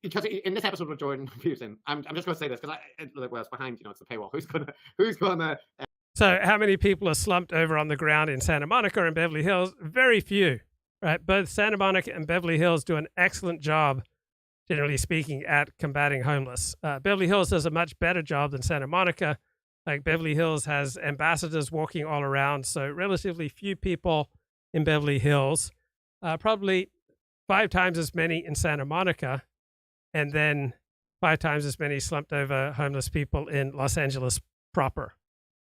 because in this episode with Jordan Peterson, I'm just going to say this because it's behind, it's the paywall. Who's gonna So how many people are slumped over on the ground in Santa Monica and Beverly Hills? Very few, right? Both Santa Monica and Beverly Hills do an excellent job, generally speaking, at combating homeless. Beverly Hills does a much better job than Santa Monica. Like, Beverly Hills has ambassadors walking all around, so relatively few people in Beverly Hills, probably 5 times as many in Santa Monica, and then 5 times as many slumped over homeless people in Los Angeles proper.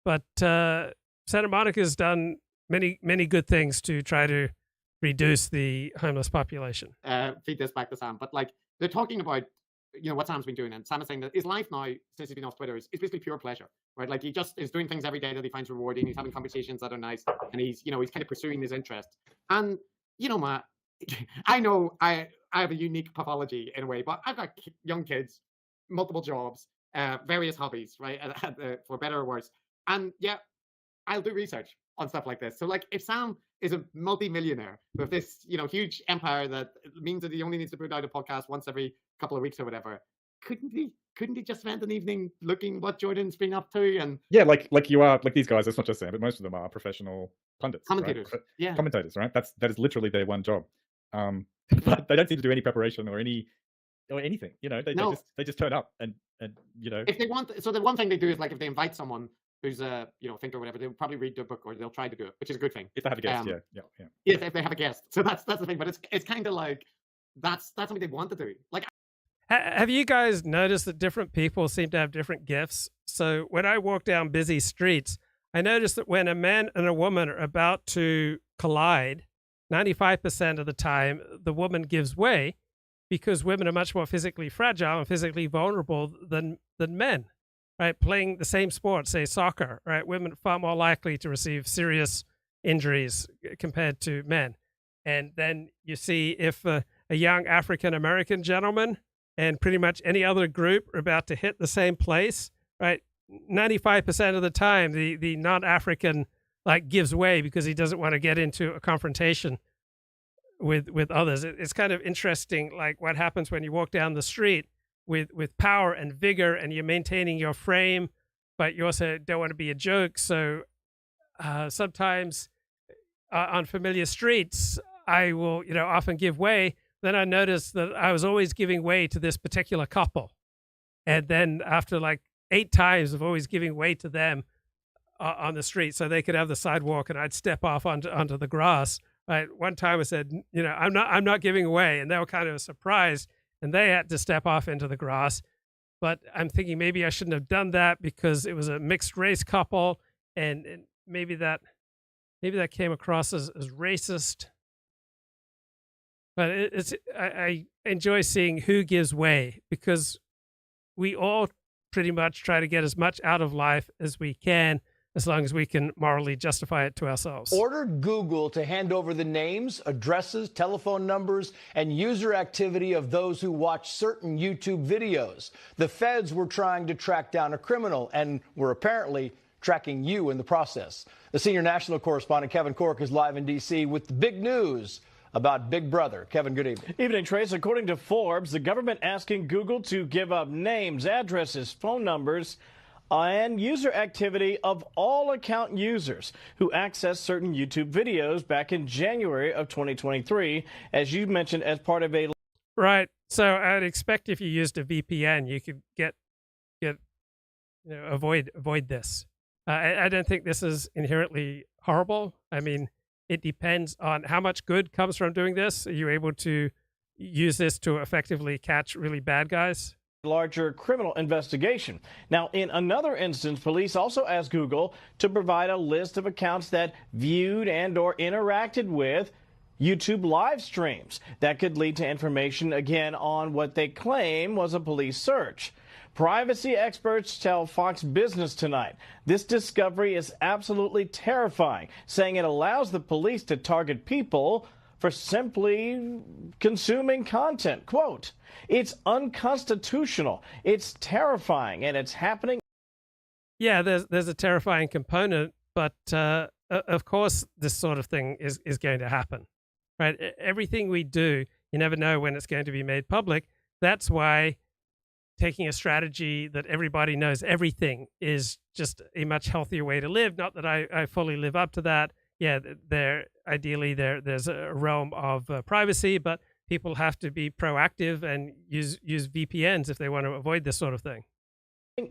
But Santa Monica has done many good things to try to reduce the homeless population. Feed this back to Sam, but like they're talking about, what Sam's been doing, and Sam is saying that his life now, since he's been off Twitter, is basically pure pleasure, right? Like he just is doing things every day that he finds rewarding. He's having conversations that are nice, and he's kind of pursuing his interest. And Matt, I know I have a unique pathology in a way, but I've got young kids, multiple jobs, various hobbies, right? For better or worse. And yeah, I'll do research on stuff like this. So like if Sam is a multi-millionaire with this, huge empire that means that he only needs to put out a podcast once every couple of weeks or whatever, couldn't couldn't he just spend an evening looking what Jordan's been up to? And yeah, like you are, like these guys, it's not just Sam, but most of them are professional pundits, commentators. right? Yeah. Commentators, right? That is literally their one job. But they don't seem to do any preparation or anything. You know, they just turn up and you know. If they want, so the one thing they do is like if they invite someone who's a thinker or whatever, they'll probably read their book or they'll try to do it, which is a good thing. If they have a guest, yeah. Yes, if they have a guest. So that's the thing. But it's kind of like that's something they want to do. Like, have you guys noticed that different people seem to have different gifts? So when I walk down busy streets, I notice that when a man and a woman are about to collide, 95% of the time the woman gives way, because women are much more physically fragile and physically vulnerable than men. Right, playing the same sport, say soccer, right? Women are far more likely to receive serious injuries compared to men. And then you see if a young African-American gentleman and pretty much any other group are about to hit the same place, right? 95% of the time, the non-African gives way because he doesn't want to get into a confrontation with others. It's kind of interesting, like what happens when you walk down the street with power and vigor, and you're maintaining your frame, but you also don't want to be a joke. So sometimes on familiar streets, I will, often give way. Then I noticed that I was always giving way to this particular couple. And then after 8 times of always giving way to them on the street so they could have the sidewalk and I'd step off onto the grass. Right. One time I said, I'm not giving way. And they were kind of surprised. And they had to step off into the grass. But I'm thinking maybe I shouldn't have done that because it was a mixed race couple. And maybe that came across as racist. But I enjoy seeing who gives way, because we all pretty much try to get as much out of life as we can, as long as we can morally justify it to ourselves. Order Google to hand over the names, addresses, telephone numbers, and user activity of those who watch certain YouTube videos. The feds were trying to track down a criminal and were apparently tracking you in the process. The senior national correspondent, Kevin Corke, is live in D.C. with the big news about Big Brother. Kevin, good evening. Evening, Trace. According to Forbes, the government asking Google to give up names, addresses, phone numbers, and user activity of all account users who accessed certain YouTube videos back in January of 2023, as you mentioned, as part of a... Right. So I'd expect if you used a VPN, you could avoid this. I don't think this is inherently horrible. I mean, it depends on how much good comes from doing this. Are you able to use this to effectively catch really bad guys? Larger criminal investigation. Now, in another instance, police also asked Google to provide a list of accounts that viewed and or interacted with YouTube live streams. That could lead to information, again, on what they claim was a police search. Privacy experts tell Fox Business tonight this discovery is absolutely terrifying, saying it allows the police to target people for simply consuming content. Quote, "It's unconstitutional, it's terrifying, and it's happening." Yeah, there's a terrifying component, but of course this sort of thing is going to happen, right? Everything we do, you never know when it's going to be made public. That's why taking a strategy that everybody knows everything is just a much healthier way to live. Not that I fully live up to that. Yeah, there's a realm of privacy, but people have to be proactive and use VPNs if they want to avoid this sort of thing.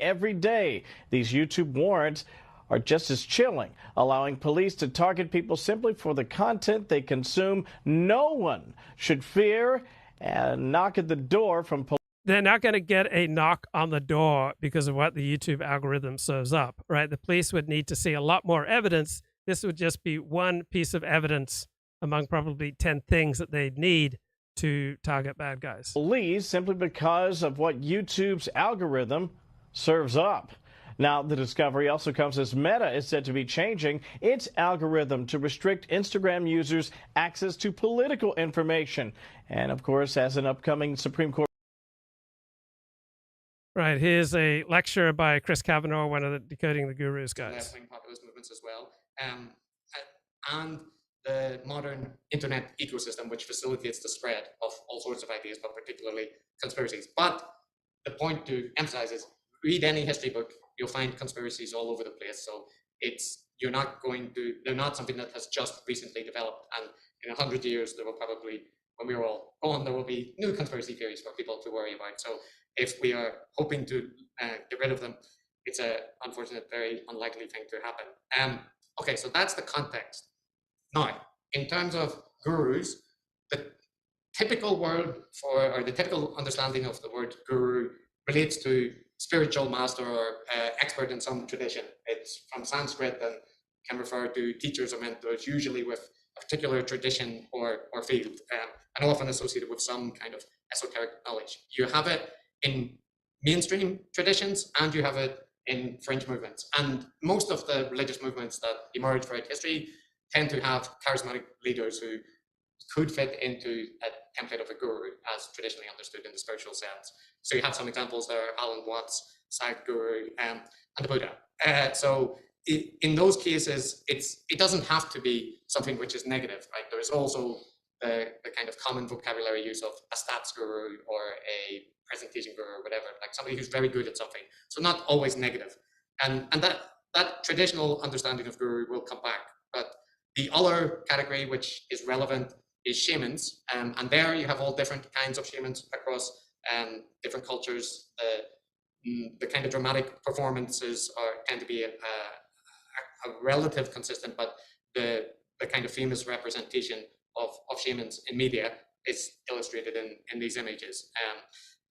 Every day, these YouTube warrants are just as chilling, allowing police to target people simply for the content they consume. No one should fear a knock at the door from police. They're not going to get a knock on the door because of what the YouTube algorithm serves up, right? The police would need to see a lot more evidence. This would just be one piece of evidence among probably 10 things that they'd need to target bad guys. Police simply because of what YouTube's algorithm serves up. Now, the discovery also comes as Meta is said to be changing its algorithm to restrict Instagram users' access to political information. And, of course, as an upcoming Supreme Court. Right, here's a lecture by Chris Kavanaugh, one of the Decoding the Gurus guys. Left-wing populist movements as well, and the modern internet ecosystem, which facilitates the spread of all sorts of ideas, but particularly conspiracies. But the point to emphasize is read any history book, you'll find conspiracies all over the place. So they're not something that has just recently developed. And in 100 years, there will probably, when we're all gone, there will be new conspiracy theories for people to worry about. So if we are hoping to get rid of them, it's an unfortunate, very unlikely thing to happen. Okay, so that's the context. Now, in terms of gurus, the typical word or the typical understanding of the word guru relates to spiritual master or expert in some tradition. It's from Sanskrit and can refer to teachers or mentors, usually with a particular tradition or field, and often associated with some kind of esoteric knowledge. You have it in mainstream traditions and you have it in fringe movements. And most of the religious movements that emerge throughout history tend to have charismatic leaders who could fit into a template of a guru as traditionally understood in the spiritual sense. So you have some examples there, Alan Watts, Sadhguru, and the Buddha. So in those cases, it doesn't have to be something which is negative, right? There is also the kind of common vocabulary use of a stats guru or a presentation guru or whatever, like somebody who's very good at something. So not always negative. And that traditional understanding of guru will come back. But the other category which is relevant is shamans. And there you have all different kinds of shamans across different cultures. The kind of dramatic performances tend to be a relative consistent, but the kind of famous representation of shamans in media is illustrated in these images.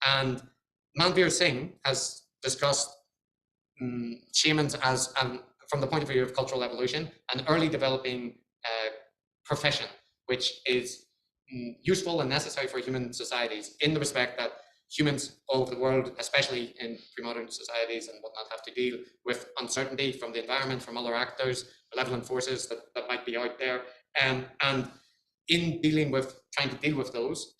And Manveer Singh has discussed shamans as, from the point of view of cultural evolution, an early developing profession, which is useful and necessary for human societies in the respect that humans all over the world, especially in pre-modern societies and whatnot, have to deal with uncertainty from the environment, from other actors, malevolent forces that might be out there. And in trying to deal with those,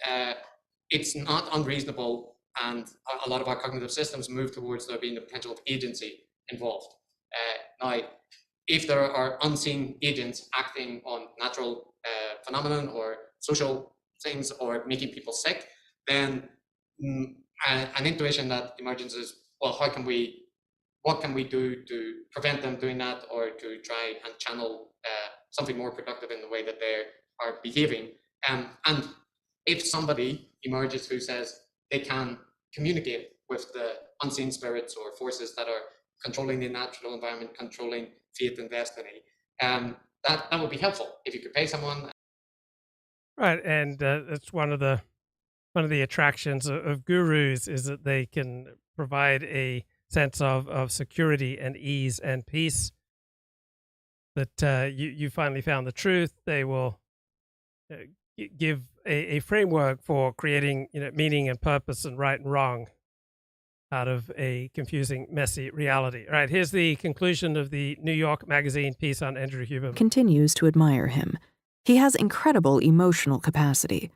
it's not unreasonable, and a lot of our cognitive systems move towards there being the potential of agency involved. Now, if there are unseen agents acting on natural phenomenon or social things or making people sick, then an intuition that emerges is, well, what can we do to prevent them doing that, or to try and channel something more productive in the way that they are behaving. And if somebody emerges who says they can communicate with the unseen spirits or forces that are controlling the natural environment, controlling fate and destiny, that would be helpful if you could pay someone. Right, and it's one of the attractions of gurus is that they can provide a sense of security and ease and peace. That you finally found the truth. They will give a framework for creating meaning and purpose and right and wrong out of a confusing, messy reality. All right, here's the conclusion of the New York Magazine piece on Andrew Huberman. Continues to admire him. He has incredible emotional capacity.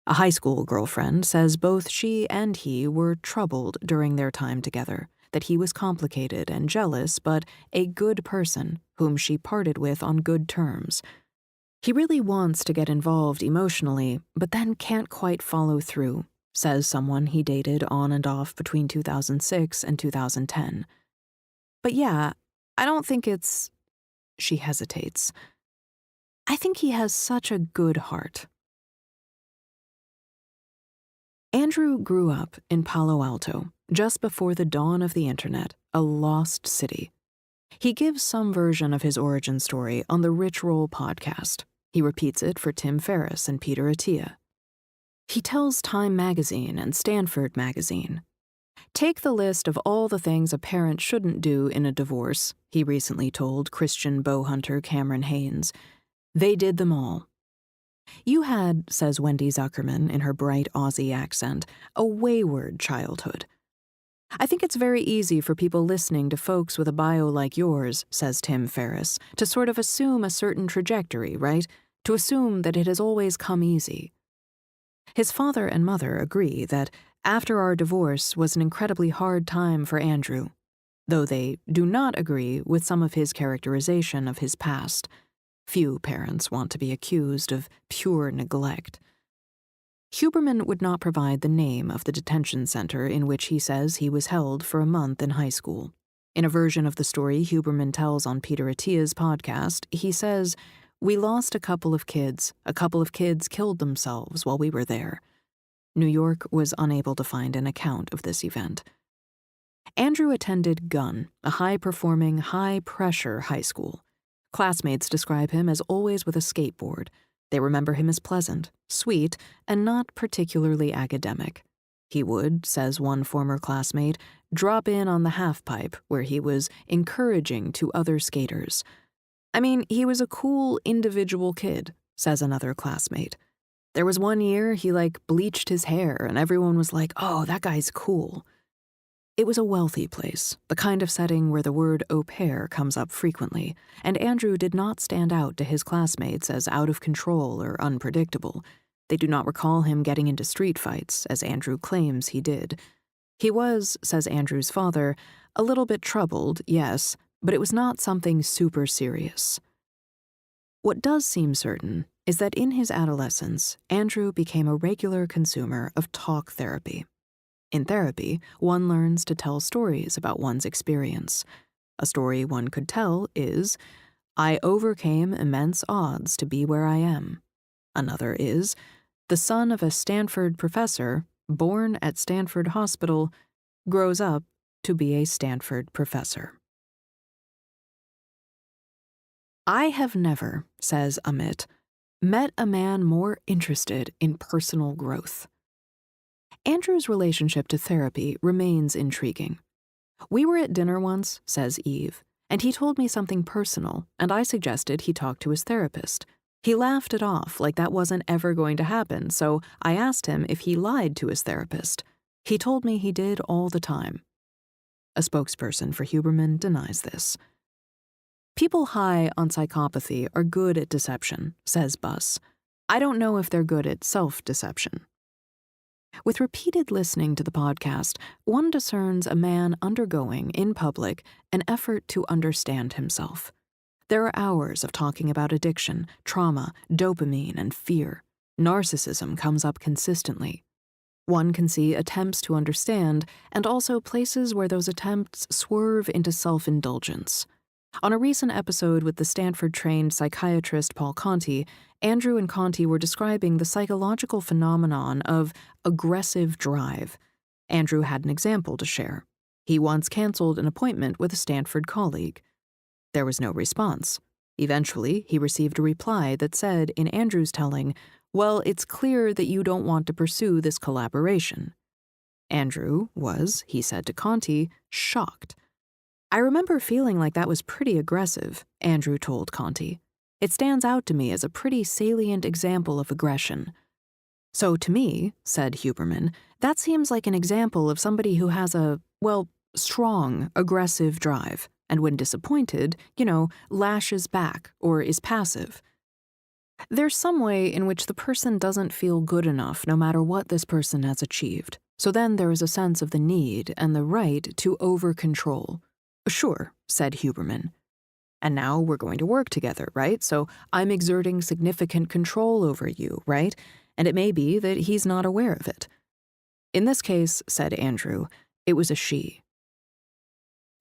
A high school girlfriend says both she and he were troubled during their time together, that he was complicated and jealous, but a good person whom she parted with on good terms. He really wants to get involved emotionally, but then can't quite follow through, says someone he dated on and off between 2006 and 2010. But yeah, I don't think it's... She hesitates. I think he has such a good heart. Andrew grew up in Palo Alto, just before the dawn of the internet, a lost city. He gives some version of his origin story on the Rich Roll podcast. He repeats it for Tim Ferriss and Peter Attia. He tells Time magazine and Stanford magazine. Take the list of all the things a parent shouldn't do in a divorce, he recently told Christian bowhunter Cameron Haynes. They did them all. You had, says Wendy Zuckerman in her bright Aussie accent, a wayward childhood. I think it's very easy for people listening to folks with a bio like yours, says Tim Ferriss, to sort of assume a certain trajectory, right? To assume that it has always come easy. His father and mother agree that after our divorce was an incredibly hard time for Andrew, though they do not agree with some of his characterization of his past. Few parents want to be accused of pure neglect. Huberman would not provide the name of the detention center in which he says he was held for a month in high school. In a version of the story Huberman tells on Peter Attia's podcast, he says, "We lost a couple of kids. A couple of kids killed themselves while we were there." New York was unable to find an account of this event. Andrew attended Gunn, a high-performing, high-pressure high school. Classmates describe him as always with a skateboard. They remember him as pleasant, sweet, and not particularly academic. He would, says one former classmate, drop in on the halfpipe where he was encouraging to other skaters. "I mean, he was a cool individual kid," says another classmate. "There was one year he bleached his hair and everyone was like, oh, that guy's cool." It was a wealthy place, the kind of setting where the word au pair comes up frequently, and Andrew did not stand out to his classmates as out of control or unpredictable. They do not recall him getting into street fights, as Andrew claims he did. He was, says Andrew's father, a little bit troubled, yes, but it was not something super serious. What does seem certain is that in his adolescence, Andrew became a regular consumer of talk therapy. In therapy, one learns to tell stories about one's experience. A story one could tell is, "I overcame immense odds to be where I am." Another is, "The son of a Stanford professor, born at Stanford Hospital, grows up to be a Stanford professor." "I have never," says Amit, "met a man more interested in personal growth." Andrew's relationship to therapy remains intriguing. "We were at dinner once," says Eve, "and he told me something personal, and I suggested he talk to his therapist. He laughed it off like that wasn't ever going to happen, so I asked him if he lied to his therapist. He told me he did all the time." A spokesperson for Huberman denies this. "People high on psychopathy are good at deception," says Buss. "I don't know if they're good at self-deception." With repeated listening to the podcast, one discerns a man undergoing, in public, an effort to understand himself. There are hours of talking about addiction, trauma, dopamine, and fear. Narcissism comes up consistently. One can see attempts to understand, and also places where those attempts swerve into self-indulgence. On a recent episode with the Stanford-trained psychiatrist Paul Conti, Andrew and Conti were describing the psychological phenomenon of aggressive drive. Andrew had an example to share. He once canceled an appointment with a Stanford colleague. There was no response. Eventually, he received a reply that said, in Andrew's telling, "Well, it's clear that you don't want to pursue this collaboration." Andrew was, he said to Conti, shocked. "I remember feeling like that was pretty aggressive," Andrew told Conti. "It stands out to me as a pretty salient example of aggression." "So to me," said Huberman, "that seems like an example of somebody who has a, strong, aggressive drive, and when disappointed, lashes back or is passive. There's some way in which the person doesn't feel good enough no matter what this person has achieved, so then there is a sense of the need and the right to over-control." "Sure," said Huberman. "And now we're going to work together, right? So I'm exerting significant control over you, right? And it may be that he's not aware of it." "In this case," said Andrew, "it was a she."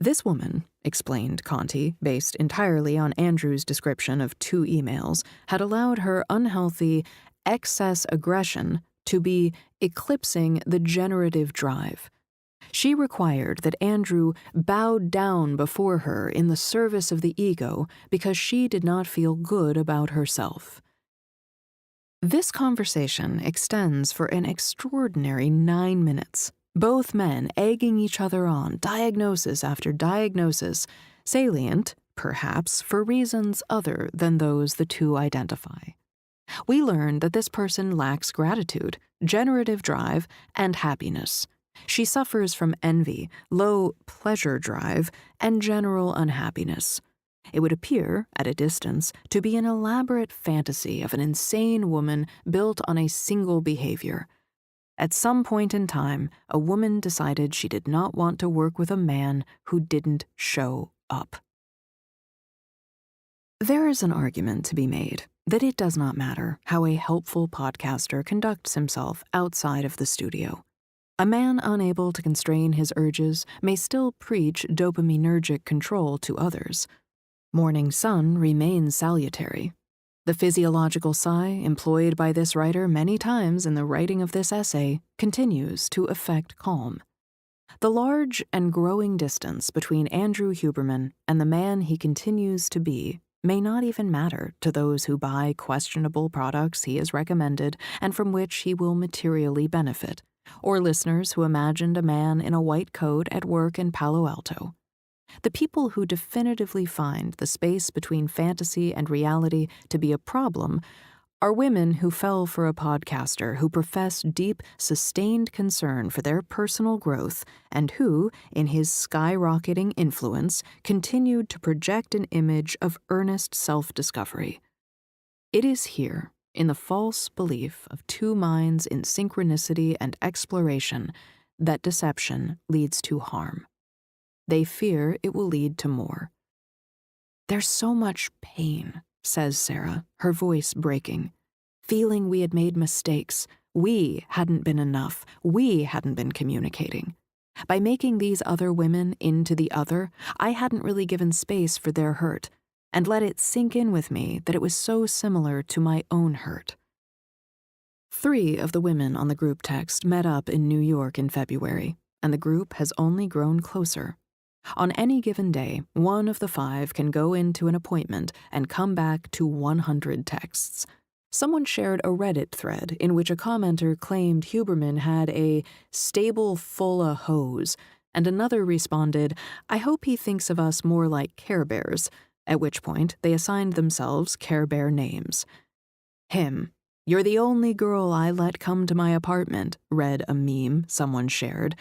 "This woman," explained Conti, based entirely on Andrew's description of 2 emails, had allowed her unhealthy excess aggression to be eclipsing the generative drive. She required that Andrew bowed down before her in the service of the ego because she did not feel good about herself. This conversation extends for an extraordinary 9 minutes, both men egging each other on, diagnosis after diagnosis, salient, perhaps, for reasons other than those the two identify. We learn that this person lacks gratitude, generative drive, and happiness. She suffers from envy, low pleasure drive, and general unhappiness. It would appear, at a distance, to be an elaborate fantasy of an insane woman built on a single behavior. At some point in time, a woman decided she did not want to work with a man who didn't show up. There is an argument to be made that it does not matter how a helpful podcaster conducts himself outside of the studio. A man unable to constrain his urges may still preach dopaminergic control to others. Morning sun remains salutary. The physiological sigh employed by this writer many times in the writing of this essay continues to effect calm. The large and growing distance between Andrew Huberman and the man he continues to be may not even matter to those who buy questionable products he has recommended and from which he will materially benefit, or listeners who imagined a man in a white coat at work in Palo Alto. The people who definitively find the space between fantasy and reality to be a problem are women who fell for a podcaster who professed deep, sustained concern for their personal growth and who, in his skyrocketing influence, continued to project an image of earnest self-discovery. It is here, in the false belief of two minds in synchronicity and exploration, that deception leads to harm. They fear it will lead to more. "There's so much pain," says Sarah, her voice breaking, "feeling we had made mistakes. We hadn't been enough. We hadn't been communicating. By making these other women into the other, I hadn't really given space for their hurt, and let it sink in with me that it was so similar to my own hurt." 3 of the women on the group text met up in New York in February, and the group has only grown closer. On any given day, one of the 5 can go into an appointment and come back to 100 texts. Someone shared a Reddit thread in which a commenter claimed Huberman had a stable full of hoes, and another responded, "I hope he thinks of us more like Care Bears," at which point they assigned themselves Care Bear names. "Him, you're the only girl I let come to my apartment," read a meme someone shared.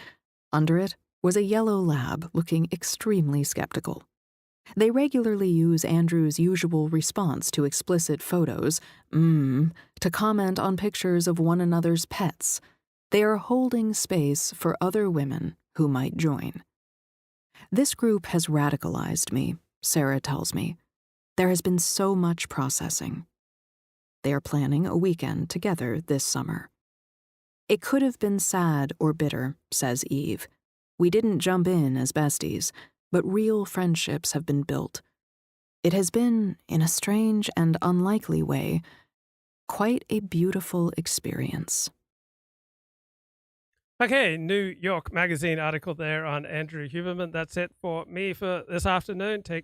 Under it was a yellow lab looking extremely skeptical. They regularly use Andrew's usual response to explicit photos, to comment on pictures of one another's pets. They are holding space for other women who might join. "This group has radicalized me," Sarah tells me. "There has been so much processing." They are planning a weekend together this summer. "It could have been sad or bitter," says Eve. "We didn't jump in as besties, but real friendships have been built. It has been, in a strange and unlikely way, quite a beautiful experience." Okay, New York Magazine article there on Andrew Huberman. That's it for me for this afternoon. Take